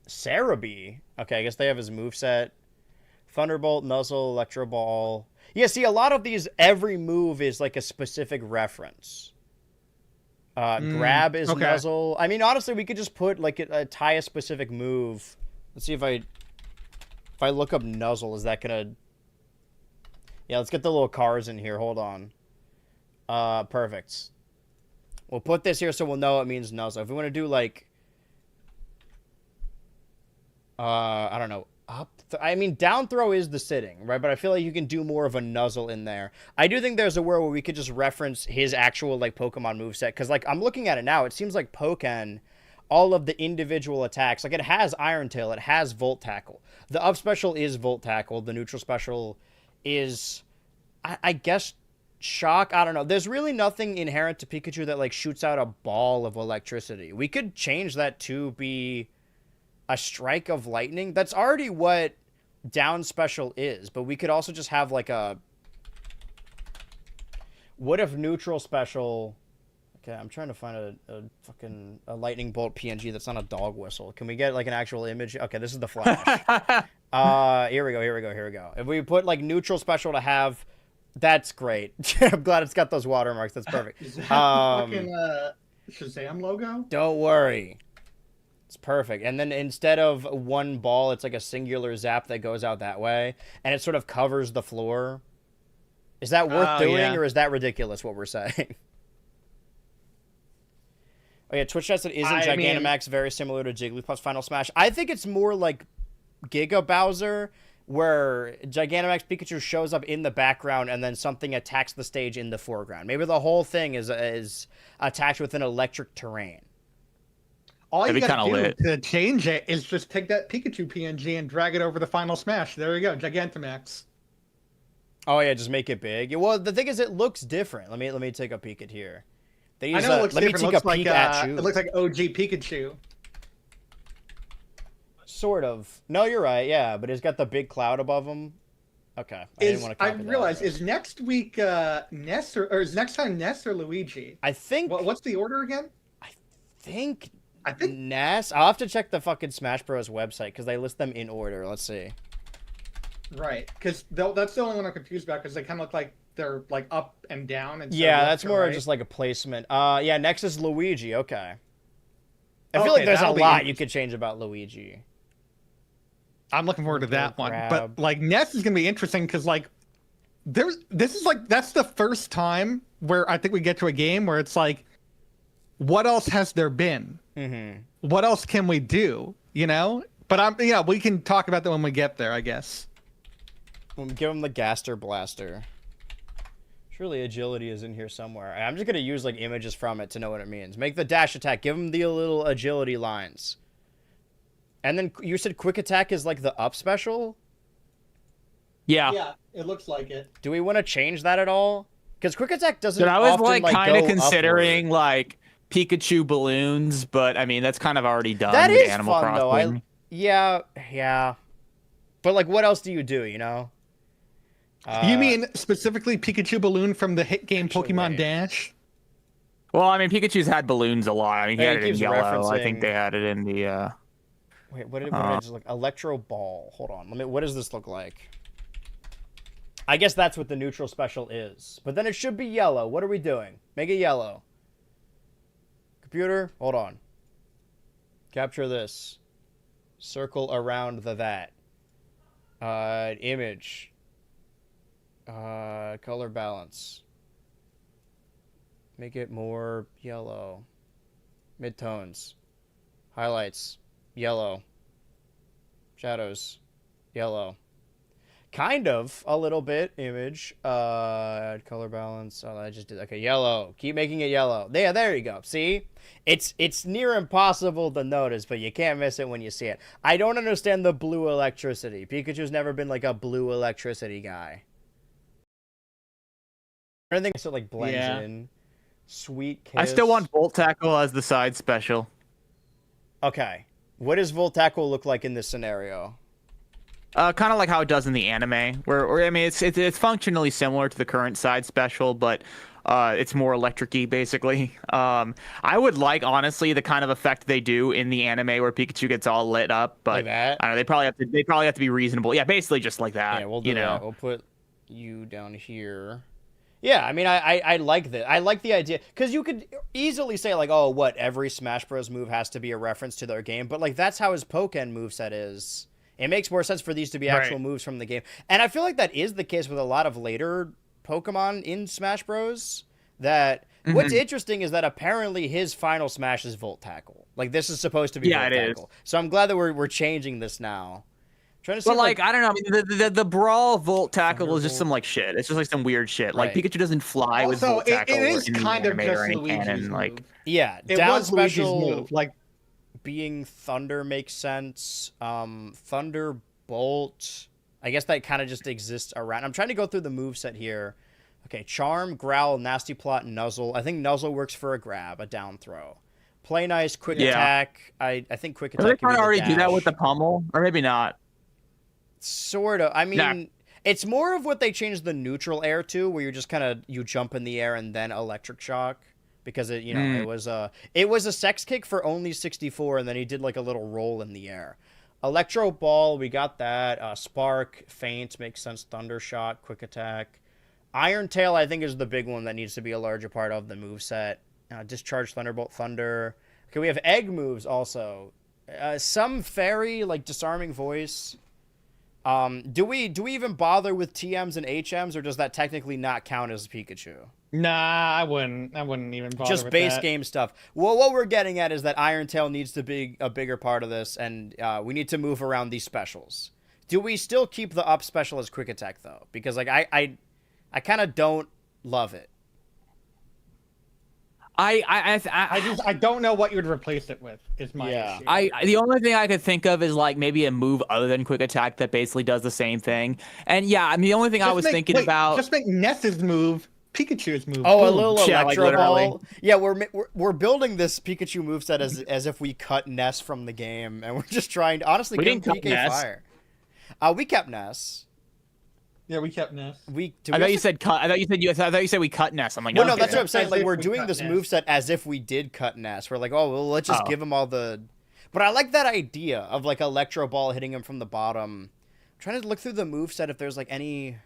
Cerebi. Okay, I guess they have his moveset. Thunderbolt, Nuzzle, Electro Ball. Yeah, see, a lot of these, every move is like a specific reference. Grab is Nuzzle. I mean, honestly, we could just put like tie a specific move. Let's see if I look up Nuzzle, is that gonna? Yeah, let's get the little cars in here. Hold on. Perfect. We'll put this here so we'll know it means Nuzzle. If we want to do like, I don't know. I mean, down throw is the sitting, right? But I feel like you can do more of a Nuzzle in there. I do think there's a world where we could just reference his actual, like, Pokemon moveset. Because, like, I'm looking at it now. It seems like Pokken, all of the individual attacks, like, it has Iron Tail. It has Volt Tackle. The up special is Volt Tackle. The neutral special is, I guess, Shock. I don't know. There's really nothing inherent to Pikachu that, like, shoots out a ball of electricity. We could change that to be a strike of lightning. That's already what down special is, but we could also just have like a, what if neutral special? Okay, I'm trying to find a fucking lightning bolt PNG that's not a dog whistle. Can we get like an actual image? Okay, this is the Flash. Here we go. If we put like neutral special to have, that's great. I'm glad it's got those watermarks. That's perfect.
Is that fucking Shazam logo?
Don't worry. It's perfect. And then instead of one ball, it's like a singular zap that goes out that way, and it sort of covers the floor. Is that worth doing, or is that ridiculous what we're saying? Oh yeah, Twitch says it isn't Gigantamax very similar to Jigglypuff's Final Smash? I think it's more like Giga Bowser, where Gigantamax Pikachu shows up in the background and then something attacks the stage in the foreground. Maybe the whole thing is attached with an electric terrain.
All you
That'd be
gotta do
kinda lit.
to change it is just take that Pikachu PNG and drag it over the final smash. There you go, Gigantamax.
Oh yeah, just make it big. Well, the thing is, it looks different. Let me take a peek at here. They
I
use
know it looks
let me
different.
take
It looks
a peek
like,
at you.
it looks like OG Pikachu.
Sort of. No, you're right. Yeah, but it's got the big cloud above him. Okay. I didn't want to
I
copy that.
realize, is next week Ness or is next time Ness or Luigi?
I think.
What's the order again?
I think
think
Ness. I'll have to check the fucking Smash Bros. Website because they list them in order. Let's see.
Right, because that's the only one I'm confused about because they kind of look like they're like up and down. And
Yeah, that's more just like a placement. Yeah, next is Luigi. Okay. I feel
Okay,
like there's a
that'll be
lot you could change about Luigi.
I'm looking forward to that one.
Grab.
But like Ness is gonna be interesting because like that's the first time where I think we get to a game where it's like, what else has there been?
Mm-hmm.
What else can we do? You know? But we can talk about that when we get there, I guess.
We'll give him the Gaster Blaster. Surely agility is in here somewhere. I'm just gonna use like images from it to know what it means. Make the dash attack. Give him the little agility lines. And then you said quick attack is like the up special?
Yeah.
Yeah, it looks like it.
Do we want to change that at all? Because quick attack doesn't.
But I was
often,
kind of
go
considering
upward.
like Pikachu balloons, but I mean that's kind of already done.
That
with
is
Animal
fun
Crossing.
though. Yeah. But like, what else do? You know?
You mean specifically Pikachu balloon from the hit game
Actually,
Pokemon
wait.
Dash?
Well, I mean Pikachu's had balloons a lot. I mean he
Yeah,
had
he
it in
keeps
yellow. I
referencing-
think they had it in the.
Wait, what did I just look? Electro Ball. Hold on. What does this look like? I guess that's what the neutral special is. But then it should be yellow. What are we doing? Make it yellow. Computer, hold on. Capture this. Circle around that. Image. Color balance. Make it more yellow. Midtones. Highlights. Yellow. Shadows. Yellow. Kind of. A little bit. Image. Color balance. Oh, I just did. Okay, yellow. Keep making it yellow. Yeah, there you go. See? It's near impossible to notice, but you can't miss it when you see it. I don't understand the blue electricity. Pikachu's never been like a blue electricity guy. I don't think it like blends in. Sweet Kiss.
I still want Volt Tackle as the side special.
Okay. What does Volt Tackle look like in this scenario?
Kind of like how it does in the anime, where I mean, it's functionally similar to the current side special, but it's more electric-y, basically. I would like, honestly, the kind of effect they do in the anime where Pikachu gets all lit up, but
Like that?
I don't know, they probably have to be reasonable. Yeah, basically just like that.
Yeah, we'll do
you know?
that. We'll put you down here. Yeah, I mean, I like that. I like the idea because you could easily say like, oh, what every Smash Bros. Move has to be a reference to their game, but like that's how his Pokken moveset is. It makes more sense for these to be actual moves from the game, and I feel like that is the case with a lot of later Pokemon in Smash Bros. That what's interesting is that apparently his final Smash is Volt Tackle. Like this is supposed to be Volt Tackle. So I'm glad that we're changing this now. Trying to see,
but like I don't know, I mean, the Brawl Volt Tackle is just some like shit. It's just like some weird shit. Like Pikachu doesn't fly with Volt Tackle.
It is
in the
kind of
anime
just
or any
Luigi's
canon.
move.
Like
yeah,
it
down
was
special
Luigi's move. Like
being Thunder makes sense. Thunderbolt. I guess that kind of just exists around. I'm trying to go through the moveset here. Okay, Charm, Growl, Nasty Plot, Nuzzle. I think Nuzzle works for a grab, a down throw. Play Nice, Quick Attack. I think Quick Attack.
Are they
can
trying
be
to
the
already do that
dash.
with the pummel, or maybe not?
Sort of. I mean, it's more of what they changed the neutral air to, where you're just kind of you jump in the air and then electric shock, because it it was a sex kick for only 64, and then he did like a little roll in the air. Electro Ball, we got that. Spark, Feint makes sense. Thunder Shot, Quick Attack. Iron Tail, I think, is the big one that needs to be a larger part of the moveset. Discharge, Thunderbolt, Thunder. Okay, we have egg moves also. Some fairy, like Disarming Voice. Do we even bother with TMs and HMs, or does that technically not count as Pikachu?
Nah, I wouldn't even bother
Just
with
base
that.
game stuff. Well, what we're getting at is that Iron Tail needs to be a bigger part of this, and we need to move around these specials. Do we still keep the up special as quick attack though? Because like I kind of don't love it.
I don't know what you would replace it with. Is my issue.
The only thing I could think of is like maybe a move other than quick attack that basically does the same thing. And yeah, I mean the only thing I was thinking about
just make Ness's move Pikachu's move.
Oh,
Boom.
a little
Yeah,
electro
like,
ball. Yeah, we're building this Pikachu moveset as if we cut Ness from the game, and we're just trying to honestly
We
give him
didn't cut
PK
Ness.
fire. We kept Ness.
Yeah, we kept Ness.
I thought you said cut. I thought you said we cut Ness. I'm like,
Well,
no,
no, that's what I'm saying.
As
Like
if
we're
we
doing
cut
this
Ness.
moveset as if we did cut Ness. We're like, oh well, let's just
Oh.
give him all the. But I like that idea of like electro ball hitting him from the bottom. I'm trying to look through the moveset if there's like any.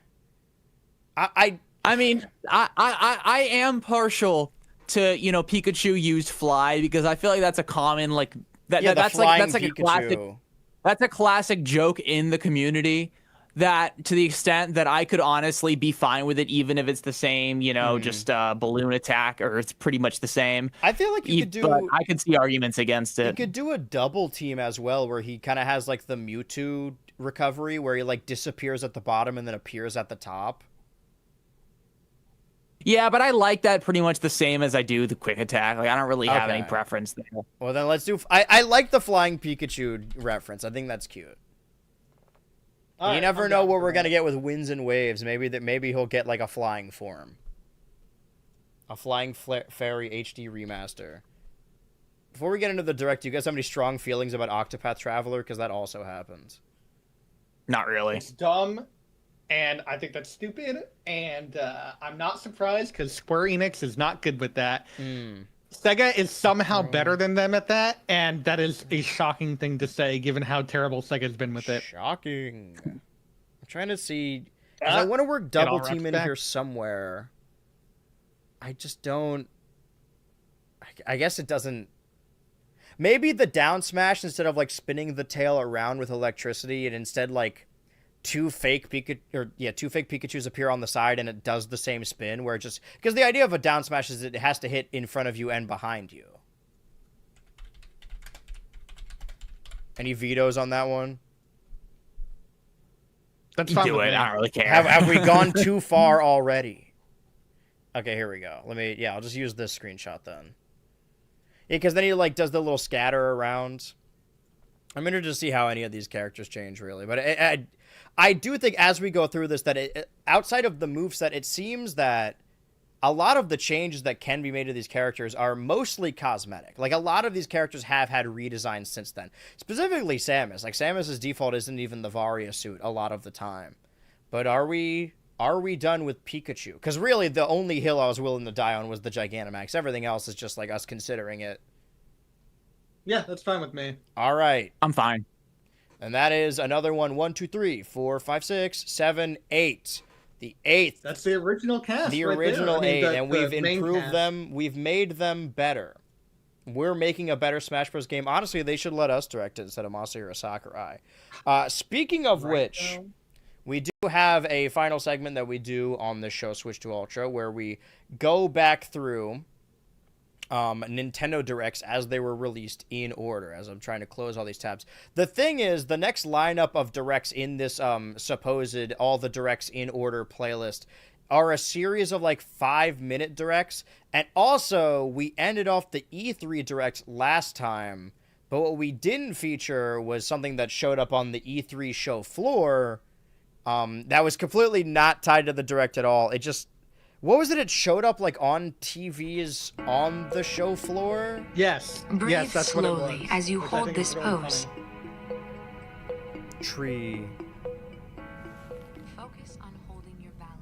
I mean, I am partial to Pikachu use fly because I feel like that's a common like that.
Yeah,
That's
the
like
flying
a classic.
Pikachu.
That's a classic joke in the community. That to the extent that I could honestly be fine with it, even if it's the same, just balloon attack, or it's pretty much the same.
I feel like you could do.
But I could see arguments against
You
it.
could do a double team as well, where he kind of has like the Mewtwo recovery, where he like disappears at the bottom and then appears at the top.
Yeah, but I like that pretty much the same as I do the quick attack. Like I don't really have any
Okay.
preference there.
Well, then let's do. I like the flying Pikachu reference. I think that's cute.
All
You
right,
never
I'm
know
down
what
for
we're
that.
gonna get with winds and waves. Maybe he'll get like a flying form, a flying fairy HD remaster. Before we get into the direct, do you guys have any strong feelings about Octopath Traveler? Because that also happens.
Not really.
It's dumb, and I think that's stupid. And I'm not surprised because Square Enix is not good with that. Sega is somehow better than them at that, and that is a shocking thing to say, given how terrible Sega's been with it.
Shocking. I'm trying to see. 'Cause I want to work double
all
team in
back.
here somewhere. I just don't. I guess it doesn't. Maybe the down smash, instead of like spinning the tail around with electricity, and instead like two fake Pikachus appear on the side and it does the same spin, where it just, because the idea of a down smash is it has to hit in front of you and behind you. Any vetoes on that one?
That's fine
Do
with
it.
me.
I don't really care.
Have we gone too far already? Okay, here we go. I'll just use this screenshot then. Yeah, because then he like does the little scatter around. I'm interested to see how any of these characters change, really. But I do think as we go through this that outside of the moveset, it seems that a lot of the changes that can be made to these characters are mostly cosmetic. Like, a lot of these characters have had redesigns since then. Specifically Samus. Like, Samus's default isn't even the Varia suit a lot of the time. But are we done with Pikachu? Because really, the only hill I was willing to die on was the Gigantamax. Everything else is just, like, us considering it.
Yeah, that's fine with me.
All right.
I'm fine.
And that is another one. 1, 2, 3, 4, 5, 6, 7, 8. The 8th.
That's the original cast.
The
right
original
there. I mean,
8,
the-
and
the
we've
main
improved
cast.
them. We've made them better. We're making a better Smash Bros. Game. Honestly, they should let us direct it instead of Masahiro Sakurai. Speaking of which, we do have a final segment that we do on this show, Switch to Ultra, where we go back through Nintendo Directs as they were released in order, as I'm trying to close all these tabs. The thing is, the next lineup of Directs in this supposed all the Directs in order playlist are a series of like 5-minute Directs, and also we ended off the E3 Directs last time, but what we didn't feature was something that showed up on the E3 show floor that was completely not tied to the Direct at all. It just, what was it? It showed up like on TVs on the show floor?
Yes.
Breathe
Yes, that's what it
slowly
was.
as you
Which I
hold
think is
this
really
pose.
funny.
Tree.
Focus on holding your balance.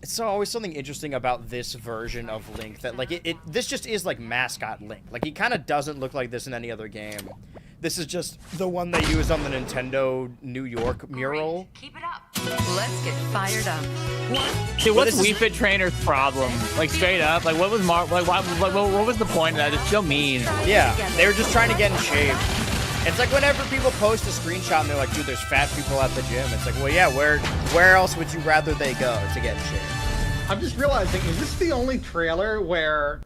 It's always something interesting about this version of Link that like this just is like mascot Link. Like he kind of doesn't look like this in any other game. This is just the one they used on the Nintendo New York mural.
Keep it up. Let's get fired up.
Dude, what's
this is-
Wii Fit Trainer's problem? Like straight up, like what was what was the point of that? It's so mean.
Yeah, they were just trying to get in shape. It's like whenever people post a screenshot and they're like, dude, there's fat people at the gym. It's like, well, yeah, where else would you rather they go to get in shape?
I'm just realizing, is this the only trailer where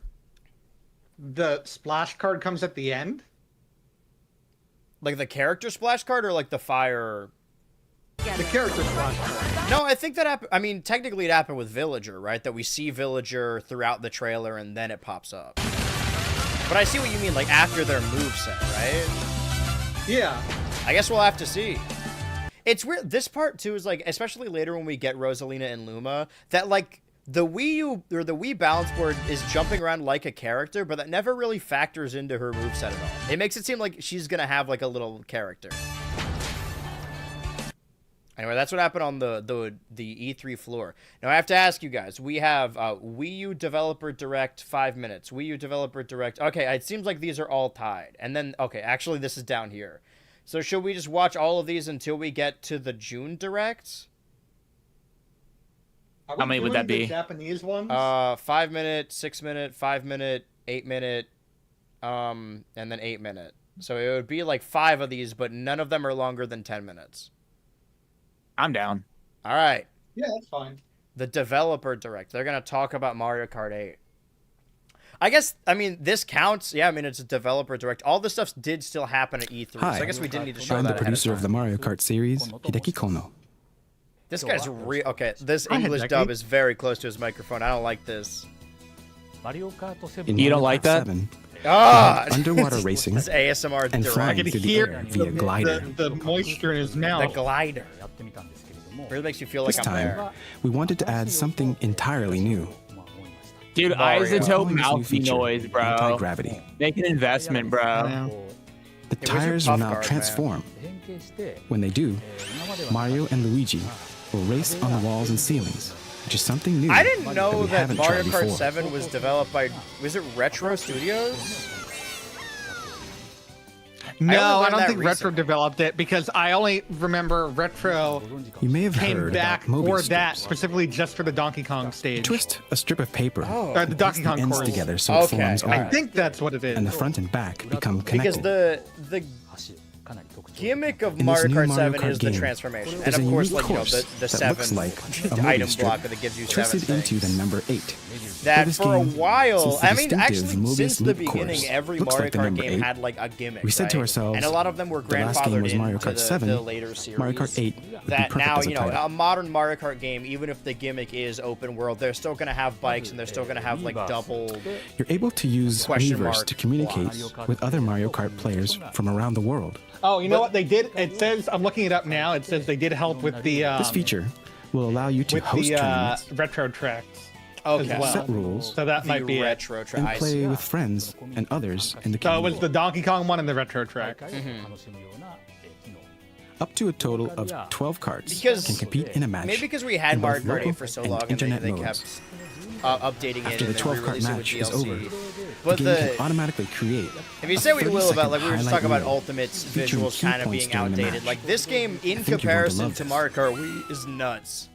the splash card comes at the end?
Like the character splash card or like the fire?
The character splash card.
No, I think that happened. I mean, technically it happened with Villager, right? That we see Villager throughout the trailer and then it pops up. But I see what you mean, like after their moveset, right?
Yeah.
I guess we'll have to see. It's weird. This part too is like, especially later when we get Rosalina and Luma, that like the Wii U or the Wii balance board is jumping around like a character, but that never really factors into her moveset at all. It makes it seem like she's gonna have like a little character. Anyway, that's what happened on the E3 floor. Now I have to ask you guys. We have Wii U Developer Direct 5 minutes. Wii U Developer Direct. Okay, it seems like these are all tied. And then okay, actually this is down here. So should we just watch all of these until we get to the June Direct?
How many would that be?
Japanese ones?
5 minute, 6 minute, 5 minute, 8 minute, and then 8 minute. So it would be like 5 of these, but none of them are longer than 10 minutes.
I'm down.
All right.
Yeah, that's fine.
The Developer Direct. They're going to talk about Mario Kart 8. I guess, I mean, this counts. Yeah, I mean, it's a Developer Direct. All this stuff did still happen at E3.
Hi,
so I guess we didn't need to show
I'm
that
the producer
ahead
of the Mario Kart series, Hideki Kono.
This guy's real. Okay, this
Hi,
English
Hideki.
dub is very close to his microphone. I don't like this.
In
You don't
Mario
like
Kart
that?
7,
Ah!
underwater racing
This ASMR
and
Direct.
flying
can
through the
hear
air via glider.
the moisture in his
The
mouth.
glider. Really makes you feel like
This
I'm
time,
there.
we wanted to add something entirely new.
Dude,
Mario.
isotope
Calling this new
mouth
feature
noise, bro.
Anti-gravity.
Make an investment, bro.
Yeah.
The
where's your
tires
puff
will now
guard, man?
transform. When they do, Mario and Luigi will race on the walls and ceilings, which is something new
I didn't know
we
that
haven't
Mario
tried
Kart
before.
7 was developed by, was it Retro Studios?
No, I
learned
don't
that
think Retro
recently.
developed it because I only remember Retro
You may have
came
heard
back
about
for
Mobius
that
strips.
specifically just for the Donkey Kong stage.
Twist a strip of paper,
Oh.
Or the Donkey
the
Kong
ends
course.
together so
Okay,
it forms a
alright.
I
loop,
think that's what it is.
and the front and back become
Because
connected.
the gimmick of
In this
Mario
new
Kart
Mario
7
Kart
is the
game,
transformation. And
there's
of
a
course,
unique
like, you know,
course
the
that looks
7
like a
item
Mobius
block
strip
that gives you 7
twisted into the
things.
number 8.
That
this
for a
game,
while,
since the
I mean,
distinctive
actually,
Mobius
since the
loop
beginning,
course
every
looks
Mario
like the
Kart
number
game
8.
had like a gimmick.
We said to
right?
ourselves,
and a lot of them were
the last game
grandfathered
was Mario
into
Kart 7,
the later series.
Mario Kart 8 would be
That
perfect
now,
as a
you know,
title.
a modern Mario Kart game, even if the gimmick is open world, they're still going to have bikes and they're still going to have like double.
You're able to use
Question
Miiverse
mark
to communicate with other Mario Kart players from around the world.
Oh, you know what they did? It says I'm looking it up now. It says they did help with the
This feature will allow you to
with
host
the
tournaments,
retro tracks
Okay.
as well.
set rules,
So that might be it.
retro
and
tries.
play with friends and others in the
So it
community.
was the Donkey Kong one and the retro track.
Up to a total of 12 carts
Because-
can compete in a match.
Maybe because we had
in
Mario
both
Kart
local
8 for so
and
long and
internet
they
modes.
kept updating it
After
and
the
they
12 cart
re-released it with
match is
DLC.
over,
But
the game can automatically create
if you
a
say what you will about,
30-second
like, we were just
highlight
talking about
reel
Ultimate's
featuring
visuals
key
kind of
points
being
during the
outdated.
match.
Like, this game, in
think you're going to
comparison
love
to
this.
Mario Kart Wii, is nuts.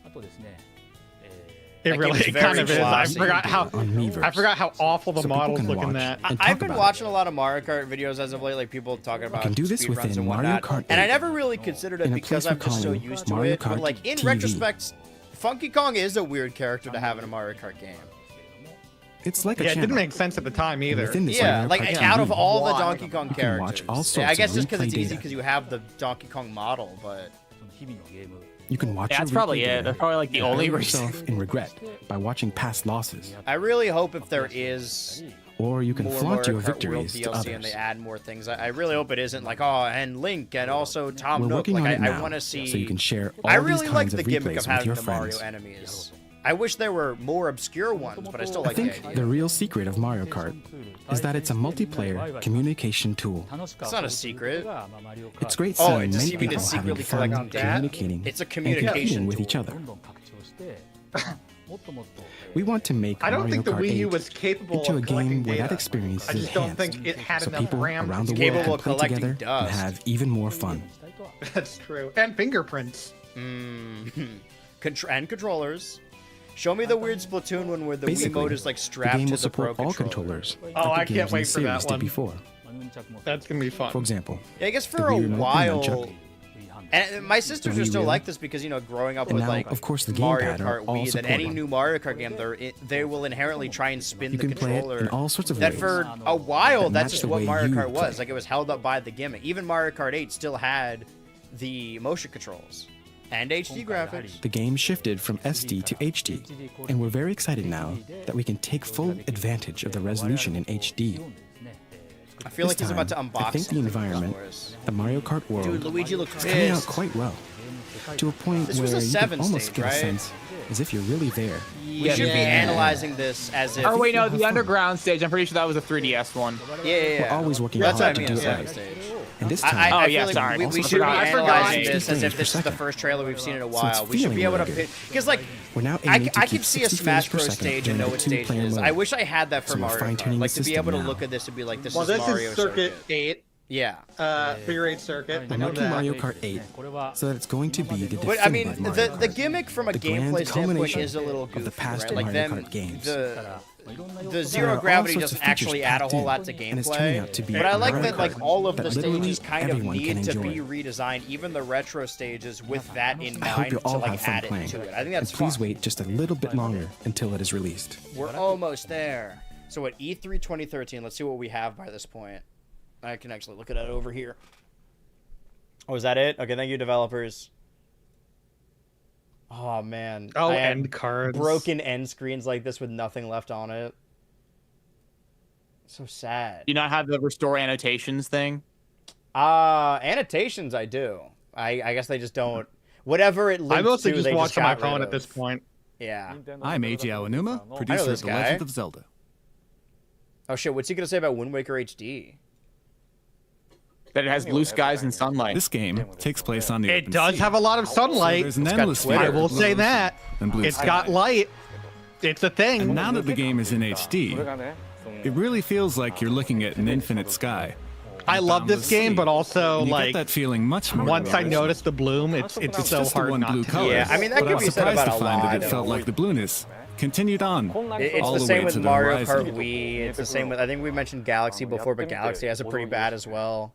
It
That
really
game is
it kind
very
of is.
glossy.
on Miiverse.
I forgot how awful the
So people
models
can
look in
watch
that.
and
I've
talk
been
about
watching a lot of Mario Kart videos as of late, like people talking about
can do this
speedruns
within
and
Mario
whatnot.
Kart
And I
8
never really considered it
in a
because
place
I'm
we're
just so
calling
used to
Mario
it. But
Kart
like in
TV.
retrospect, Funky Kong is a weird character to have in a Mario Kart game.
It's like a
Yeah, it
channel.
didn't make sense at the time either.
Within this
Yeah,
Mario
like
Kart
out of
TV,
all the Donkey Kong
You can watch
characters,
all
I
sorts
guess
of
just because it's
replay
easy
data.
because you have the Donkey Kong model, but
You can watch
Yeah,
your
that's probably
replay
it.
data
That's probably like the
and
only
bury
reason.
yourself in regret by watching past losses,
I really hope if there is
or you can
more
flaunt
Mario
your
Kart World
victories to
DLC and
others.
they add more things. I really hope it isn't like, oh, and Link and also Tom
We're
Nook.
working
Like
on it
I
now,
want to see.
so you can share all
I
these
really like
kinds
the
of
gimmick
replays
of
with
having
your
the Mario
friends.
enemies. I wish there were more obscure ones, but I still
I
like the
think
idea.
the real secret of Mario Kart is that it's a multiplayer communication tool.
It's not a secret.
It's great
Oh,
seeing
does
many
he mean
people
it's
having
secretly
fun
collecting data?
communicating
It's a
and
communication
competing with
tool.
each other. We want to make
I don't
Mario
think the
Kart
Wii U
8
was capable
into a
of collecting
game where that
data.
experience
I
is
just don't
enhanced,
think it had
so
enough
people
RAM
around
to
the
do
world
capable
can
of
play
collecting
together and
dust.
have even more fun.
That's true. And fingerprints.
And controllers. Show me the weird Splatoon one where the
Basically,
Wiimote is like
the
strapped
game
to
will
the Pro
support all
controller.
controllers.
Oh,
like
I
the
can't
games in
wait
the
for that
series did
one.
before.
That's gonna be fun.
For example,
Yeah, I guess
the
for a
Wii remote and
while,
nunchuck.
And my sisters
Do
are
we
still
really?
like this because, you know, growing up
And
with
now,
like
of course, the
Mario
gamepad are
Kart
all
Wii, that any
supported.
new Mario Kart game, they will inherently try and spin
You
the
can play it
controller.
in all sorts of
that
ways
for a while,
that
that's
match
just
the
what
way
Mario
you
Kart was.
play.
Like, it was held up by the gimmick. Even Mario Kart 8 still had the motion controls and HD graphics.
The game shifted from SD to HD, and we're very excited now that we can take full advantage of the resolution in HD.
I feel
This
like he's about to
time,
unbox
I think the
something
environment,
for us.
the Mario Kart world,
Dude, Luigi looks
is coming out
pissed.
quite well, to a point
This
where
was a
you
7
can almost
stage,
get a
right?
sense as if you're really there.
We should be analyzing this as if.
Oh wait, no,
have
the
fun.
underground stage. I'm pretty sure that was a 3DS one.
Yeah.
We're always working
That's
hard
what I
to
mean.
do
Yeah.
right.
Stage.
And this
I
time,
Oh,
feel
yeah,
like
sorry.
we
Also
should be
forgot. I
analyzing
forgot.
this as if
60
this is the
frames per
first trailer we've seen in a
it's
while. We should be
feeling
able to
really
pick
good.
because like
we're now
I
aiming to
could
keep
see a
60
Smash
frames per
Bros.
second
Stage and
during
know
the
what stage it
two-player
is.
mode.
I wish I had that for
So we're
Mario Kart.
fine-tuning
Like
the
to be able to
system
look
now.
at this and be like, this
Well,
is
this
Mario
is Circuit 8,
Yeah.
Figure 8 Circuit. I
I'm
know
marking
that.
Mario Kart 8 so that it's going to be the definitive
But I mean,
Mario
the
Kart.
gimmick from a
The grand
gameplay standpoint
culmination
is a little
of
goofy,
the past
right? Like
Mario
them,
Kart games.
the
There
zero
are all
gravity
sorts
doesn't
of features
actually add a
packed
whole
in,
lot to
and it's turning
gameplay.
out to be
But I like
Mario
that like
Kart
all of
that
the
literally
stages kind of
everyone can
need to be
enjoy.
redesigned, even the retro stages, with that in
I hope
mind
you
to
all
like
have fun
add
playing.
it to it. I think
And
that's
please
fun.
wait just a little bit longer until it is released.
We're almost there. So at E3 2013, let's see what we have by this point. I can actually look at it over here. Oh, is that it? Okay, thank you, developers. Oh, man.
Oh,
I had
end cards.
broken end screens like this with nothing left on it. So sad.
Do you not have the restore annotations thing?
Annotations I do. I guess they just don't. Whatever it
I
links
mostly
to,
just
they
watch on my
got rid
phone at
of.
this point.
Yeah.
I'm Eiji Aonuma, producer
this
of The
guy.
Legend of Zelda.
Oh shit, what's he gonna say about Wind Waker HD?
That it has blue skies and sunlight.
This game takes place on the
It
open
does
sea.
have a lot of
So
sunlight.
there's an
got
endless
Twitter.
view
I
of
will
blue
say
ocean
that.
and blue
It's
sky.
got light. It's a thing.
And now that the game is in HD, it really feels like you're looking at an infinite sky.
I love this
boundless
game,
sea.
but also
And you
like
get that feeling much more.
once
than
I
others.
noticed the bloom, it's
It's
so
just the
hard
one
not
blue
to.
color.
Yeah, I mean, that
but
could
I
be
was
said
surprised
about
to
a
find
lot
that it
of-
felt like the blueness continued on
It's
all
the
the
same
way
with
to the
Mario
horizon.
Kart Wii. It's the same with. I think we mentioned Galaxy before, but Galaxy has it pretty bad as well.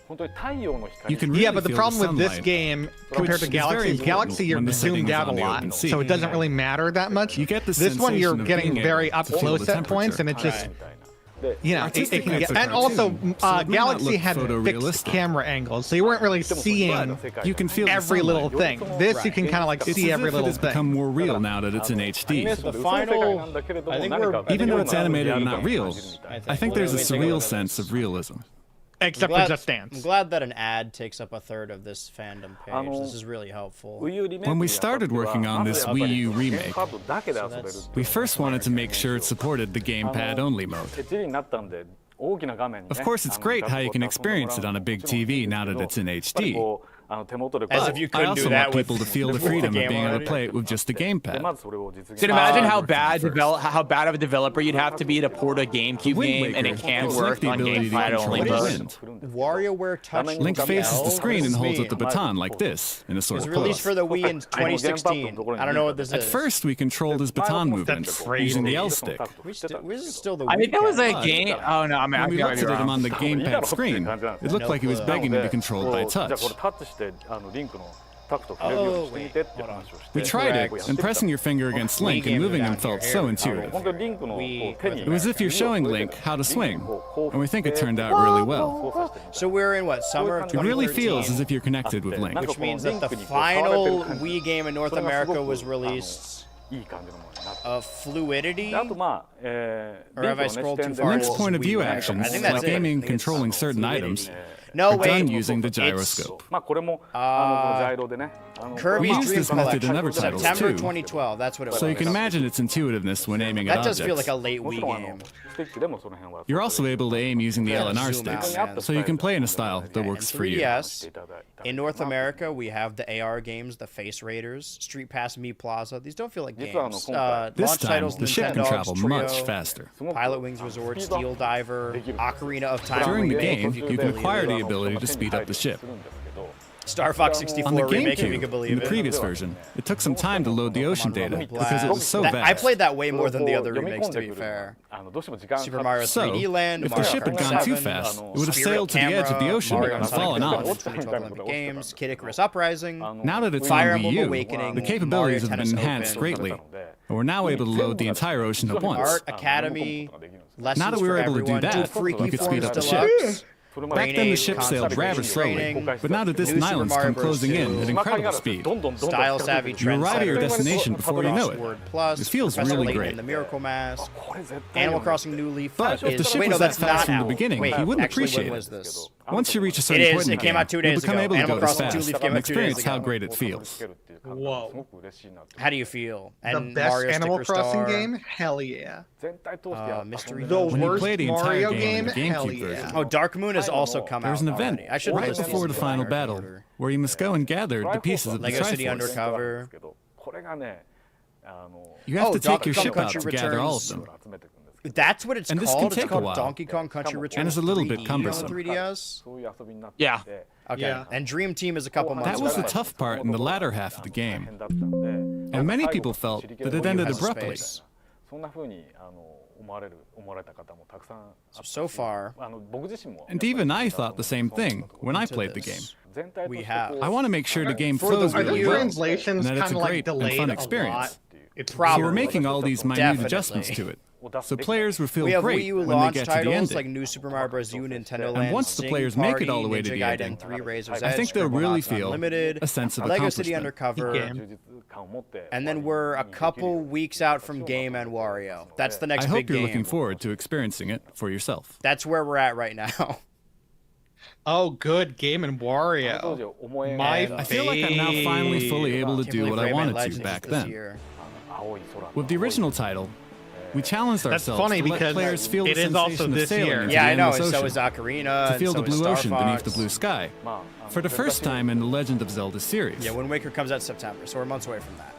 You can really
Yeah, but the
feel
problem with this
sunlight.
game compared to
is very
Galaxy,
important
Galaxy you're
when the setting
zoomed
is
out a
on the
lot,
open sea.
so it doesn't really matter that much.
You get the
This one you're
sensation of
getting
being
very
able
up
to feel
close
the
at points, and it
temperature.
just you know it
Artistic
can
it's
get.
a
And also,
cartoon, so it may not
Galaxy
look
had fixed
photorealistic.
camera angles, so you weren't really seeing
You can feel the
every
sunlight.
little thing. This you can kind of like
It's
see
as
every
if
little
it has become
thing.
more real now that it's in HD.
The final. I think we're.
Even though it's animated and not real,
I
I think there's a
Wait, take a
surreal
look at
sense
this.
of realism.
Except for Just
I'm
Dance.
glad that an ad takes up a third of this fandom page. This is really helpful.
When we started working on this Wii U remake, we first wanted to make sure it supported the gamepad-only mode. Of course, it's great how you can experience it on a big TV now that it's in HD.
As if you
I
couldn't
also
do that
want
with
people to feel the
with the
freedom of
game
being able to
already.
play it with just the gamepad.
Did imagine how
worked
bad
first.
how bad of a developer you'd have to be to port a GameCube
Wind
game and it
Waker
can't
gives Link
work
the
on
ability to
gamepad
control
only
the
mode.
wind.
WarioWare Touch.
Link faces the screen and holds up the
button.
baton like this, in a
It
sort
was
of
released
pose.
for the Wii in 2016. I don't know what this
At
is.
first, we controlled his baton movements
crazy.
using the L stick.
This is still the Wii.
I think that was a
cat.
game. Oh no, I'm
When we
actually
looked at him on the gamepad screen, it looked
No
like he was
clue.
begging to be controlled by touch.
Oh, wait, hold on.
We tried it,
Correct.
and pressing your finger against Link and
game
moving him
down
felt
here.
so
Here
intuitive.
It
It was as if you're showing Link how to swing, and we think it turned out really well.
So we're in what, summer of
It really
2013?
feels as if you're connected with Link.
Which means that the final Wii game in North America was released. Fluidity? Or have I scrolled too far?
Link's point of view
Wii.
actions,
I think that's
like
it.
aiming
I
and
think it's
controlling certain items,
No,
are
wait.
done using the
It's
gyroscope.
Kirby's
We used
Dream
this method in
Collection,
other titles,
September
too.
2012. That's what it was.
So you can imagine its intuitiveness when aiming
That
at
does
objects.
feel like a late Wii game.
You're also able to aim using the L and R
Zoom out,
sticks,
man.
so you can play in a style that
And
works for you.
3DS. In North America, we have the AR games, the Face Raiders, Street Pass Me Plaza. These don't feel like games.
This
Launch
time,
titles,
the ship can
Nintendogs,
travel
Trio,
much faster.
Pilot Wings Resort, Steel Diver, Ocarina of Time.
During the
remake,
game,
if
you
can
can
believe
acquire
it.
the ability to speed up the ship.
Star Fox 64
On the
remake, if you
GameCube,
can believe
in the
it.
previous version, it took some time to load the ocean data because it was so
I
vast.
played that way more than the other remakes, to be fair. Super Mario 3D Land,
if the
Mario
ship had
Kart
gone too
7,
fast, it would have
Spirit
sailed to the edge of the
Camera,
ocean
Mario
and
Sonic
fallen
Adventure,
off.
2012 Olympic Games, Kid Icarus Uprising,
Now that it's
Fire
on Wii
Emblem
U,
Awakening,
the capabilities
Mario
have been
Tennis
enhanced
Open,
greatly, and we're now able to load the entire ocean at once.
Art Academy, Lessons
Now that we were
for
able to do
Everyone,
that,
Freaky
we could
Forms
speed up the
Deluxe,
ship. Back then, the ship sailed rather slowly, but now that distant
New Super
islands
Mario
come
Bros.
closing
2,
in at incredible speed.
Style Savvy
You arrive at your
Trendsetter,
destination before you know it.
Crossword Plus,
It feels
Professor
really
Layton
great.
and the Miracle Mask, Animal Crossing New Leaf.
But if the ship
wait,
was
no,
that
that's
fast
not
from the
out.
beginning,
Wait,
he wouldn't
actually,
appreciate
when
it.
was this?
Once you reach a certain
It
point
is.
in
It
the
came
game,
out 2 days
you'll become
ago.
able to
Animal
go this
Crossing 2
fast
Leaf came
and
out 2 days
experience how
ago.
great it feels.
Whoa.
How do you feel?
The
And
best
Mario
Animal
Sticker
Crossing
Star,
game? Hell yeah.
Mystery
The
Dungeon.
When you
worst
play the entire
Mario
game in the
game? Hell
GameCube
yeah.
version,
Oh, Dark Moon has also come out.
there's an event
already. I should
right
list these
before the
in
final
priority
battle
order.
where you must go and gather the pieces of the
Lego City
Triforce.
Undercover.
You have
Oh,
to take your
Donkey
ship
Kong
out to
Country
gather all of
Returns.
them.
That's what it's
And this
called.
can
It's
take a
called
while.
Donkey Kong Country Returns.
And it's a little
3D
bit cumbersome.
on the 3DS.
Yeah.
Okay.
Yeah.
And Dream Team is a couple months
That was the
away.
tough part in the latter half of the game. And many people felt that it ended
Has
abruptly.
space. So far,
And even I thought the same thing when I played the game.
we have.
I want to make sure the game
For the
flows
Are the
really
Wii
well,
translations
and that it's
kind
a
of like
great and
delayed
fun
a
experience.
lot? It's
So
Probably.
we're making all these minute
Definitely.
adjustments to it, so players will feel
We have
great
Wii U
when they
launch
get to the
titles
ending.
like New Super Mario Bros. U, Nintendo Land,
And once the
Sing
players make
Party,
it all the way to
Ninja
the
Gaiden
ending,
3, Razor's
I
Edge,
think they'll really
Scribblenauts
feel
Unlimited,
a sense of
Lego City
accomplishment.
Undercover,
game.
and then we're a couple weeks out from Game and Wario. That's the next
I hope
big
you're
game.
looking forward to experiencing it for yourself.
That's where we're at right now.
Oh, good. Game and Wario. My
I feel like I'm now finally fully able to
Can't
do
believe
what I
Rayman
wanted to
Legends
back
is this
then.
year.
With the original title, we challenged
That's
ourselves
funny
to let
because
players feel the
it is also
sensation of
this
sailing
year.
into
Yeah,
the
I know.
endless
And so
ocean,
is Ocarina.
to feel the
and so is
blue
Star
ocean
Fox.
beneath the blue sky. For the first time in the Legend of Zelda series.
Yeah, Wind Waker comes out September, so we're months away from that.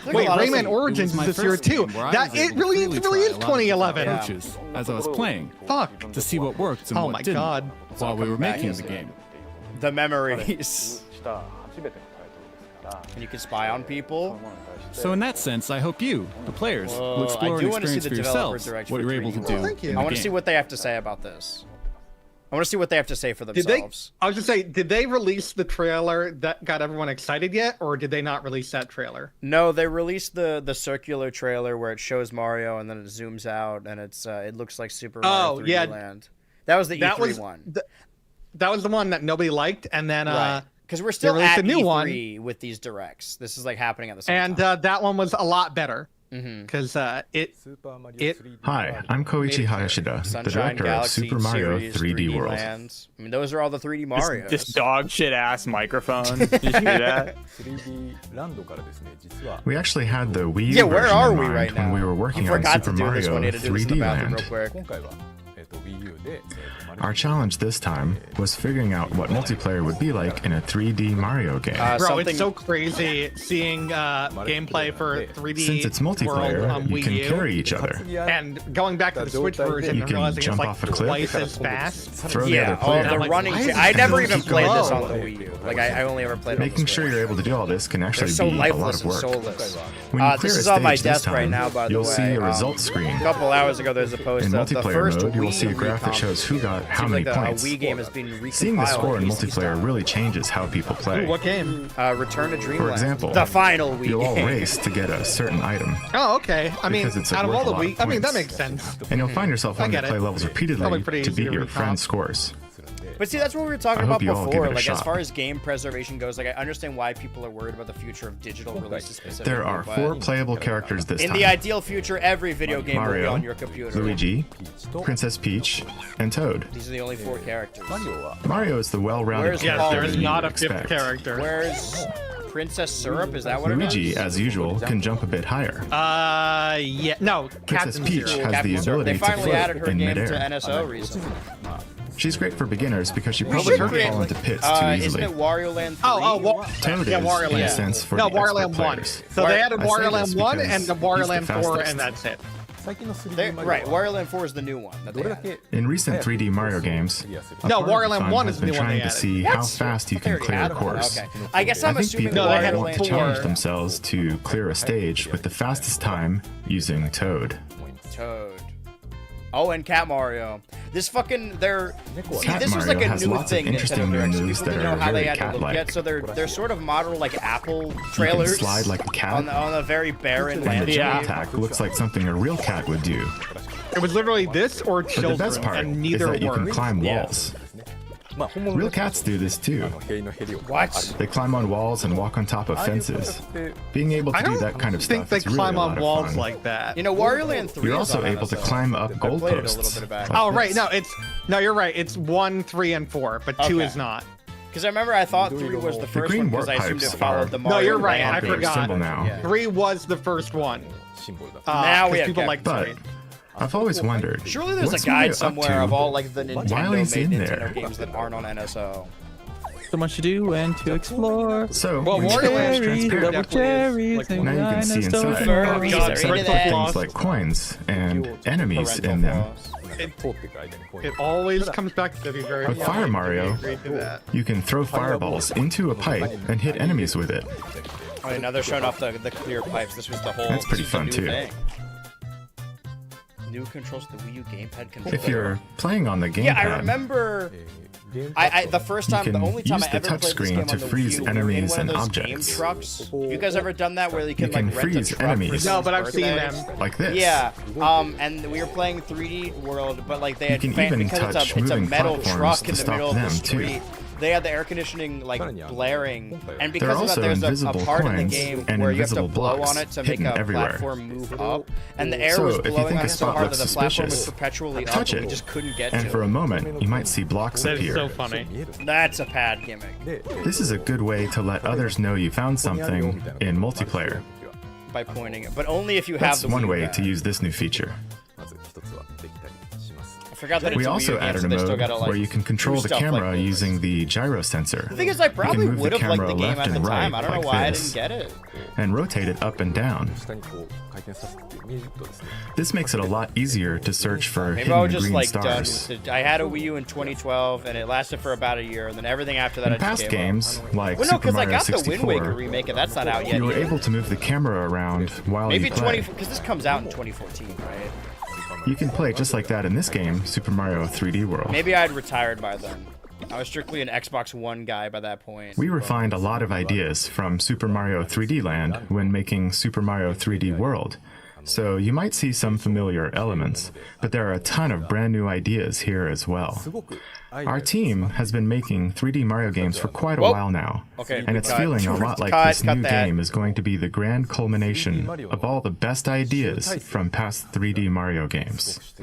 Wait,
A lot of
Rayman
things-
Origins
It was
is
my
this year
first
too.
game where I
That
was
it
able to
really
freely
is
try a lot of
2011.
Yeah.
approaches as I was playing
Fuck.
to see what worked and
Oh
what
my
didn't
God.
while we were
back,
making the
isn't it?
game.
The memories. And you can spy on people.
So in that sense, I hope you, the players, will explore
I
and
do want to see
experience
the
for
developer
yourselves
direct
what
for
you're able to
3D
do.
World.
Thank you.
in
I
the
want to see
game.
what they have to say about this. I want to see what they have to say for
Did they?
themselves.
I was just say, did they release the trailer that got everyone excited yet, or did they not release that trailer?
No, they released the circular trailer where it shows Mario and then it zooms out and it looks like Super Mario 3D
yeah.
Land. That was the
That
E3
was
one.
That was the one that nobody liked, and then
Right. Because we're still
released
at
a new
E3 with these directs. This is like happening at the same
and
time.
that one was a lot better
Mm-hmm.
because it
Hi, I'm Koichi Hayashida, the
Sunshine
director of
Galaxy
Super Mario
series,
3D World.
Land. I mean, those are all the 3D Marios.
This dog shit ass microphone. Did you hear that?
We actually had the Wii U
Yeah, where
version
are
in
we
mind
right now?
when we were working
I
on
forgot
Super
to do this
Mario
one. I had to do this in the
3D
bathroom
Land.
real quick.
Our challenge this time was figuring out what multiplayer would be like in a 3D Mario game.
bro,
Something-
it's so crazy seeing gameplay for 3D
Since it's
World
multiplayer,
on
you
Wii
can
U,
carry each other,
and going back to the Switch version
You
and
can
realizing it's
jump
like
off a cliff.
twice as fast.
throw the
Yeah,
other
oh,
player.
the
I'm like,
running.
why is
I
it
never
so
even
slow?
played this on the Wii U. Like I only ever played.
Making
on the
sure
Switch.
you're able to do all this can
They're
actually
so
be a lot
lifeless
of
and
work.
soulless.
When you clear
This
a
is on my
stage this
desk right
time,
now, by the
you'll
way.
see a results screen.
A couple hours ago, there's a post
In
of the
multiplayer
first
mode, you will
Wii
see a
and
graph that
Wii
shows who got how
Seems
many
like
points.
A Wii game has been recompiled.
Seeing the score in
PC
multiplayer
style.
really changes how people play.
Ooh, what game?
Return to Dreamland.
For example,
the final Wii
You'll all
game.
race to get a certain item,
Oh, okay. I mean,
Because it's
out of
worth
all the
a lot of
Wii, I mean that
points.
makes sense.
and you'll find yourself
I
wanting
get
to play
it.
levels
Probably
repeatedly
pretty
to
easy
beat
to
your
recall.
friend's scores.
But see, that's what we were talking
I
about
hope you all give
before.
it a
Like, as
shot.
far as game preservation goes, like I understand why people are worried about the future of digital releases specifically.
There are
but
4 playable characters this
in
time.
the ideal future, every video game will be
Mario,
on your computer.
Luigi, Princess Peach, and Toad.
These are the only 4 characters.
Mario is the well-rounded
Where's
Yes,
character
there is
that
not
you
a fifth
expect.
character.
Where's Princess Syrup? Is that what it
Luigi,
is?
as usual, can jump a bit higher.
Yeah, no,
Princess
Captain
Peach
Zero.
has
Captain
the
Syrup.
ability
They
to
finally added
float
her
in
game
midair.
to NSO recently.
She's great for beginners because she
We
probably
should
won't
create,
fall into pits too
isn't
easily.
it Wario Land 3?
Toad
yeah,
is,
Wario
in a
Land.
sense, for
No,
the
Wario
expert
Land 1.
players.
So they added
I say
Wario
this
Land 1
because
and the
he's
Wario
the
Land 4,
fastest.
and that's it.
Right, Wario Land 4 is the new one. That they added.
In recent 3D Mario games,
No,
a part of
Wario
the
Land
fun
1
has
is the
been
new one
trying
they
to
added.
see how fast you
They
can
already
clear a
added one.
course.
Okay. I guess
I
I'm
think
assuming
people
No, they
Wario
had
want to
Land
challenge
4.
themselves to clear a stage with the fastest time using Toad.
Toad. Oh, and Cat Mario. This fucking See,
Cat
this was
Mario
like a
has
new
lots of
thing Nintendo
interesting new
Direct. So
moves
people
that
didn't know
are
how they
very
had to look
cat-like.
yet. So they're sort of modeled like Apple
You can
trailers.
slide like a cat,
on a very barren
and the
landscape.
jump attack looks like something a real cat would do.
It was literally this or
But
children,
the best part
and
is
neither
that you can
worked.
climb
Yeah.
walls. Real cats do this too.
What?
They climb on walls and walk on top of fences. Being able to
I
do
don't
that kind of
think
stuff
they
is really
climb
a lot
on
of
walls
fun.
like that.
You know, Wario Land 3
You're
is
also
on
able to
NSO.
climb up
I played it a little
goalposts.
bit back.
Oh right, no, you're right. It's 1, 3, and 4, but 2
Okay.
is not.
Because I remember I thought 3 was the first
green
one because I
warp
assumed it
pipes
followed
are
the Mario
you're right,
Land
I
popular
forgot.
symbol now.
Yeah.
3 was the first one.
Now we
'cause
have
people
Cat-
like
But
3.
I've always wondered,
Surely there's
what's
a guide
Mario up
somewhere
to
of all like the
while he's
Nintendo-made
in
Nintendo
there?
games that aren't on NSO.
So much to do and to explore.
So,
Well,
when
Wario
you're
Land's
transparent,
definitely is, like,
now you can see inside.
Furries,
God,
are you
parental
into that?
flaws.
Things like coins and enemies
Parental
in them.
flaws.
It always comes back to be very.
With Fire Mario,
Agree to that.
you can throw fireballs into a pipe and hit enemies with it.
Oh, yeah, now they're showing off the clear pipes. This was the whole.
That's pretty
this was the
fun,
new
too.
thing. New controls to the Wii U gamepad controller.
If you're playing on the gamepad,
Yeah, I remember. The first time,
You
the
can
only time
use
I
the
ever played this
touchscreen
game
to
on the
freeze
Wii U, we were in
enemies
one of
and
those
objects.
game trucks. You guys ever done that where you can
can
like rent a
freeze
truck for
enemies.
No,
someone's
but I've seen
birthday?
them.
like this.
Yeah, and we were playing 3D World, but like they had
can even
because
touch
it's a
moving
metal
platforms
truck
to
in the
stop
middle of the
them, too.
street. They had the air conditioning like blaring, and
There are
because of that,
also
there's a
invisible
part in the
coins
game
and
where you have to
invisible
blow
blocks
on it to make
hidden
a
everywhere.
platform move up, and the air
So,
was
if you
blowing
think
on
a
it so
spot
hard that the
looks
platform was
suspicious,
perpetually up,
touch
and we
it.
just couldn't get
And
to
for a
it.
moment, you might see blocks
That is
appear.
so funny.
That's a pad gimmick.
This is a good way to let others know you found something in multiplayer.
By pointing it, but only if you
That's
have the
one
Wii
way
pad.
to use this new feature.
I forgot that
We
it's a Wii
also
U game,
added
so
a
they still
mode
gotta, like,
where you can control
do
the
stuff like
camera
this.
using the gyro sensor.
The thing is, I probably
move the
would have liked the
camera
game
left
at the
and
time.
right
I don't know
like
why
this.
I didn't get it.
And rotate it up and down. This makes it a lot easier to search for
Maybe I was
hidden
just
green
like done
stars.
with it. I had a Wii U in 2012, and it lasted for about a year, and then everything after that
In
I just
past
gave
games,
up.
like
Well, no,
Super
because I
Mario
got the Wind Waker
64,
remake, and that's not out yet.
you were
either.
able to move the camera around while
Maybe
you play.
because this comes out in 2014, right?
You can play just like that in this game, Super Mario 3D World.
Maybe I'd retired by then. I was strictly an Xbox One guy by that point.
We refined a lot of ideas from Super Mario 3D Land when making Super Mario 3D World. So you might see some familiar elements, but there are a ton of brand new ideas here as well. Our team has been making 3D Mario games for quite a
Whoa.
while now,
Okay,
and it's
cut.
feeling a lot like
Cut,
this
cut
new
that.
game is going to be the grand culmination of all the best ideas from past 3D Mario games.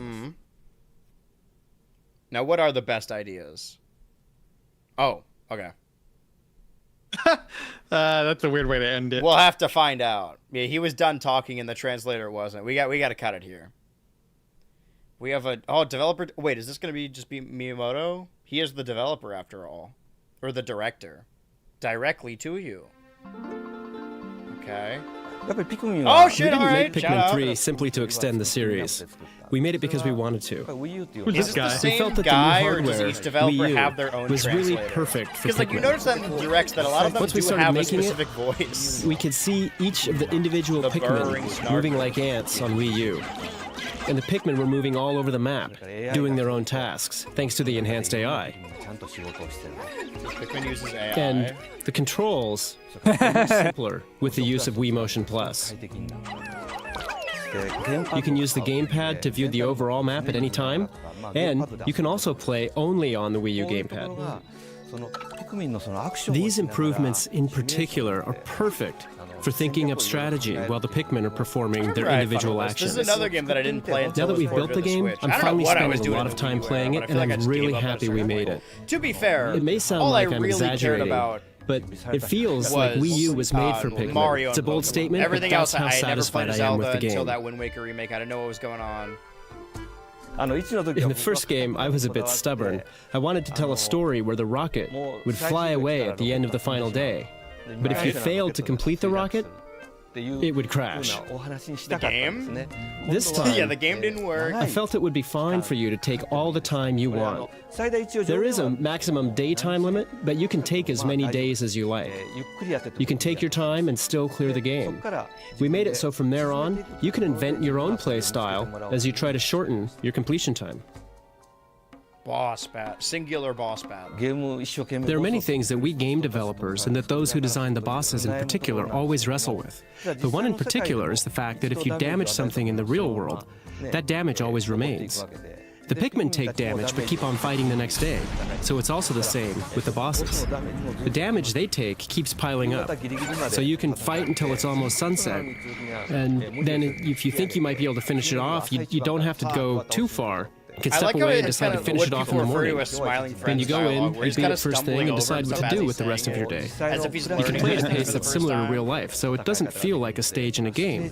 Now, what are the best ideas? Oh, okay.
That's a weird way to end it.
We'll have to find out. Yeah, he was done talking and the translator wasn't. We got to cut it here. We have a developer. Wait, is this going to be just be Miyamoto? He is the developer after all, or the director, directly to you. Okay. Oh shit!
We didn't
All
make
right. Shout
Pikmin
out.
3 simply to extend the series. We made it because we wanted to.
Who's
Is
this
it the
guy?
same
We felt that
guy,
the new
or does
hardware,
each developer
Wii U,
have their own
was really
translator?
perfect for
Because like you
Pikmin.
notice that in the directs that a lot of them
Once we
do
started
have a
making it,
specific voice.
We could see each of the individual
The burrowing
Pikmin
snark.
moving like ants on Wii U. And the Pikmin were moving all over the map, doing their own tasks, thanks to the enhanced AI.
Pikmin uses AI.
And the controls were simpler with the use of Wii Motion Plus. You can use the gamepad to view the overall map at any time, and you can also play only on the Wii U gamepad. These improvements in particular are perfect for thinking up strategy while the Pikmin are performing their
Right,
individual
fun.
actions.
This is another game that I didn't play until
Now that
it was
we've built
ported
the
to
game,
Switch.
I'm
I don't
finally
know what I was
spending a
doing
lot
in
of time
the WiiWare,
playing
but I
it,
feel
and
like I
I'm
just
really
gave up at a
happy we
certain
made
point.
it.
To be fair,
It may sound
all
like
I
I'm
really cared
exaggerating,
about
but it feels like
was,
Wii U was made for Pikmin.
Mario
It's a
and
bold
Pokemon.
statement,
Everything
but that's
else,
how
I never
satisfied
played
I am
Zelda
with the
until
game.
that Wind Waker remake. I didn't know what was going on.
In the first game, I was a bit stubborn. I wanted to tell a story where the rocket would fly away at the end of the final day. But if you failed to complete the rocket, it would crash.
The game?
This time,
Yeah, the game didn't work.
I felt it would be fine for you to take all the time you want. There is a maximum daytime limit, but you can take as many days as you like. You can take your time and still clear the game. We made it so from there on, you can invent your own play style as you try to shorten your completion time.
Boss battle. Singular boss battle.
There are many things that we game developers and that those who design the bosses in particular always wrestle with. The one in particular is the fact that if you damage something in the real world, that damage always remains. The Pikmin take damage but keep on fighting the next day, so it's also the same with the bosses. The damage they take keeps piling up, so you can fight until it's almost sunset, and then if you think you might be able to finish it off, you don't have to go too far. You can step away and decide to finish it off in the morning. Then you go in, you beat it first thing, and decide what to do with the rest of your day. You can play at a pace that's similar to real life, so it doesn't feel like a stage in a game.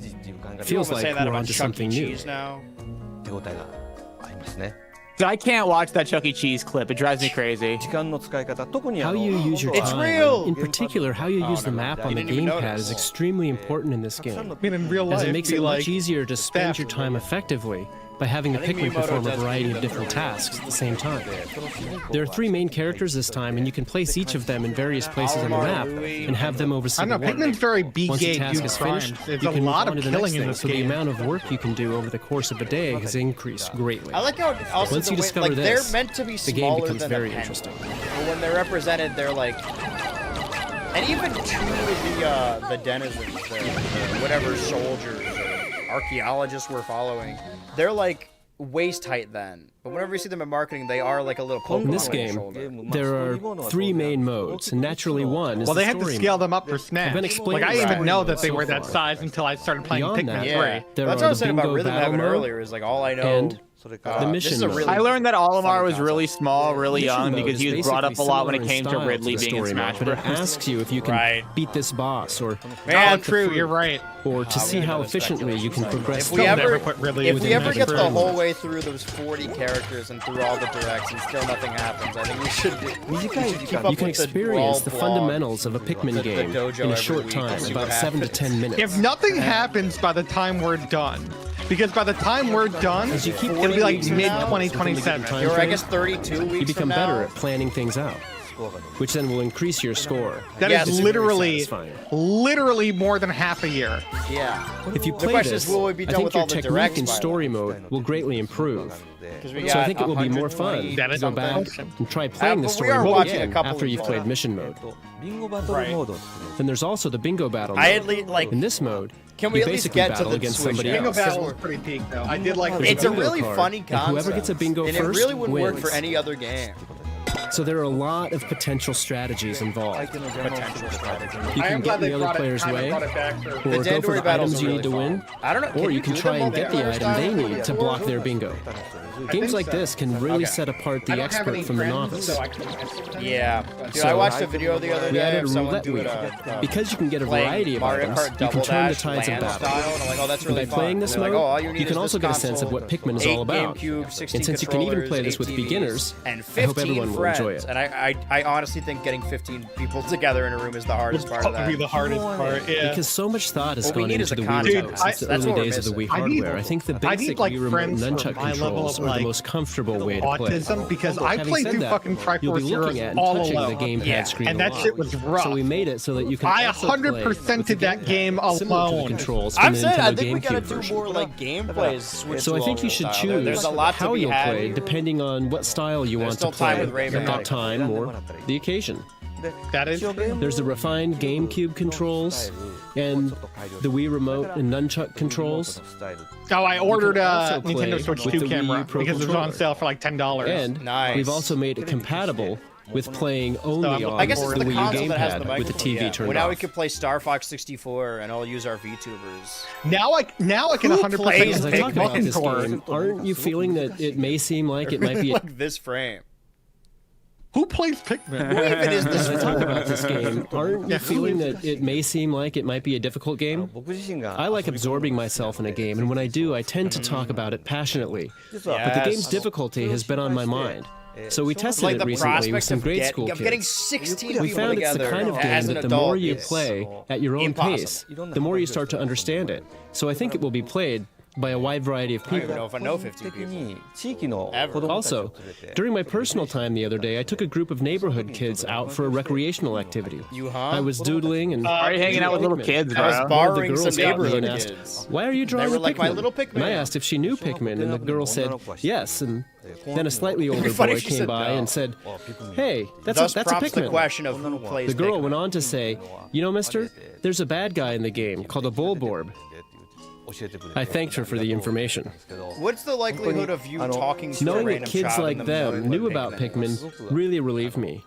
It feels like we're onto something new.
I can't watch that Chuck E. Cheese clip. It drives me crazy.
How you use your time,
It's real!
in particular how you use the map on the gamepad is extremely important in this game,
I mean, in real life,
as it makes
be
it
like
much easier to spend your time effectively by having the Pikmin perform a variety of different tasks at the same time. There are 3 main characters this time, and you can place each of them in various places on the map and have them oversee
I don't know,
the work.
Pikmin's very
Once a
BK
task is finished,
There's
you
a
can move
lot
on
of
to the next
killing in
thing,
this
so the
game.
amount of work you can do over the course of a day has increased greatly.
I like how also
Once
the
you
way,
discover
like,
this,
they're meant to be
the game
smaller
becomes
than
very
a penny.
interesting.
But when they're represented, they're like, and even 2 of the denizens, the whatever soldiers or archaeologists we're following, they're like waist height then. But whenever you see them in marketing, they are like a little Pokemon
In this
on your
game,
shoulder.
there are 3 main modes, and naturally one is
Well,
the
they had to
story
scale
mode.
them up for Smash.
I've been explaining
Like, I didn't
the
even know
story
that they
so
were that
far.
size until I started playing
Beyond
Pikmin
that,
3.
Yeah,
There
that's
are
what I was
the
saying about
bingo
Rhythm
battle
Heaven
mode
earlier. Is like all I know.
and
this
mission
is a
mode.
really
I learned that Olimar
funny
was
concept.
really small, really
Mission
young,
mode
because
is
he was brought up a
basically
lot when it
similar in
came to
style
Ridley
the
being in
story
Smash
mode, but it
Bros.
asks you if you can
Right.
beat this boss or
Man,
True, you're right.
or to see how efficiently you can progress
If we
They'll
ever,
never put Ridley
if
in
we
the
ever
Smash
get the
Bros.
whole way through those 40 characters and through all the directs and still nothing happens, I think we should keep up
You can
with the
experience the
blog,
fundamentals of a Pikmin
the
game
dojo
in a
every
short
week
time,
and see
about
what
7 to
happens.
10 minutes.
If nothing happens by the time we're done, because by the time we're done,
As you keep
it'll be like
weeks from
mid
now,
2027.
time
You're, I
frame,
guess, 32 weeks
you become
from
better
now.
at planning things out, which then will increase your score.
That
Yes.
is
It's
literally,
satisfying.
literally more than half a year.
Yeah.
If you play
question
this,
is, will we be
I
done
think
with
your
all the
technique
directs
in
by then?
story mode will greatly improve.
'Cause we
So I
got
think it will be more
120
fun
That
to
is
go back
something.
and try playing the
but we
story
are
mode
watching a
again
couple
after you've
of,
played mission mode.
Right.
Then there's also the bingo battle
I
mode.
at like.
In this mode,
Can we
you
at least
basically
get to
battle
the
against
Switch
somebody
game?
Bingo
else.
Battle was pretty peak, though. I did like the
It's a
bingo
really
card,
funny
and
concept.
whoever gets a bingo
and
first
it really wouldn't work for
wins.
any other game.
So there are a lot of potential strategies involved.
Potential strategy.
You can get in the other player's way, or go
Dandori
for the
battles
items
are
you
really
need to
fun.
win,
I don't know.
or you can
do
try
them
and get the
multiplayer
item they
style?
need to block their bingo. Games like this can really set apart the expert from the novice.
Yeah. Dude,
So,
I watched a video the other
We
day
added
of
a
someone
roulette
doing
wheel. Because you can get a
playing
variety of
Mario
items,
Kart
you
Double
can turn the
Dash
tides of
land
battle.
style, and I'm like, oh, that's
And
really
by
fun.
playing this
They're
mode,
like, oh, all you need
you can
is
also
this
get a sense of
console,
what Pikmin is
8
all about.
GameCube, 16
And since you can even play this with
controllers, 8
beginners,
TVs, and
I hope
15
everyone will
friends.
enjoy it.
And I honestly think getting 15 people together in a room is the hardest part of that.
Probably the hardest part, yeah.
Because so much thought has
What we
gone
need
into
is a
the Wii
concept.
remote since the
That's
early
what we're
days of the Wii
missing. I need-
hardware. I think the
I need,
basic
like,
Wii remote
friends
nunchuck
for my level
controls
of,
are the
like,
most comfortable way to play.
Autism, because I
Having
played
said
through
that,
fucking
you'll be
Triforce
looking
Heroes
at and
all
touching
alone.
the gamepad
Yeah.
screen
And
a
that
lot.
shit was rough.
So we made it so that you can
I
also play
100%ed
with the
that game
gamepad, similar to the
alone.
controls from
I'm
the
saying, I
Nintendo
think we gotta
GameCube
do
version.
more like gameplays. Switch
So I
to
think you
all
should
style.
choose
There's a lot to
how
be
you'll
had
play
here.
depending on what style you want to
still time
play
with Rayman.
at that time or the occasion.
That is
There's the refined GameCube controls and the Wii remote and nunchuck controls.
Oh, I ordered
also
a
play
Nintendo Switch
with
2
the Wii
camera
U Pro
because it was on
controller.
sale for like $10.
And
Nice.
we've also made it compatible with playing only
I'm-
on
I guess it's
the
the
Wii U
console that has the
gamepad
microphone.
with the TV
yeah.
turned
Well, now
off.
we can play Star Fox 64 and I'll use our VTubers.
Now I can
Who
100%
plays
As I
take
talk about this
Pikmin.
game, aren't you feeling that it may seem like it might be a
like this frame.
Who plays Pikmin?
Who even is this
As I talk
frame?
about this game, aren't you feeling that it may seem like it might be a difficult game? I like absorbing myself in a game, and when I do, I tend to talk about it passionately. But the game's difficulty has been on my mind, So we tested
Like
it
the
recently with
prospects
some
of
grade school
getting
kids.
16
We
people
found it's the
together
kind of game
as an
that the
adult
more you
is
play at your own
impossible.
pace, the more you start to understand it. So I think it will be played by a wide variety of
I don't even
people.
know if I know 15 people. Ever.
Also, during my personal time the other day, I took a group of neighborhood kids out for a recreational activity. I was doodling and...
Are you hanging out with little kids,
I was
bro?
borrowing
girls
some
stopped me
neighborhood
and asked,
kids.
"Why are you drawing
were
a
like,
Pikmin?"
"My little Pikmin."
And I asked if she knew Pikmin, and the girl said, "Yes." And then a slightly older
funny
boy
if she
came
said
by
no.
and said, "Hey, that's
Thus
a
prompts the
Pikmin."
question of who plays
The girl
Pikmin.
went on to say, "You know, mister, there's a bad guy in the game called a Bulborb." I thanked her for the information.
What's the likelihood of you talking to a
Knowing that
random
kids
child
like
in the middle
them
of
knew
what
about
Pikmin is?
Pikmin really relieved me.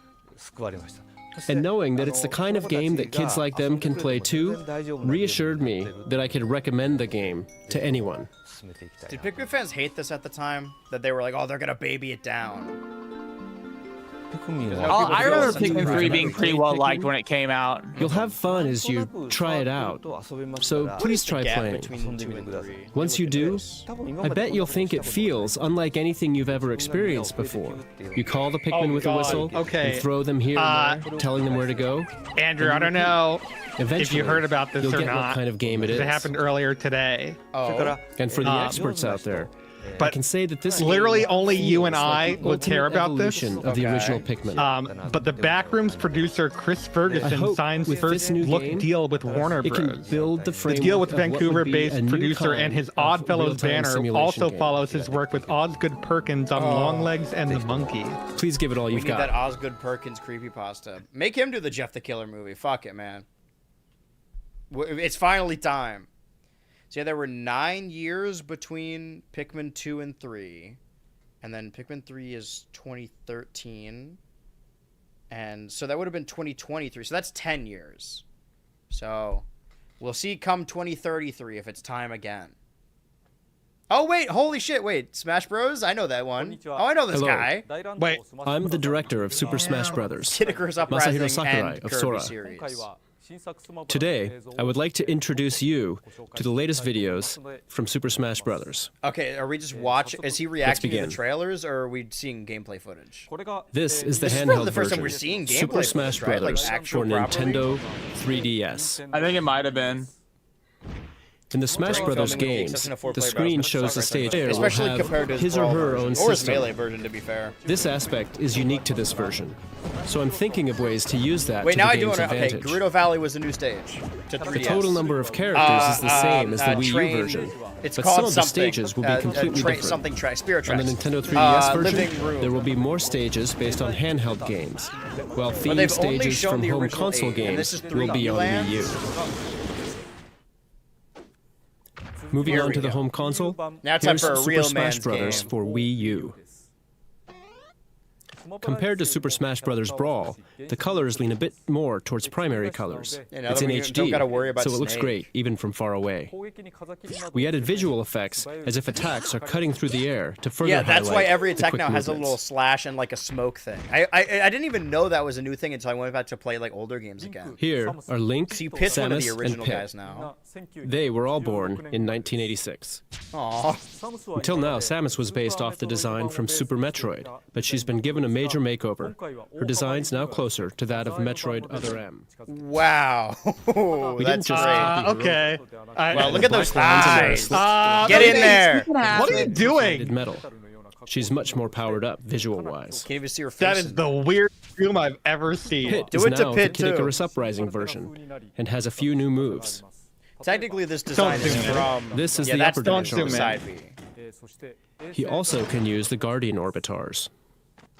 And knowing that it's the kind of game that kids like them can play too reassured me that I could recommend the game to anyone.
Did Pikmin fans hate this at the time? That they were like, oh, they're gonna baby it down.
I remember Pikmin 3 being pretty well liked when it came out.
You'll have fun as you try it out, so please try
Gap
playing.
between 2 and 3.
Once you do, I bet you'll think it feels unlike anything you've ever experienced before. You call the Pikmin with a whistle
Okay.
and throw them here and there, telling them where to go.
Andrew, I don't know
Eventually,
if you heard about this
you'll
or
get
not.
what kind of game it is.
It happened earlier today.
Oh.
And for the experts out there, I
But
can say that this
literally
game
only you and
feels like
I
the
would care
ultimate
about this.
evolution of the original Pikmin.
But the Backrooms producer Chris
I
Ferguson
hope
signs
with
first
this new
look
game,
deal with Warner
it can
Bros.
build the
The
framework
deal with
of what would be
Vancouver-based
a new
producer
kind
and his
of
Oddfellows
real-time
banner
simulation
also
game.
follows his work with Osgood Perkins on Longlegs and the Monkey.
Please give it all
We
you've
need that
got.
Osgood Perkins creepypasta. Make him do the Jeff the Killer movie. Fuck it, man. It's finally time. So yeah, there were 9 years between Pikmin 2 and 3. And then Pikmin 3 is 2013. And so that would have been 2023. So that's 10 years. So we'll see come 2033 if it's time again. Oh, wait. Holy shit. Wait. Smash Bros? I know that one. Oh, I know this
Hello.
guy.
Wait,
I'm the director of Super Smash Brothers.
Kid Uprising
Masahiro Sakurai
and
of
Kirby
Sora.
series.
Today, I would like to introduce you to the latest videos from Super Smash Brothers.
Okay, are we just watching? Is he reacting to the
begin.
trailers, or are we seeing gameplay footage?
This is the
This is probably
handheld
the first time
version.
we're seeing gameplay
Super Smash
footage, right? Like
Brothers
actual
for
properly?
Nintendo 3DS.
I think it might have been.
In the Smash
During
Brothers
filming the
games,
exception of 4
the
player
screen
battles,
shows the stage player will
especially compared to
have his or
Brawl
her
version,
own
or his
system.
Melee version, to be fair.
This aspect is unique to this version, so I'm thinking of ways to use that
Wait,
to
now
the
I do
game's
want to. Okay,
advantage.
Gerudo Valley was a new stage to 3DS.
The total number of characters is the same as the Wii U
train-
version,
It's
but
called
some of the
something.
stages will be completely different.
Something track, Spirit
On
Tracks.
the Nintendo 3DS version,
Living Room.
there will be more stages based on handheld games, while
But
themed
they've only
stages
shown
from
the
home
original
console
8, and this
games
is
will be
3D
on
land?
Wii U. Moving
Here
on
we
to the
go.
home console,
Now it's time
here's
for a
Super
real
Smash
man's
Brothers
game.
for Wii U. Compared to Super Smash Bros. Brawl, the colors lean a bit more towards primary colors.
Yeah, now
It's
that
in
we don't gotta worry
HD,
about
so it looks
Snake.
great even from far away. We added visual effects as if attacks are cutting through the air to further
Yeah, that's why
highlight
every
the
attack
quick
now has a
movements.
little slash and like a smoke thing. I didn't even know that was a new thing until I went back to play like older games again.
Here are Link,
So you picked one of the
Samus, and
original
Pip.
guys now.
They were all born in 1986.
Aww.
Until now, Samus was based off the design from Super Metroid, but she's been given a major makeover. Her design's now closer to that of Metroid Other M.
Wow.
We
That's
didn't just
great.
copy her.
Okay.
Well, look at those
Black lines
eyes.
and
Get in there.
What are you doing?
Metal. She's much more powered up visual-wise.
Can't even see her face.
That is the weirdest film I've ever seen.
Pit
Do
is
it to
now
Pit,
the Kid
too.
Icarus Uprising version and has a few new moves.
Technically, this design is
zoom in.
from.
This is
yeah,
the
that's
upper
the
dimension.
zoom in.
side B.
He also can use the Guardian Orbitars.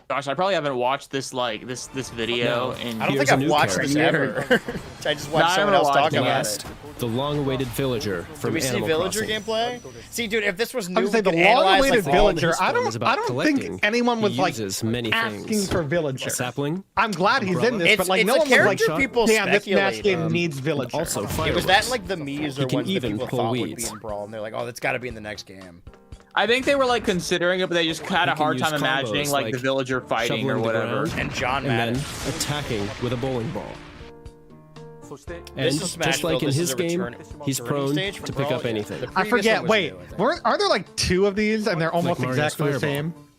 Gosh, I probably haven't watched this this video in.
I don't
Here's
think
a
I've
new
watched this
character.
ever. I just
No,
watched
I
someone
haven't
else talk
watched it
about
Last,
it.
the long-awaited villager
Did
from
we see
Animal
Villager
Crossing.
gameplay? See, dude, if this was
I
new,
would say
we
the
could analyze
long-awaited
like all the
villager. I
film is
don't.
about
I don't
collecting.
think anyone
He
was like
uses many
asking
things.
for villager.
A sapling,
I'm glad he's in this,
It's-
but like
it's
no
a
one was like,
character people
"Damn, this Smash
speculate.
game needs villager."
also
It
fireworks.
was that like the Mii's
He
or
can
ones that
even
people
pull
thought would be
weeds.
in Brawl, and they're like, oh, that's got to be in the next game.
I think they were like considering it, but they just had a
can
hard time
use
imagining
combos
like
like
the villager fighting
shoveling
or
the
whatever.
ground.
And John
and
Madden.
then attacking with a bowling ball. And
This is
just
Smashville,
like in
this
his
is a
game,
return-
he's
returning
prone
stage
to
from
pick
Brawl?
up anything.
The
I
previous
forget.
one was
Wait,
new, I think.
are there like two of these and they're almost
Mario's
exactly the
Fireball.
same?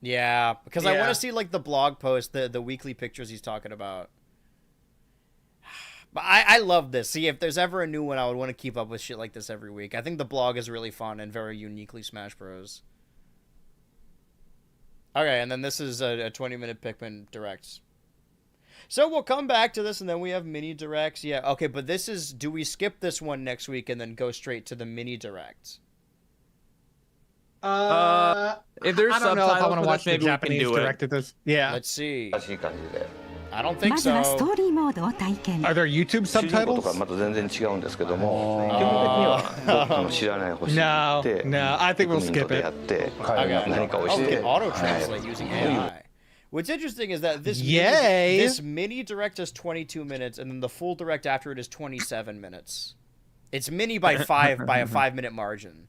Yeah, because I
Yeah.
want to see like the blog post, the weekly pictures he's talking about. But I love this. See, if there's ever a new one, I would want to keep up with shit like this every week. I think the blog is really fun and very uniquely Smash Bros. Okay, and then this is a 20-minute Pikmin Directs. So we'll come back to this, and then we have mini directs. Yeah, okay, but this is... Do we skip this one next week and then go straight to the mini directs?
If there's
I don't know if I
subtitles
want to
for
watch
this, maybe
the
we can
Japanese
do it.
directed this. Yeah.
Let's see. I don't think
まずはスト
so.
ーリーモードを体験
Are there YouTube
主人公と
subtitles?
かまた全然違うんですけども、基本的にはどっかの知らない星に行って
No, I think we'll
国民
skip
と出
it.
会って、
Okay.
何かを
Oh,
し
we
て、
can auto translate using AI. What's interesting is that
Yay.
this mini direct is 22 minutes, and then the full direct after it is 27 minutes. It's mini by a 5-minute margin.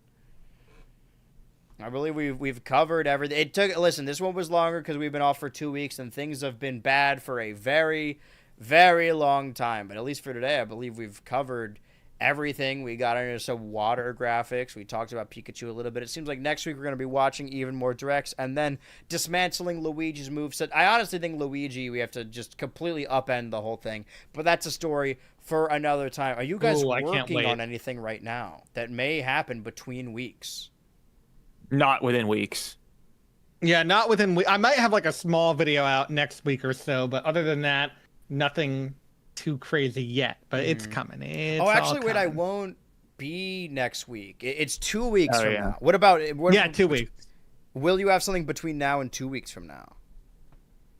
I believe we've covered everything. It took listen. This one was longer because we've been off for 2 weeks, and things have been bad for a very, very long time. But at least for today, I believe we've covered everything. We got into some water graphics. We talked about Pikachu a little bit. It seems like next week we're going to be watching even more directs and then dismantling Luigi's moveset. I honestly think Luigi, we have to just completely upend the whole thing. But that's a story for another time. Are you guys
Ooh, I can't
working
wait.
on anything right now that may happen between weeks?
Not within weeks.
Yeah, not within. I might have like a small video out next week or so, but other than that, nothing too crazy yet. But it's coming. It's
Actually,
all
wait, I
coming.
won't be next week. It's 2 weeks
Oh,
from
yeah.
now. What about...
Yeah, 2 weeks.
Will you have something between now and 2 weeks from now?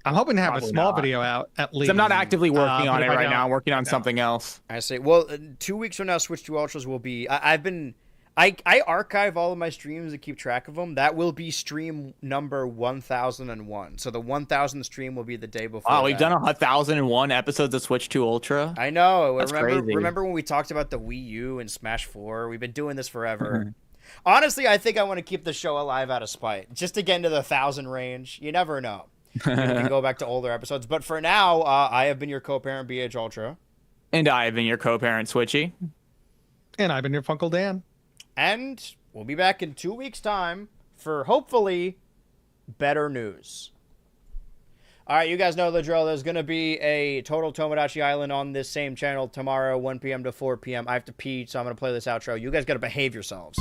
I'm hoping to have
Probably
a small
not.
video out at
'Cause
least.
I'm not actively working on
but
it
if I
right
don't-
now. I'm working on
no.
something else.
I say, well, 2 weeks from now, Switch 2 Ultras will be... I archive all of my streams and keep track of them. That will be stream number 1001. So the 1000th stream will be the day before.
Wow, we've
that.
done 1,001 episodes of Switch 2 Ultra.
I know.
That's crazy.
Remember when we talked about the Wii U and Smash 4? We've been doing this forever. Honestly, I think I want to keep the show alive out of spite, just to get into the 1,000 range. You never know. We can go back to older episodes. But for now, I have been your co-parent, BHultra.
And I have been your co-parent, Switchy.
And I've been your Funkle Dan.
And we'll be back in 2 weeks' time for, hopefully, better news. All right, you guys know the drill. There's going to be a Total Tomodachi Island on this same channel tomorrow, 1 p.m. to 4 p.m. I have to pee, so I'm going to play this outro. You guys got to behave yourselves.